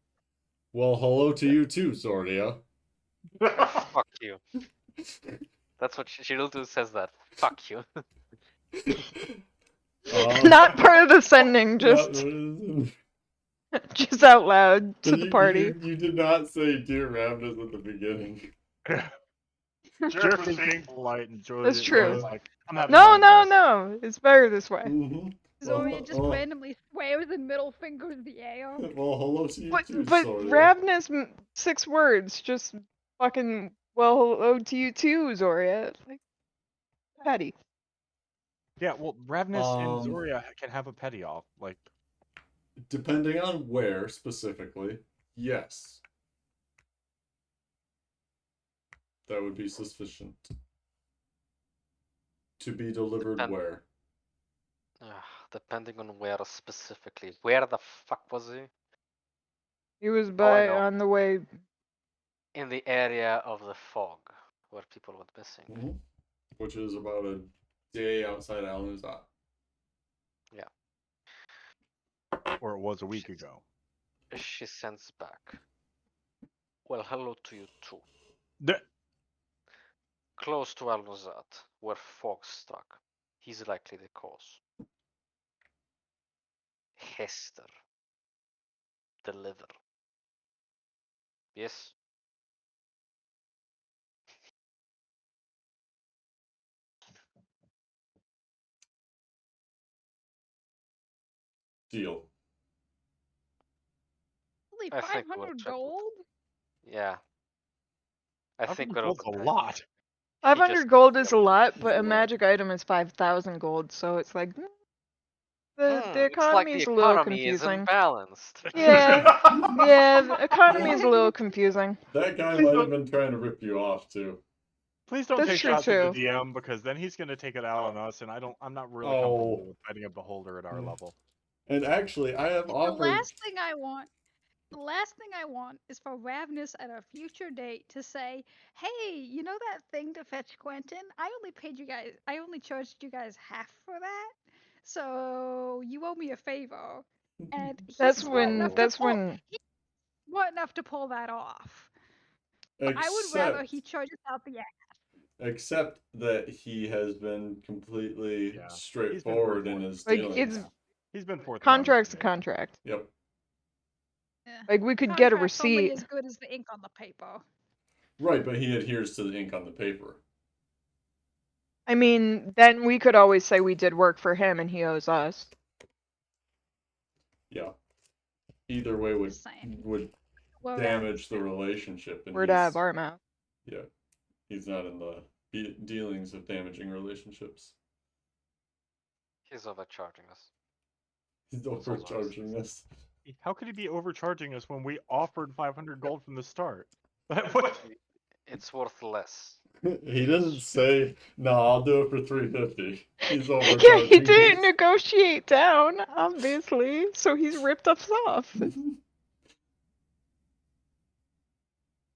A: Well, hello to you too, Zordia.
E: Fuck you. That's what Shirultu says that. Fuck you.
D: Not part of the sending, just just out loud to the party.
A: You did not say dear Ravnus at the beginning.
C: Jerk was being polite and Joy
D: That's true.
C: was like, I'm having
D: No,
C: my
D: no. It's better this way.
A: Mm-hmm.
B: Zoria just randomly swears and middle fingers the air.
A: Well, hello to you
D: But
A: too,
D: but
A: Zordia.
D: Ravnus 6 words, just fucking well hello to you too, Zoria. Like petty.
C: Yeah, well, Ravnus and Zoria can have a petty off. Like,
A: depending on where specifically, yes. That would be sufficient. To be delivered where?
E: Depending on where specifically. Where the fuck was he?
D: He was
E: know.
D: on the way.
E: In the area of the fog, where people went missing.
A: Mm-hmm. Which is about a day outside Al-Nuzat.
E: Yeah.
C: or it was a week ago.
E: She sends back. Well, hello to you too. Close to Al-Nuzat, where fog struck. He's likely the cause. Hester. Deliver. Yes?
A: Deal.
B: Only
E: I think we'll
B: 500
E: check with-
B: gold?
E: Yeah. I think we're
C: Gold's a
E: open.
C: lot.
D: 500 gold is a lot, but a magic item is 5,000 gold, so it's like the economy is a little confusing.
E: Balanced.
D: Yeah, the economy is a little confusing.
A: That guy might have been trying to rip you off too.
C: Please don't
D: That's
C: take
D: true,
C: shots at
D: too.
C: the DM because then he's gonna take it out on us, and I'm not really comfortable with fighting a beholder at our level.
A: And actually, I have offered.
B: The last thing I want is for Ravnus at a future date to say, "Hey, you know that thing to fetch Quentin? I only charged you guys half for that. So you owe me a favor." And he's smart enough to pull that off. But I would rather he charges out the ass.
A: Except that he has been completely
C: Yeah.
A: straightforward in his
D: Like
A: dealings.
C: He's been forthcoming.
D: Contract's a contract.
A: Yep.
B: Yeah.
D: Like we could get a
B: Contract's only
D: receipt.
B: as good as the ink on the paper.
A: Right, but he adheres to the ink on the paper.
D: I mean, then we could always say we did work for him and he owes us.
A: Yeah. Either way would damage the relationship. And
D: Word out of our mouth.
A: Yeah. He's not in the dealings of damaging relationships.
E: He's overcharging us.
A: He's overcharging us.
C: How could he be overcharging us when we offered 500 gold from the start?
E: It's worth less.
A: He didn't say, no, I'll do it for 350. He's
D: Yeah, he
A: overcharging
D: didn't
A: us.
D: negotiate down, obviously, so he's ripped us off.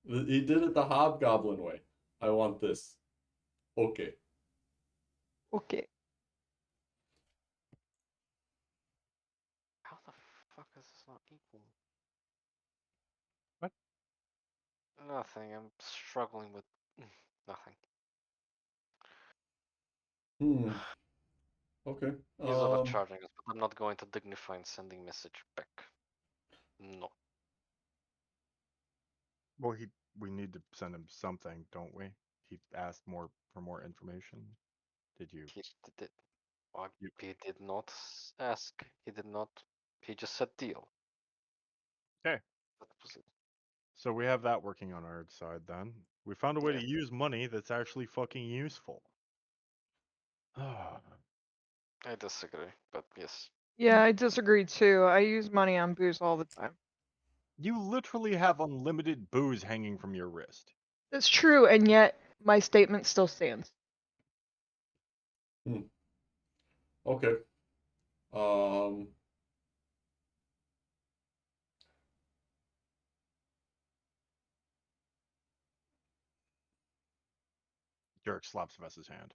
A: He did it the hobgoblin way. I want this. Okay.
D: Okay.
E: How the fuck is this not equal?
C: What?
E: Nothing. I'm struggling with nothing.
A: Okay.
E: He's overcharging us, but I'm not going to dignify in sending message back. No.
C: Well, we need to send him something, don't we? He asked for more information. Did you?
E: He did. Well,
C: You-
E: he did not ask. He did not. He just said deal.
C: Okay.
E: That was it.
C: So we have that working on our side then. We found a way
E: Yeah.
C: to use money that's actually fucking useful.
E: I disagree, but yes.
D: Yeah, I disagree too. I use money on booze all the time.
C: You literally have unlimited booze hanging from your wrist.
D: That's true, and yet my statement still stands.
A: Okay. Um.
C: Derek slaps Vess's hand.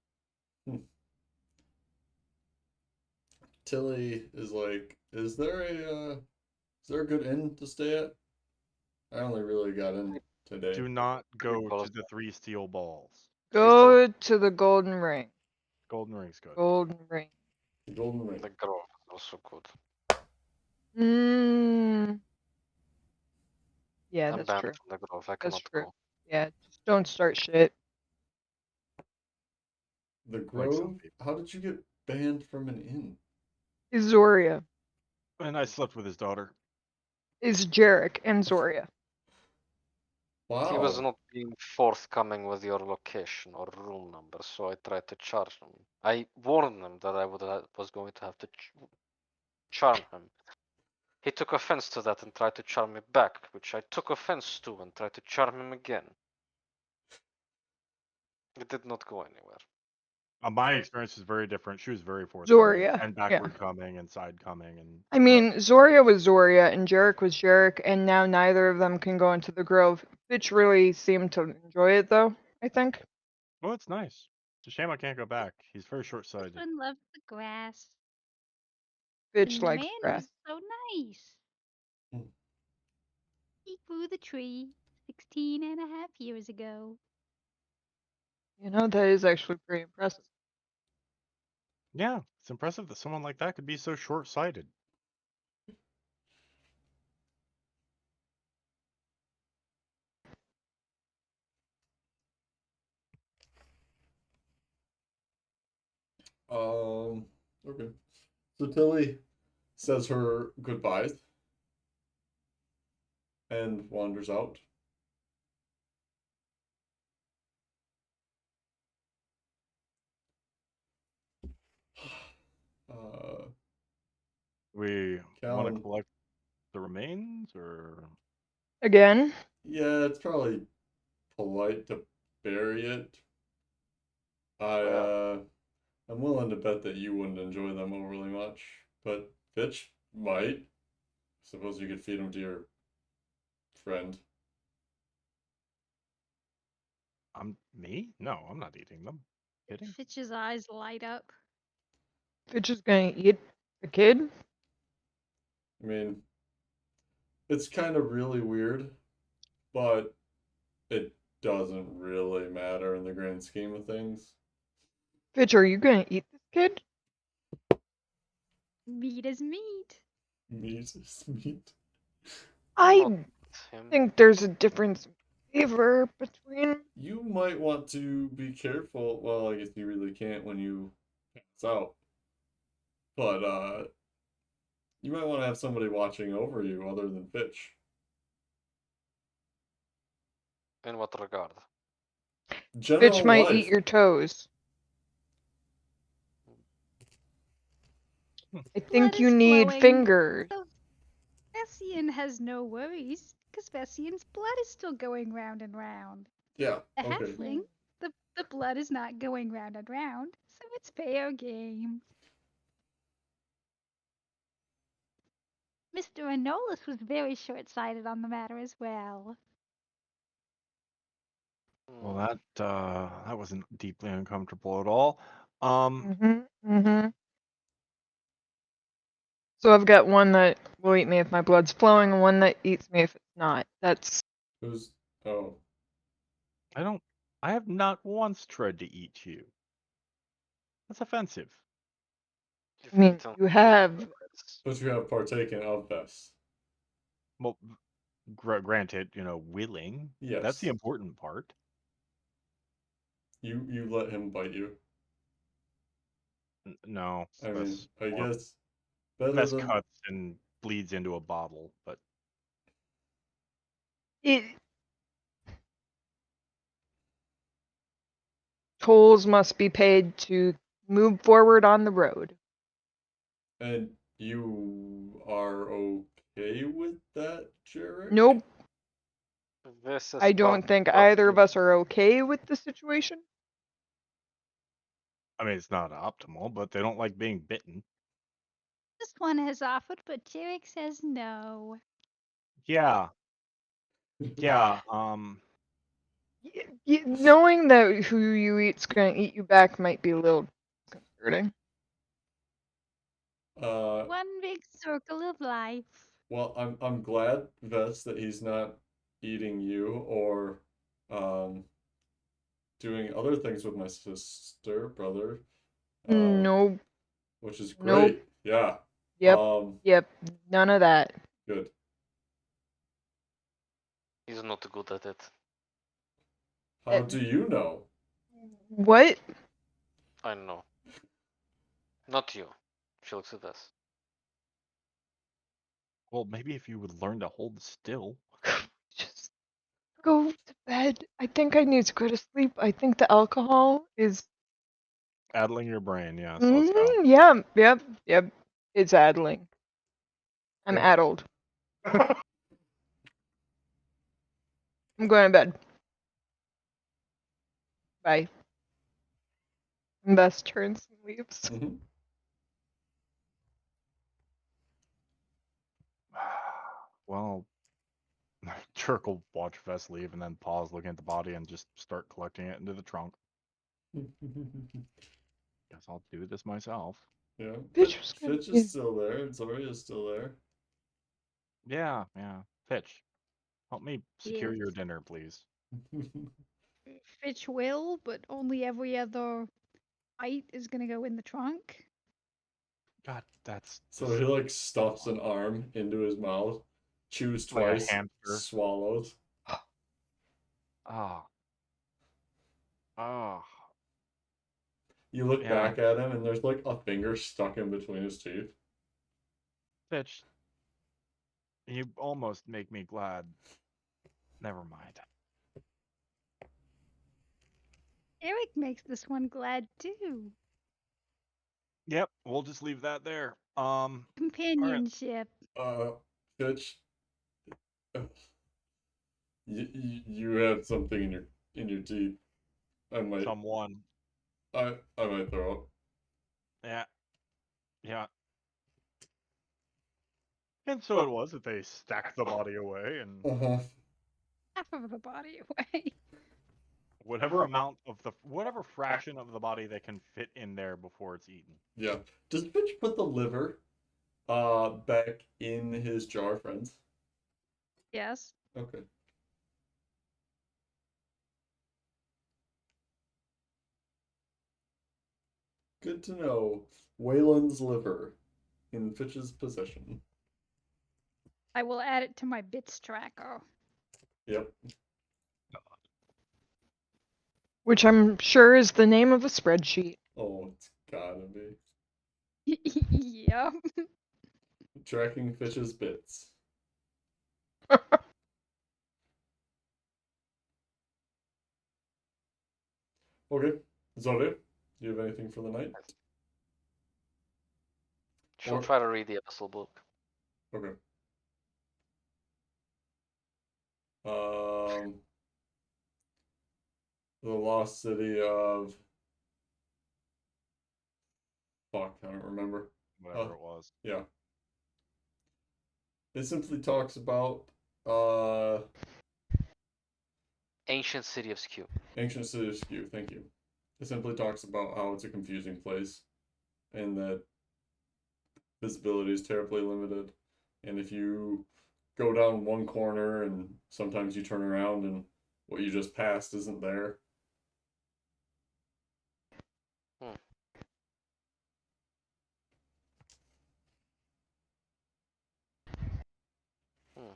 A: Tilly is like, is there a good inn to stay at? I only really got in today.
C: Do not go
E: call
C: to
E: it
C: the 3 steel balls.
D: Go to the Golden Ring.
C: Golden Ring's good.
D: Golden Ring.
A: The Golden Ring.
E: The Grove is also good.
D: Yeah,
E: I'm
D: that's
E: banned
D: true.
E: from the Grove. I
D: That's
E: cannot
D: true.
E: go.
D: Yeah, just don't start shit.
A: The
C: Like some
A: Grove?
C: people.
A: How did you get banned from an inn?
D: Is Zoria.
C: And I slept with his daughter.
D: Is Jarek and Zoria.
E: He was
A: Wow.
E: not being forthcoming with your location or room number, so I tried to charge him. I warned him that I was going to have to charm him. He took offense to that and tried to charm me back, which I took offense to and tried to charm him again. It did not go anywhere.
C: My experience is very different. She was very forthcoming.
D: Zoria.
C: And backward coming and side coming. And
D: I mean, Zoria was Zoria and Jarek was Jarek, and now neither of them can go into the Grove. Fitch really seemed to enjoy it, though, I think.
C: Well, it's nice. It's a shame I can't go back. He's very
B: This
C: short-sighted.
B: one loves the grass.
D: Fitch
B: And the
D: likes
B: man
D: grass.
B: was so nice.
A: Hmm.
B: He grew the tree 16 and a half years ago.
D: You know, that is actually pretty impressive.
C: Yeah, it's impressive that someone like that could be so short-sighted.
A: Okay. So Tilly says her goodbyes and wanders out. Uh,
C: We want to
A: Callan.
C: collect the remains, or
D: Again?
A: Yeah, it's probably polite to bury it.
E: Well,
A: I'm willing to bet that you wouldn't enjoy them overly much, but Fitch might. Suppose you could feed them to your friend.
C: me? No, I'm not eating them. Kidding?
B: Fitch's eyes light up.
D: Fitch is gonna eat a kid?
A: I mean, it's kind of really weird, but it doesn't really matter in the grand scheme of things.
D: Fitch, are you gonna eat this kid?
B: Meat is meat.
A: Meat is meat.
D: I
E: not him.
D: think there's a difference in flavor between.
A: You might want to be careful. Well, I guess you really can't when you pass out. But you might want to have somebody watching over you other than Fitch.
E: In what regard?
A: General
D: Fitch might
A: life.
D: eat your toes. I
B: Blood
D: think you
B: is
D: need
B: flowing.
D: fingers.
B: So Vessian has no worries, because Vessian's blood is still going round and round.
A: Yeah.
B: The
A: Okay.
B: halfling, the The blood is not going round and round, so it's fair game. Mr. Anolis was very short-sighted on the matter as well.
C: Well,
E: Hmm.
C: that wasn't deeply uncomfortable at all.
D: So I've got one that will eat me if my blood's flowing, and one that eats me if it's not. That's
A: Who's? Oh,
C: I have not once tried to eat you. That's offensive.
E: You've
D: I mean,
E: eaten
D: you have.
E: Chris.
A: but you have partaken of this.
C: Well, granted, willing. That's the
A: Yes.
C: important part.
A: You let him bite you.
C: No,
A: I mean,
C: that's
A: I
C: more
A: guess better
C: mess
A: than.
C: cuts and bleeds into a bottle. But
D: It, tolls must be paid to move forward on the road.
A: And you are okay with that, Jarek?
D: Nope,
E: This is
D: I don't think
E: what
D: either
E: we
D: of us are okay with the situation.
C: I mean, it's not optimal, but they don't like being bitten.
B: This one has offered, but Jarek says no.
C: Yeah, yeah.
D: Knowing that who you eat's gonna eat you back might be a little disconcerting.
B: One big circle of life.
A: Well, I'm glad, Vess, that he's not eating you or um doing other things with my sister, brother. Um,
D: Nope,
A: which is
D: nope,
A: great. Yeah.
D: yep, yep, none of that.
A: Good.
E: He's not good at it.
A: How do you know?
D: What?
E: I know. Not you. She looks at us.
C: Well, maybe if you would learn to hold still.
D: Just go to bed. I think I need to go to sleep. I think the alcohol is.
C: Addling your brain, yes. Let's go.
D: Yeah, yep. It's addling. I'm
A: Yeah.
D: addled. I'm going to bed. Bye. And Bess turns and leaves.
A: Mhm.
C: Well, Turk will watch Vess leave and then pause looking at the body and just start collecting it into the trunk. Guess I'll do this myself.
A: Yeah.
D: Fitch was gonna
A: Fitch is
D: be.
A: still there, and Zori is still there.
C: Yeah. Fitch, help me secure
B: Yes.
C: your dinner, please.
B: Fitch will, but only every other bite is gonna go in the trunk.
C: God, that's
A: So he like stuffs an arm into his mouth, chews
C: like a
A: twice,
C: hamster.
A: swallows.
C: Ah. Ah.
A: You look
C: Yeah.
A: back at him, and there's like a finger stuck in between his teeth.
C: Fitch, you almost make me glad. Never mind.
B: Eric makes this one glad too.
C: Yep, we'll just leave that there. All right.
B: Companionship.
A: Fitch, you have something in your teeth. I might
C: Someone.
A: I might throw up.
C: Yeah. Yeah. And so it was that they stacked the body away, and
A: Uh-huh.
B: Half of the body away.
C: whatever fraction of the body they can fit in there before it's eaten.
A: Yeah. Does Fitch put the liver back in his jar, friends?
B: Yes.
A: Okay. Good to know. Wayland's liver in Fitch's possession.
B: I will add it to my bits tracker.
A: Yep.
D: Which I'm sure is the name of a spreadsheet.
A: Oh, it's gotta be.
B: Yep.
A: Tracking Fitch's bits. Okay. Zode, do you have anything for the night?
E: She'll
A: Or
E: try to read the episode book.
A: okay. Um lost city of. Fuck, I don't remember.
C: Whatever it was.
A: Yeah. It simply talks about
E: Ancient city of Skew.
A: Ancient City of Skew, thank you. It simply talks about how it's a confusing place and that visibility is terribly limited. And if you go down one corner and sometimes you turn around and what you just passed isn't there.
E: Hmm. Hmm.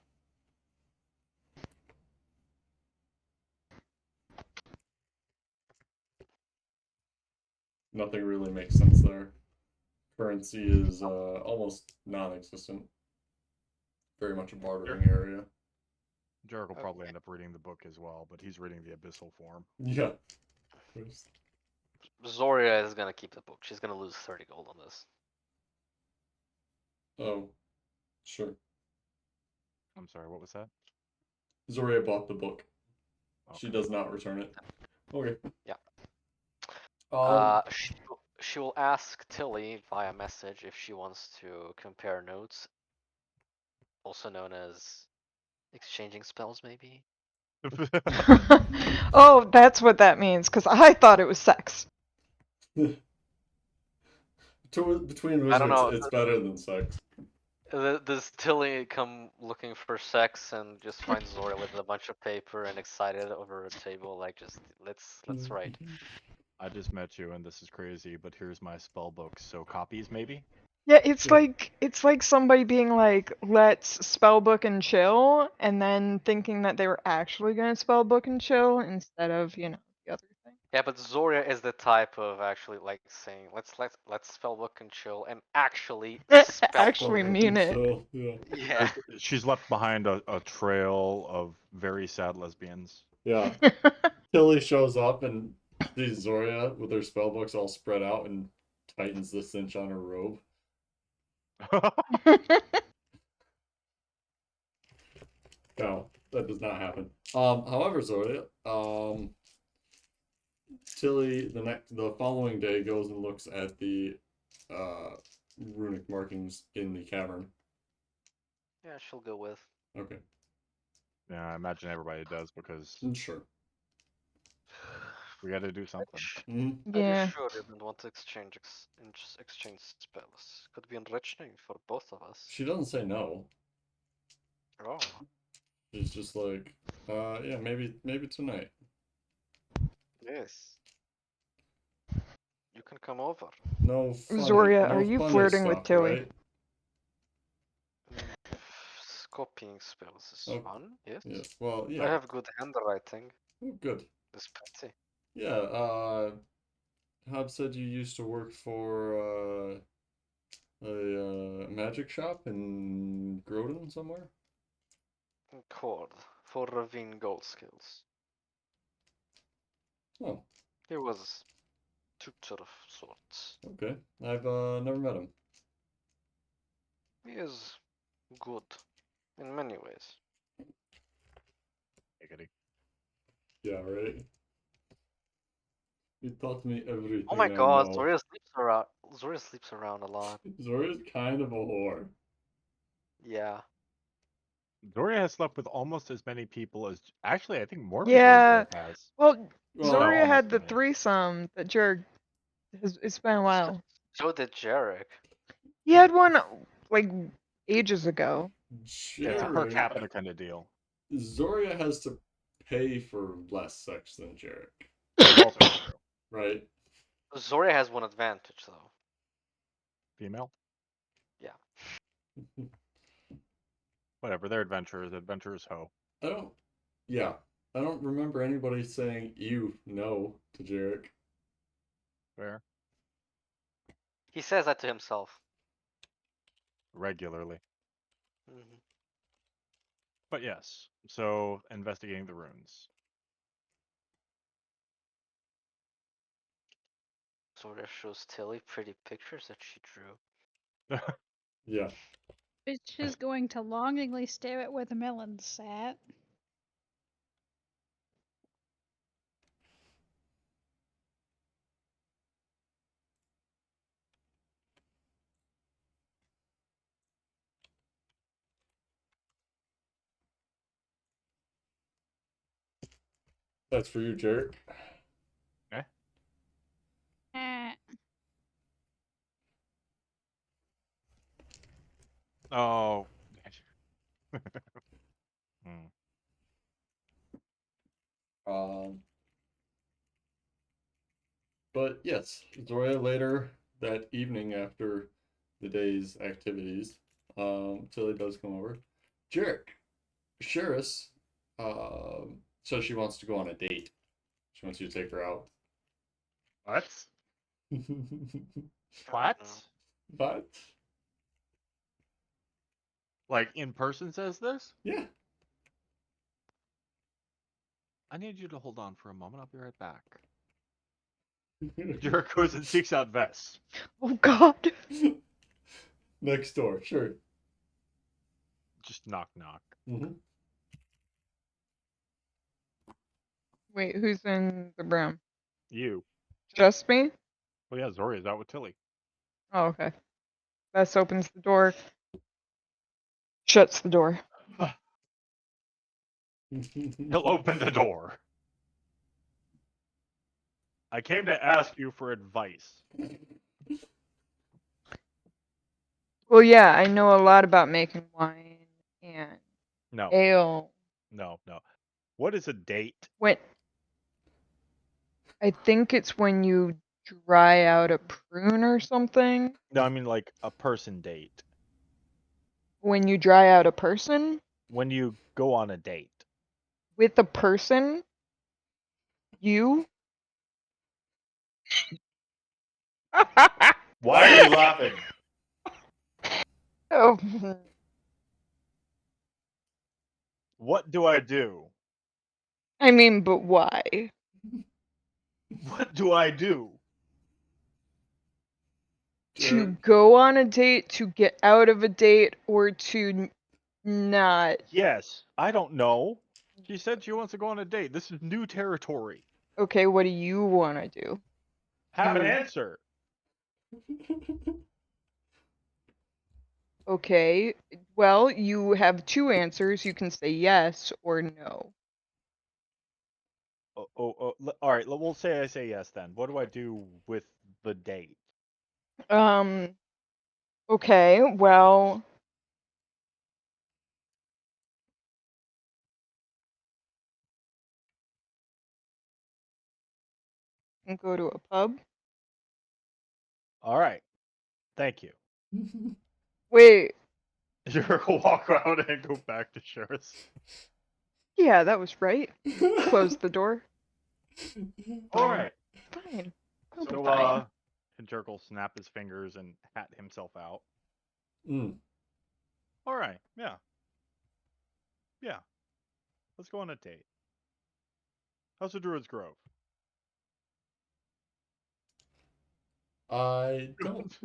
A: Nothing really makes sense there. Currency is almost non-existent. Very much a bartering area.
C: Jarek will probably
E: Okay.
C: end up reading the book as well, but he's reading the abyssal form.
A: Yeah.
E: Zoria is gonna keep the book. She's gonna lose 30 gold on this.
A: Oh, sure.
C: I'm sorry, what was that?
A: Zoria bought the book. She
C: Okay.
A: does not return it. Okay.
E: Yeah.
A: Um,
E: She will ask Tilly via message if she wants to compare notes, also known as exchanging spells, maybe.
D: Oh, that's what that means, because I thought it was sex.
A: between
E: I don't
A: wizards,
E: know.
A: it's better than sex.
E: Does Tilly come looking for sex and just finds Zora with a bunch of paper and excited over a table, like just let's write.
C: I just met you and this is crazy, but here's my spell book. So copies maybe?
D: Yeah, it's
A: Yeah.
D: like somebody being like, "Let's spellbook and chill," and then thinking that they were actually gonna spellbook and chill instead of the other thing.
E: Yeah, but Zoria is the type of actually like saying let's spellbook and chill and actually spellbook.
D: Actually mean it.
A: So, yeah.
E: Yeah.
C: She's left behind a trail of very sad lesbians.
A: Yeah. Tilly shows up and sees Zoria with her spellbooks all spread out and tightens the cinch on her robe. No, that does not happen. However, Zoria, Tilly the following day goes and looks at the runic markings in the cavern.
E: Yeah, she'll go with.
A: Okay.
C: Yeah, I imagine everybody does because
A: Sure.
C: we got to do something.
E: Are you
D: Yeah.
E: sure you don't want to exchange spells? Could be enriching for both of us.
A: She doesn't say no.
E: Oh,
A: She's just like, yeah, maybe tonight.
E: yes. You can come over.
A: No funny,
D: Zoria,
A: no
D: are you
A: funny
D: flirting with
A: stuff,
D: Tilly?
A: right?
E: Copying spells is
A: Oh,
E: fun, yes.
A: Yes. Well,
E: I
A: yeah.
E: have good handwriting.
A: Oh, good.
E: It's pretty.
A: Yeah. Hob said you used to work for a magic shop in Groden somewhere.
E: Cord for Ravine gold skills.
A: Oh,
E: He was tutor of sorts.
A: okay. I've never met him.
E: He is good in many ways.
C: Giggity.
A: Yeah, right. He taught me everything
E: Oh my
A: I
E: god,
A: know.
E: Zoria sleeps around. Zoria sleeps around a lot.
A: Zoria's kind of a whore.
E: Yeah.
C: Zoria has slept with almost as many people as actually I think more people
D: Yeah.
C: as Jarek has.
D: Well,
A: Well,
D: Zoria
C: almost
D: had the
C: as many.
D: threesome that Jared it's been a while.
E: So did Jarek.
D: He had one like ages ago.
C: It's a per
A: Jarek.
C: capita kind of deal.
A: Zoria has to pay for less sex than Jarek,
C: Also true.
A: right?
E: Zoria has one advantage though.
C: Female?
E: Yeah.
C: Whatever, they're adventurers. Adventurers ho.
A: I don't. Yeah, I don't remember anybody saying "you no" to Jarek.
C: Fair.
E: He says that to himself.
C: Regularly.
E: Mm-hmm.
C: But yes. So investigating the runes.
E: Zoria shows Tilly pretty pictures that she drew.
A: Yeah.
B: Bitch is going to longingly stare at where the melon sat.
A: That's for you, Jarrett.
B: Eh,
C: Oh. Hmm.
A: But yes, Zoya later that evening after the day's activities, Tilly does come over. Jarek, Sheris, says she wants to go on a date. She wants you to take her out.
C: What?
E: I
C: What?
E: don't know.
A: But
C: Like in person says this?
A: yeah.
C: I need you to hold on for a moment. I'll be right back. Jarek goes and seeks out Vess.
D: Oh God.
A: Next door, sure.
C: Just knock knock.
A: Mm-hmm.
D: Wait, who's in the room?
C: You.
D: Just me?
C: Well, yeah, Zoria's out with Tilly.
D: Oh, okay. Bess opens the door, shuts the door.
C: He'll open the door. I came to ask you for advice.
D: Well, yeah, I know a lot about making wine and
C: No,
D: ale.
C: no. What is a date?
D: When I think it's when you dry out a prune or something.
C: No, I mean like a person date.
D: When you dry out a person
C: When you go on a date.
D: with a person, you.
C: Why are you laughing?
D: Oh,
C: What do I do?
D: I mean, but why?
C: What do I do?
D: To
A: Jarek,
D: go on a date, to get out of a date, or to not?
C: Yes, I don't know. She said she wants to go on a date. This is new territory.
D: Okay, what do you want to do?
C: Have an answer.
D: Okay, well, you have two answers. You can say yes or no.
C: All right. We'll say I say yes then. What do I do with the date?
D: Okay, well, you can go to a pub.
C: All right. Thank you.
D: Wait,
C: You're gonna walk around and go back to Sheriff's.
D: yeah, that was right. Close the door.
C: All right.
D: Fine. I'll be
C: So,
D: fine.
C: Jerk will snap his fingers and hat himself out.
A: Mm.
C: All right. Yeah. Yeah. Let's go on a date. How's the Druid's Grove?
A: I don't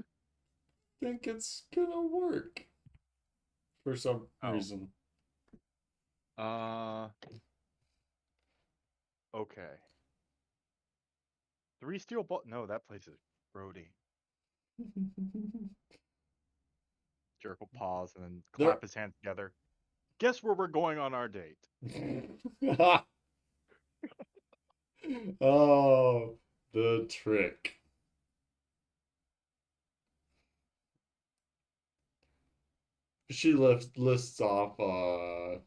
A: think it's gonna work for some
C: Oh.
A: reason.
C: Okay. Three steel ball. No, that place is Brody. Jerk will pause and then
A: There-
C: clap his hands together. Guess where we're going on our date?
A: Oh, the trick. She lists off a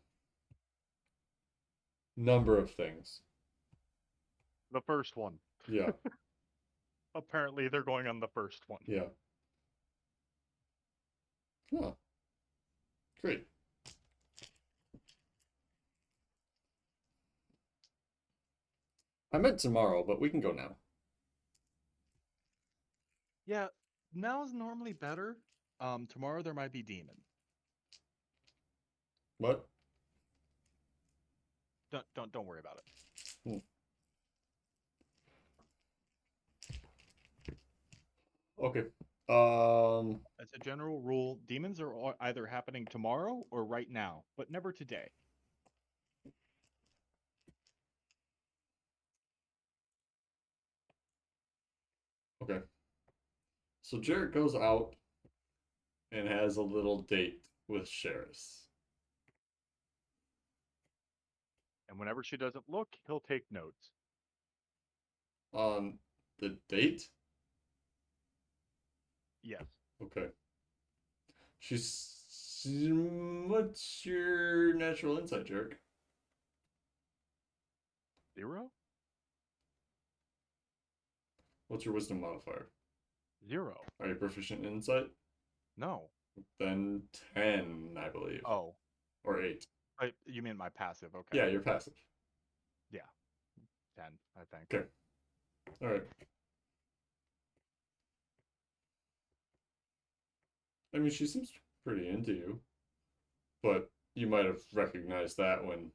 A: number of things.
C: The first one.
A: Yeah,
C: Apparently, they're going on the first one.
A: yeah. Huh. Great. I meant tomorrow, but we can go now.
C: Yeah, now is normally better. Tomorrow there might be demon.
A: What?
C: Don't worry about it.
A: Hmm. Okay.
C: As a general rule, demons are either happening tomorrow or right now, but never today.
A: Okay. So Jarrett goes out and has a little date with Sheris.
C: And whenever she doesn't look, he'll take notes.
A: On the date?
C: Yes.
A: Okay. What's your natural insight, Jerk?
C: 0?
A: What's your wisdom modifier?
C: 0.
A: Are you proficient in insight?
C: No.
A: Then 10, I believe.
C: Oh.
A: Or 8.
C: You mean my passive? Okay.
A: Yeah, you're passive.
C: Yeah. 10, I think.
A: Okay. Alright. I mean, she seems pretty into you. But you might have recognized that when,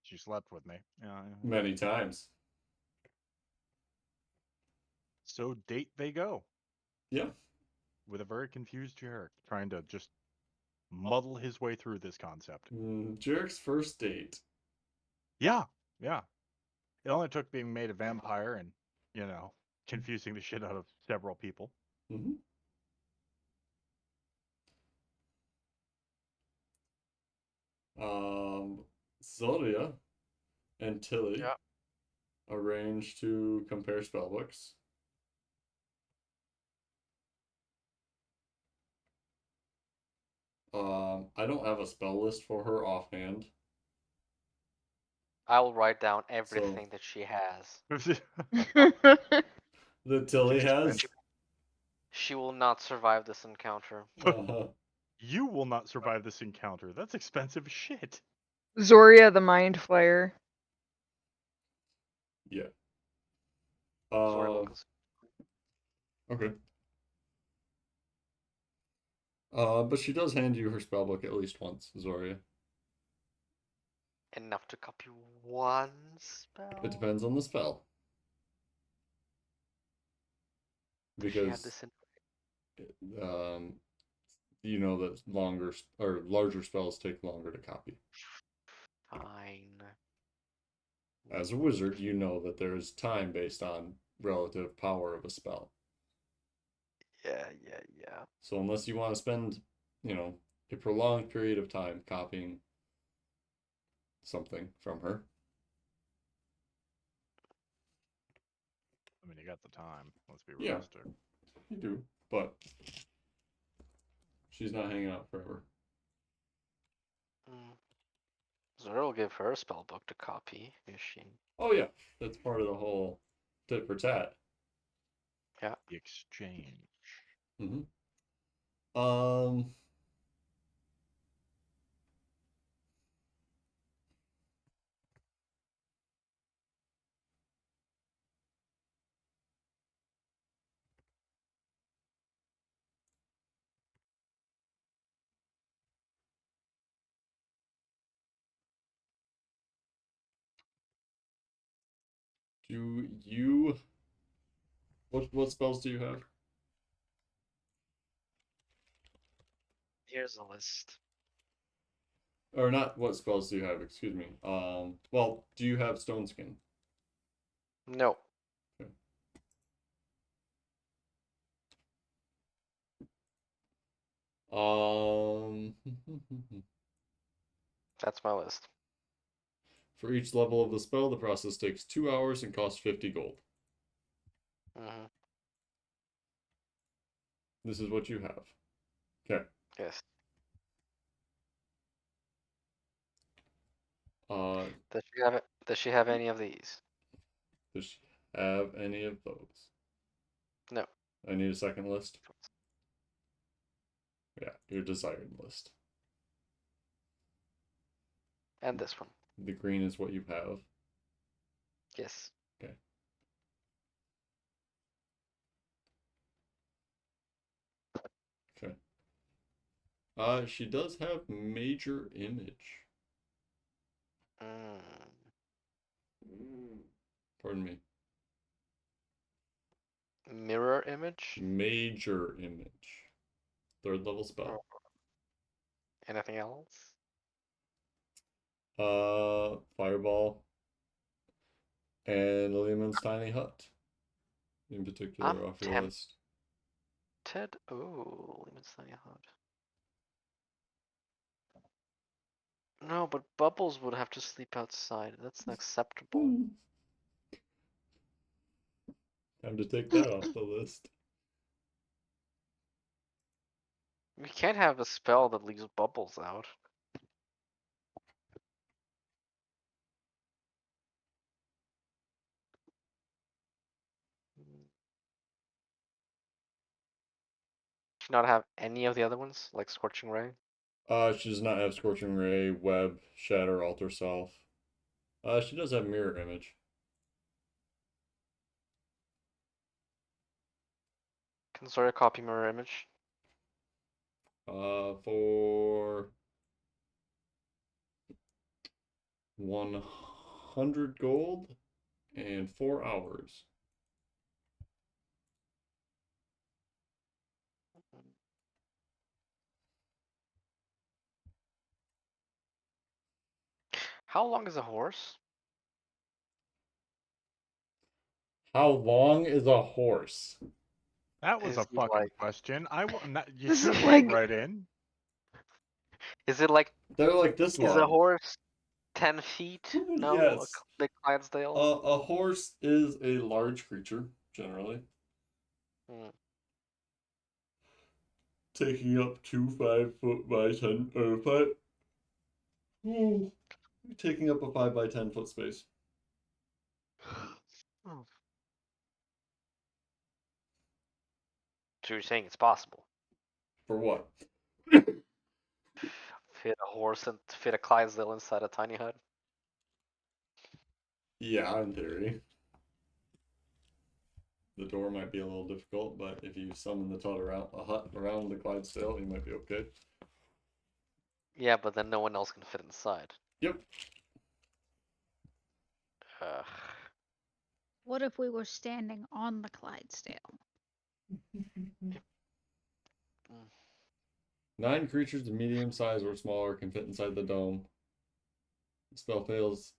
C: She slept with me. Yeah.
A: many times.
C: So date they go.
A: Yeah.
C: With a very confused Jarek trying to just muddle his way through this concept.
A: Jarek's first date.
C: Yeah. Yeah. It only took being made a vampire and, confusing the shit out of several people.
A: Mm-hmm. Zodia and Tilly
E: Yeah.
A: arrange to compare spellbooks. I don't have a spell list for her offhand.
E: I will write down everything that she has.
A: That Tilly
E: Because
A: has.
E: she will not survive this encounter.
C: You will not survive this encounter. That's expensive as shit.
D: Zoria the Mind Flayer.
A: Yeah.
E: Zora will consider
A: Okay. But she does hand you her spellbook at least once, Zoria.
E: enough to copy one spell.
A: It depends on the spell.
E: Does she have
A: Because
E: this in?
A: that longer or larger spells take longer to copy.
E: Fine.
A: As a wizard, you know that there is time based on relative power of a spell.
E: Yeah.
A: So unless you want to spend, a prolonged period of time copying something from her.
C: I mean, you got the time. Let's be
A: Yeah.
C: realistic.
A: You do, but she's not hanging out forever.
E: Zora will give her a spell book to copy, is she?
A: Oh yeah, that's part of the whole tit for tat.
E: Yeah.
C: The exchange.
A: Mm-hmm. Um. Do you? What spells do you have?
E: Here's a list.
A: Or not? What spells do you have? Excuse me. Well, do you have Stone Skin?
E: No.
A: Okay. Um.
E: That's my list.
A: For each level of the spell, the process takes 2 hours and costs 50 gold.
E: Mm-hmm.
A: This is what you have. Okay.
E: Yes. Does she have any of these?
A: Does she have any of those?
E: No.
A: I need a second list. Yeah, your desired list.
E: And this one.
A: The green is what you have.
E: Yes.
A: Okay. Okay. She does have major image. Pardon me.
E: Mirror image?
A: Major image. 3rd level spell.
E: Anything else?
A: Fireball. And Lehman's Tiny Hut. In particular
E: I'm
A: off your list.
E: Ted. Ooh, Lehman's Tiny Hut. No, but Bubbles would have to sleep outside. That's not acceptable.
A: Time to take that off the list.
E: We can't have a spell that leaves Bubbles out. Should not have any of the other ones, like Scorching Ray.
A: She does not have Scorching Ray, Web, Shatter, Alter Self. She does have Mirror Image.
E: Can Zoria copy Mirror Image?
A: For 100 gold and 4 hours.
E: How long is a horse?
A: How long is a horse?
C: That was a
E: Is he
C: fucking
E: like-
C: question. You
D: This is
C: should
D: like-
C: right in.
E: Is it like,
A: They're like this
E: is a
A: long.
E: horse 10 feet? No,
A: Yes.
E: like Clydesdale?
A: A horse is a large creature, generally.
E: Hmm.
A: Taking up 2 5-foot by 10 taking up a 5 by 10 foot space.
E: So you're saying it's possible?
A: For what?
E: Fit a horse and fit a Clydesdale inside a tiny hut?
A: Yeah, in theory. The door might be a little difficult, but if you summon the hut around the Clydesdale, you might be okay.
E: Yeah, but then no one else can fit inside.
A: Yep.
E: Ugh.
B: What if we were standing on the Clydesdale?
A: 9 creatures of medium size or smaller can fit inside the dome. The spell fails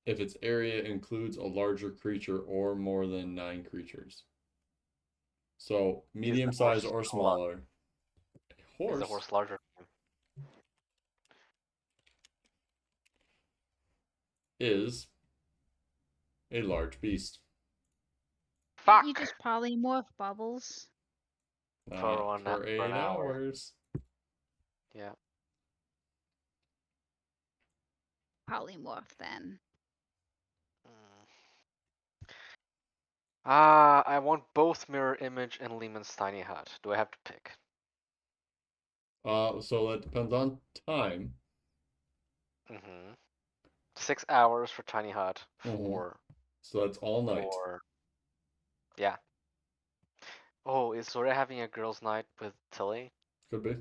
A: if its area includes a larger creature or more than 9 creatures. So medium size or smaller.
E: Is the horse larger?
A: Is a large beast.
E: Fuck!
B: You just polymorph Bubbles.
E: For one-
A: for
E: for
A: 8
E: an hour.
A: hours.
E: Yeah.
B: Polymorph then.
E: I want both Mirror Image and Lehman's Tiny Hut. Do I have to pick?
A: So that depends on time.
E: 6 hours for Tiny Hut.
A: Mhm.
E: For
A: So that's all night.
E: yeah. Oh, is Zoria having a girls' night with Tilly?
A: Could be.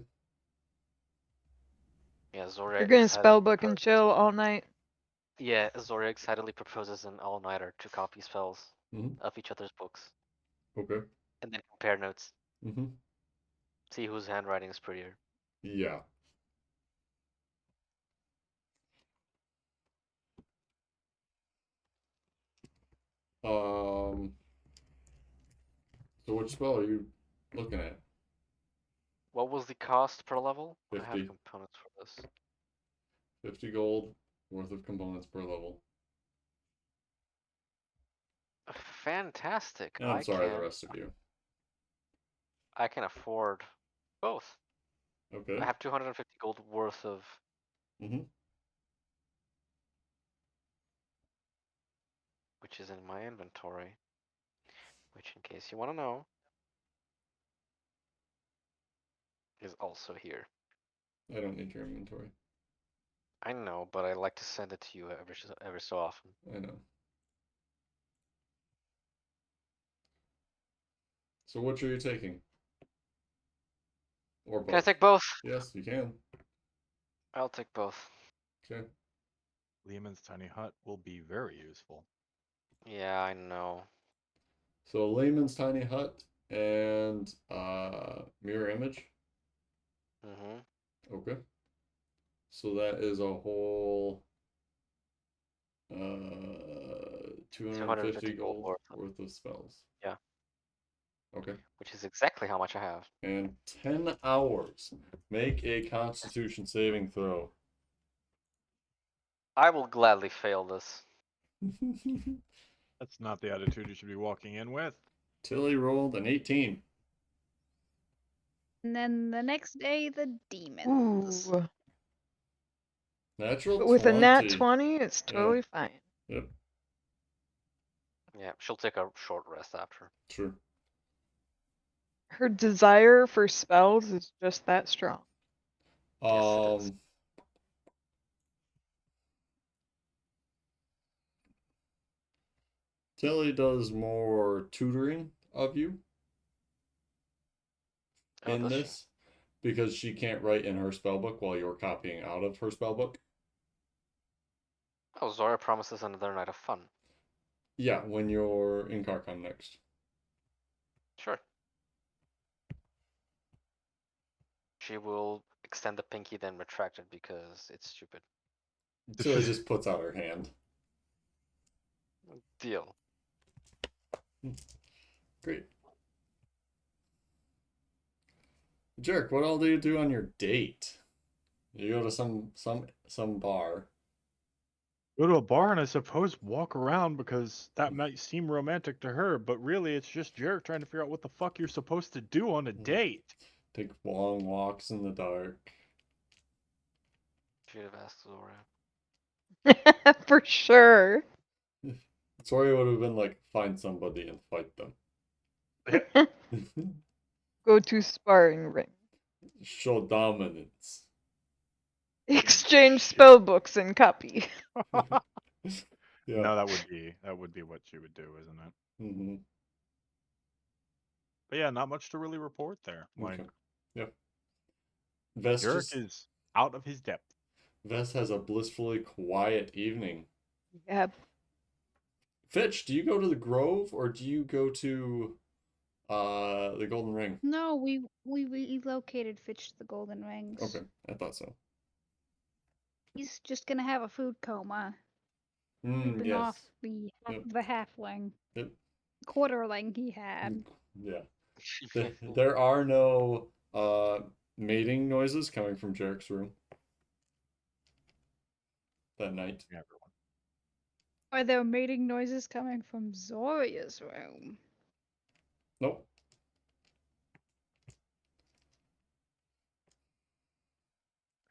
E: Yeah, Zoria.
D: You're gonna
E: excitedly
D: spellbook and chill all night.
E: Yeah, Zoria excitedly proposes an all-nighter to copy spells of each other's books
A: Okay.
E: and then compare notes.
A: Mm-hmm.
E: See whose handwriting is prettier.
A: Yeah. So which spell are you looking at?
E: What was the cost per level?
A: 50.
E: I have components for this.
A: 50 gold worth of components per level.
E: Fantastic.
A: And I'm sorry, the rest of you.
E: I can afford both.
A: Okay.
E: I have 250 gold worth of. Which is in my inventory. Which, in case you want to know, is also here.
A: I don't need your inventory.
E: I know, but I like to send it to you every so often.
A: I know. So which are you taking? Or both?
E: Can I take both?
A: Yes, you can.
E: I'll take both.
A: Okay.
C: Lehman's Tiny Hut will be very useful.
E: Yeah, I know.
A: So Layman's Tiny Hut and Mirror Image. Okay. So that is a whole 250 gold worth of spells.
E: Yeah.
A: Okay.
E: which is exactly how much I have.
A: And 10 hours. Make a Constitution saving throw.
E: I will gladly fail this.
C: That's not the attitude you should be walking in with.
A: Tilly rolled an 18.
B: And then the next day, the demons.
D: Ooh.
A: Natural
D: But with a nat
A: 20.
D: 20, it's
A: Yeah.
D: totally fine.
A: Yep,
E: Yeah, she'll take a short rest after.
A: sure.
D: Her desire for spells is just that strong.
E: Yes, it is.
A: Tilly does more tutoring of you
E: Oh,
A: in
E: does she?
A: this because she can't write in her spellbook while you're copying out of her spellbook.
E: Oh, Zora promises another night of fun.
A: Yeah, when you're in Carcon next.
E: Sure. She will extend the pinky, then retract it because it's stupid.
A: Tilly just puts out her hand.
E: Deal.
A: Great. Jerk, what all do you do on your date? You go to some bar.
C: Go to a bar and I suppose walk around because that might seem romantic to her, but really it's just Jarek trying to figure out what the fuck you're supposed to do on a date.
A: Take long walks in the dark.
E: Should have asked Zora.
D: For sure.
A: Sorry would have been like, find somebody and fight them.
D: Go to sparring ring.
A: Show dominance.
D: Exchange
C: Shit.
D: spell books and copy.
A: Yeah.
C: No, that would be what she would do, isn't it?
A: Mm-hmm.
C: But yeah, not much to really report there. Like
A: Okay. Yeah. Vest
C: Jarek is out of his depth.
A: Vest has a blissfully quiet evening.
D: Yeah.
A: Fitch, do you go to the Grove or do you go to the Golden Ring?
B: No, we relocated Fitch to the Golden Rings.
A: Okay, I thought so.
B: He's just gonna have a food coma.
A: Mm,
B: Sleeping off
A: yes. Yep.
B: the halfling.
A: Yep.
B: Quarterling he had.
A: Yeah. There are no mating noises coming from Jarek's room that night.
C: Yeah,
B: Are there mating noises coming from Zoria's room?
A: Nope.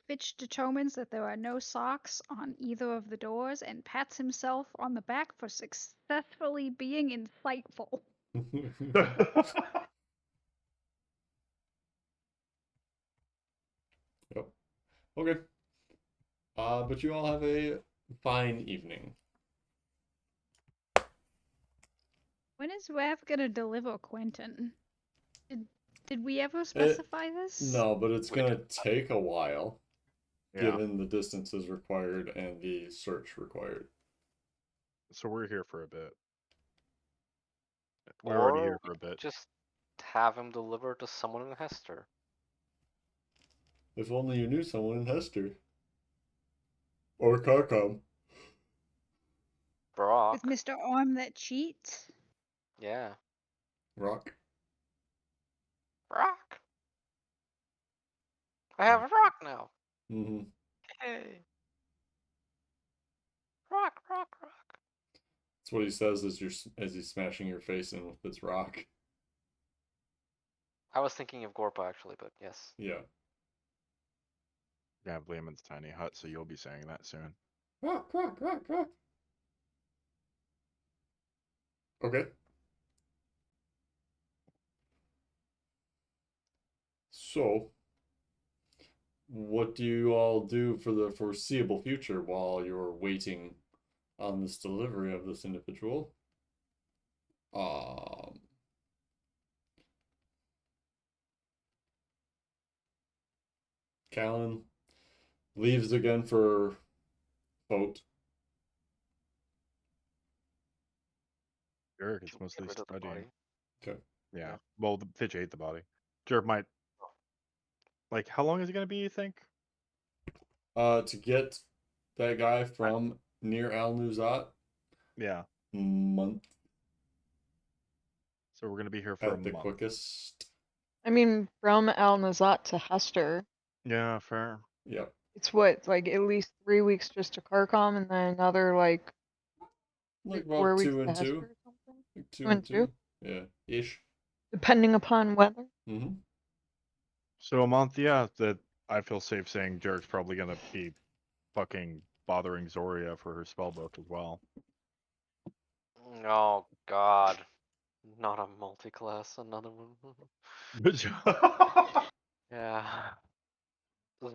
B: Fitch determines that there are no socks on either of the doors and pats himself on the back for successfully being insightful.
A: Yep. Okay. But you all have a fine evening.
B: When is Rav gonna deliver Quentin? Did we ever specify this?
A: No, but it's gonna take a while,
C: Yeah.
A: given the distances required and the search required.
C: So we're here for a bit. We're already
E: Or
C: here
E: we
C: for a bit.
E: just have him deliver to someone in Hester.
A: If only you knew someone in Hester. Or Carcom.
E: Brock.
B: With Mr. Arm that cheats?
E: Yeah.
A: Rock.
E: Brock. I have a rock now.
A: Mm-hmm.
E: Hey. Rock, rock, rock.
A: That's what he says as he's smashing your face in with his rock.
E: I was thinking of Gorpa actually, but yes.
A: Yeah.
C: Yeah, Bleeman's tiny hut, so you'll be saying that soon.
A: Rock, rock, rock, rock. Okay. So, what do you all do for the foreseeable future while you're waiting on this delivery of this individual? Callan leaves again for boat.
C: Jarek is
E: Should we
C: mostly
E: get rid of the
C: studying.
E: body?
A: Okay.
C: Yeah.
E: Yeah.
C: Well, the Fitch ate the body. Jarek might. Like, how long is it gonna be? You think?
A: To get that guy from near Al Nuzat,
C: Yeah.
A: month.
C: So we're gonna be here for a
A: at the
C: month.
A: quickest.
D: I mean, from Al Nazat to Hester,
C: Yeah, fair.
A: Yep.
D: it's what, like at least 3 weeks just to Carcom, and then another like
A: Like
D: 4
A: about
D: weeks
A: 2
D: to
A: and
D: Hester
A: 2.
D: or something,
A: Like
D: 2
A: 2
D: and
A: and
D: 2,
A: 2. Yeah. Ish.
D: depending upon weather.
A: Mm-hmm.
C: So a month, yeah. That I feel safe saying Jarek's probably gonna be fucking bothering Zoria for her spell book as well.
E: Oh God, not a multi-class, another one. Yeah.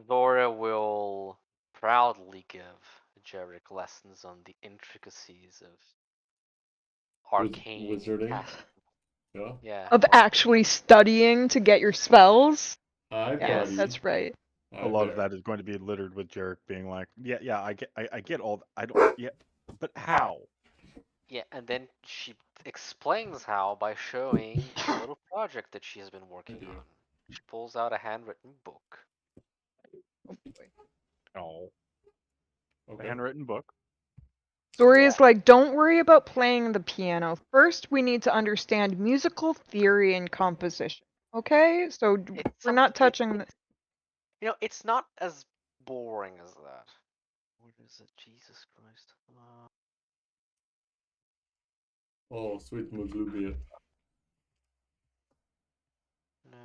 E: Zora will proudly give Jarek lessons on the intricacies of arcane
A: Wizarding.
E: casting.
A: Yeah.
E: Yeah.
D: Of actually studying to get your spells.
A: Hi,
E: Yes.
A: buddy.
D: That's right.
C: A lot of that is going to be littered with Jarek being like, yeah, I get all. I don't, yeah, but how?
E: Yeah, and then she explains how by showing a little project that she has been working on. She pulls out a handwritten book.
D: Oh boy.
C: Oh, a
A: Okay.
C: handwritten book.
D: Zoria's like, don't worry about playing the piano. First, we need to understand musical theory and composition. Okay? So we're not touching the.
E: You know, it's not as boring as that. What is it? Jesus Christ.
A: Oh, sweet Muzlubia.
E: No.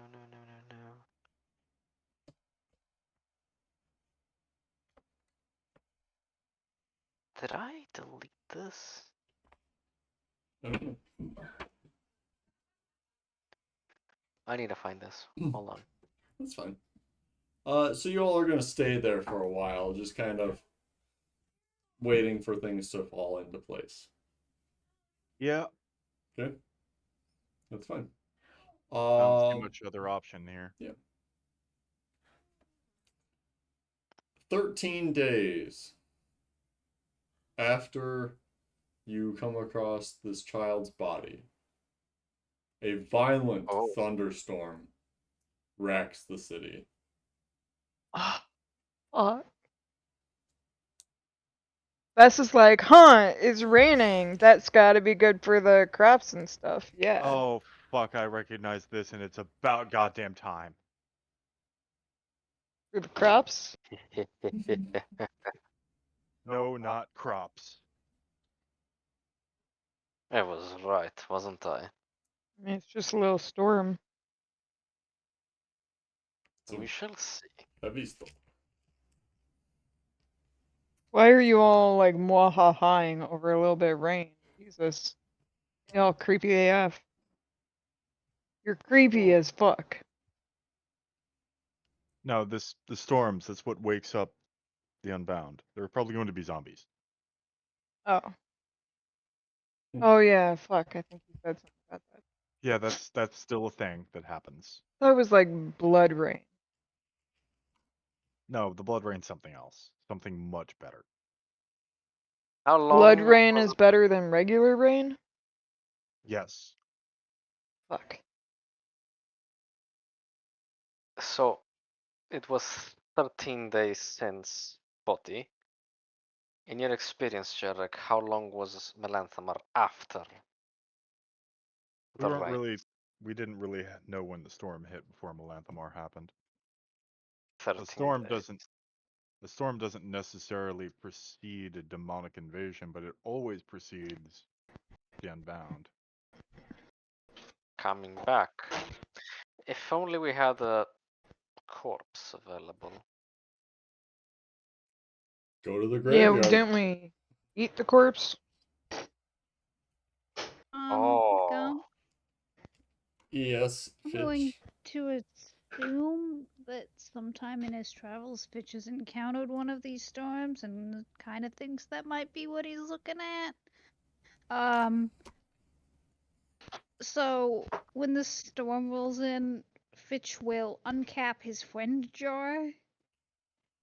E: Did I delete this?
A: I don't know.
E: I need to find this. Hold on.
A: That's fine. So you all are gonna stay there for a while, just kind of waiting for things to fall into place.
C: Yeah,
A: Okay, that's fine.
C: I don't see much other option here.
A: Yeah. 13 days after you come across this child's body, a violent
E: Oh.
A: thunderstorm racks the city.
D: Bess is like, huh, it's raining. That's gotta be good for the crops and stuff. Yeah.
C: Oh fuck! I recognize this, and it's about goddamn time.
D: For the crops?
C: No, not crops.
E: I was right, wasn't I?
D: I mean, it's just a little storm.
A: So
E: We shall see.
A: heavy stuff.
D: Why are you all like mwahahaing over a little bit of rain? Jesus. Y'all creepy AF. You're creepy as fuck.
C: No, the storms. That's what wakes up the Unbound. There are probably going to be zombies.
D: Oh. Oh yeah, fuck. I think you said something about that.
C: Yeah, that's still a thing that happens.
D: That was like blood rain.
C: No, the blood rain's something else. Something much better.
E: How long?
D: Blood rain
E: was
D: is better than regular rain?
C: Yes.
D: Fuck.
E: So, it was 13 days since Poti. In your experience, Jarek, how long was Melanthamar after
C: We
E: the
C: weren't
E: rain?
C: really. We didn't really know when the storm hit before Melanthamar happened.
E: 13 days.
C: The storm doesn't necessarily precede a demonic invasion, but it always precedes the Unbound.
E: Coming back. If only we had a corpse available.
A: Go to the
D: Yeah,
A: graveyard.
D: didn't we eat the corpse?
E: Oh.
B: Gump,
A: Yes,
B: I'm
A: Fitch.
B: going to assume that sometime in his travels, Fitch has encountered one of these storms and kind of thinks that might be what he's looking at. So when the storm rolls in, Fitch will uncap his friend jar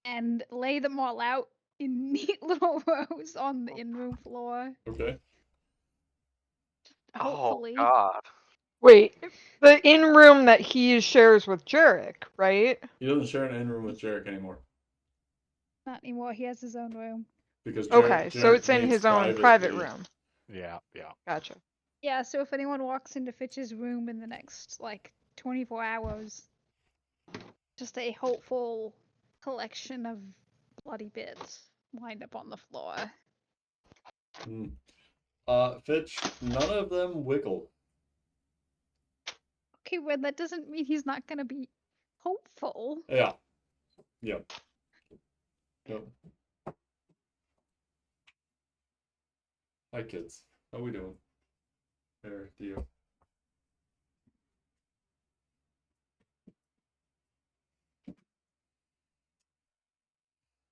B: and lay them all out in neat little rows on the in-room floor.
A: Okay.
B: Hopefully.
E: Oh God.
D: Wait, the in-room that he shares with Jarek, right?
A: He doesn't share an in room with Jarek anymore.
B: Not anymore. He has his own room.
A: Because
D: Okay, so
A: Jarek
D: it's in
A: needs
D: his own private room.
C: Yeah.
D: Gotcha.
B: Yeah, so if anyone walks into Fitch's room in the next, like, 24 hours, just a hopeful collection of bloody bits lined up on the floor.
A: Fitch, none of them wiggle.
B: Okay, well, that doesn't mean he's not gonna be hopeful.
A: Yeah. Yep. Yep. Hi, kids. How we doing? There, Theo.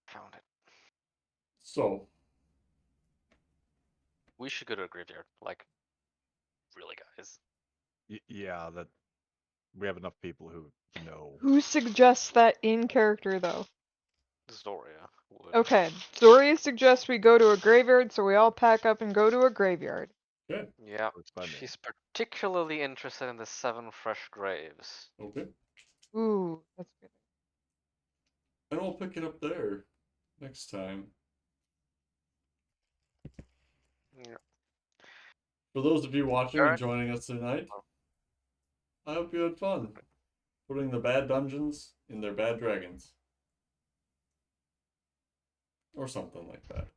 E: Found it.
A: So,
E: We should go to a graveyard. Like, really, guys.
C: Yeah, that we have enough people who know.
D: Who suggests that in character though?
E: Zoria would.
D: Okay, Zoria suggests we go to a graveyard, so we all pack up and go to a graveyard.
A: okay.
E: Yeah.
C: Works by me.
E: She's particularly interested in the 7 fresh graves.
A: Okay.
D: Ooh, that's good.
A: And we'll pick it up there next time.
E: Yeah.
A: For those of you watching
E: Alright.
A: and joining us tonight, I hope you had fun putting the bad dungeons in their bad dragons. Or something like that.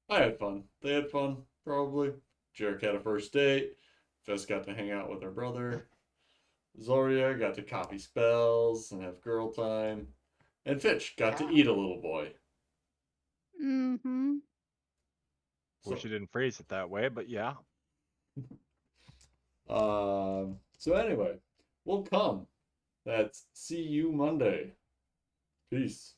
A: I had fun. They had fun, probably. Jarek had a first date. Fess got to hang out with her brother. Zoria got to copy spells and have girl time. And Fitch got to eat a little boy.
B: Mm-hmm.
C: Wish you didn't phrase it that way, but yeah.
A: So anyway, we'll come. That's see you Monday. Peace.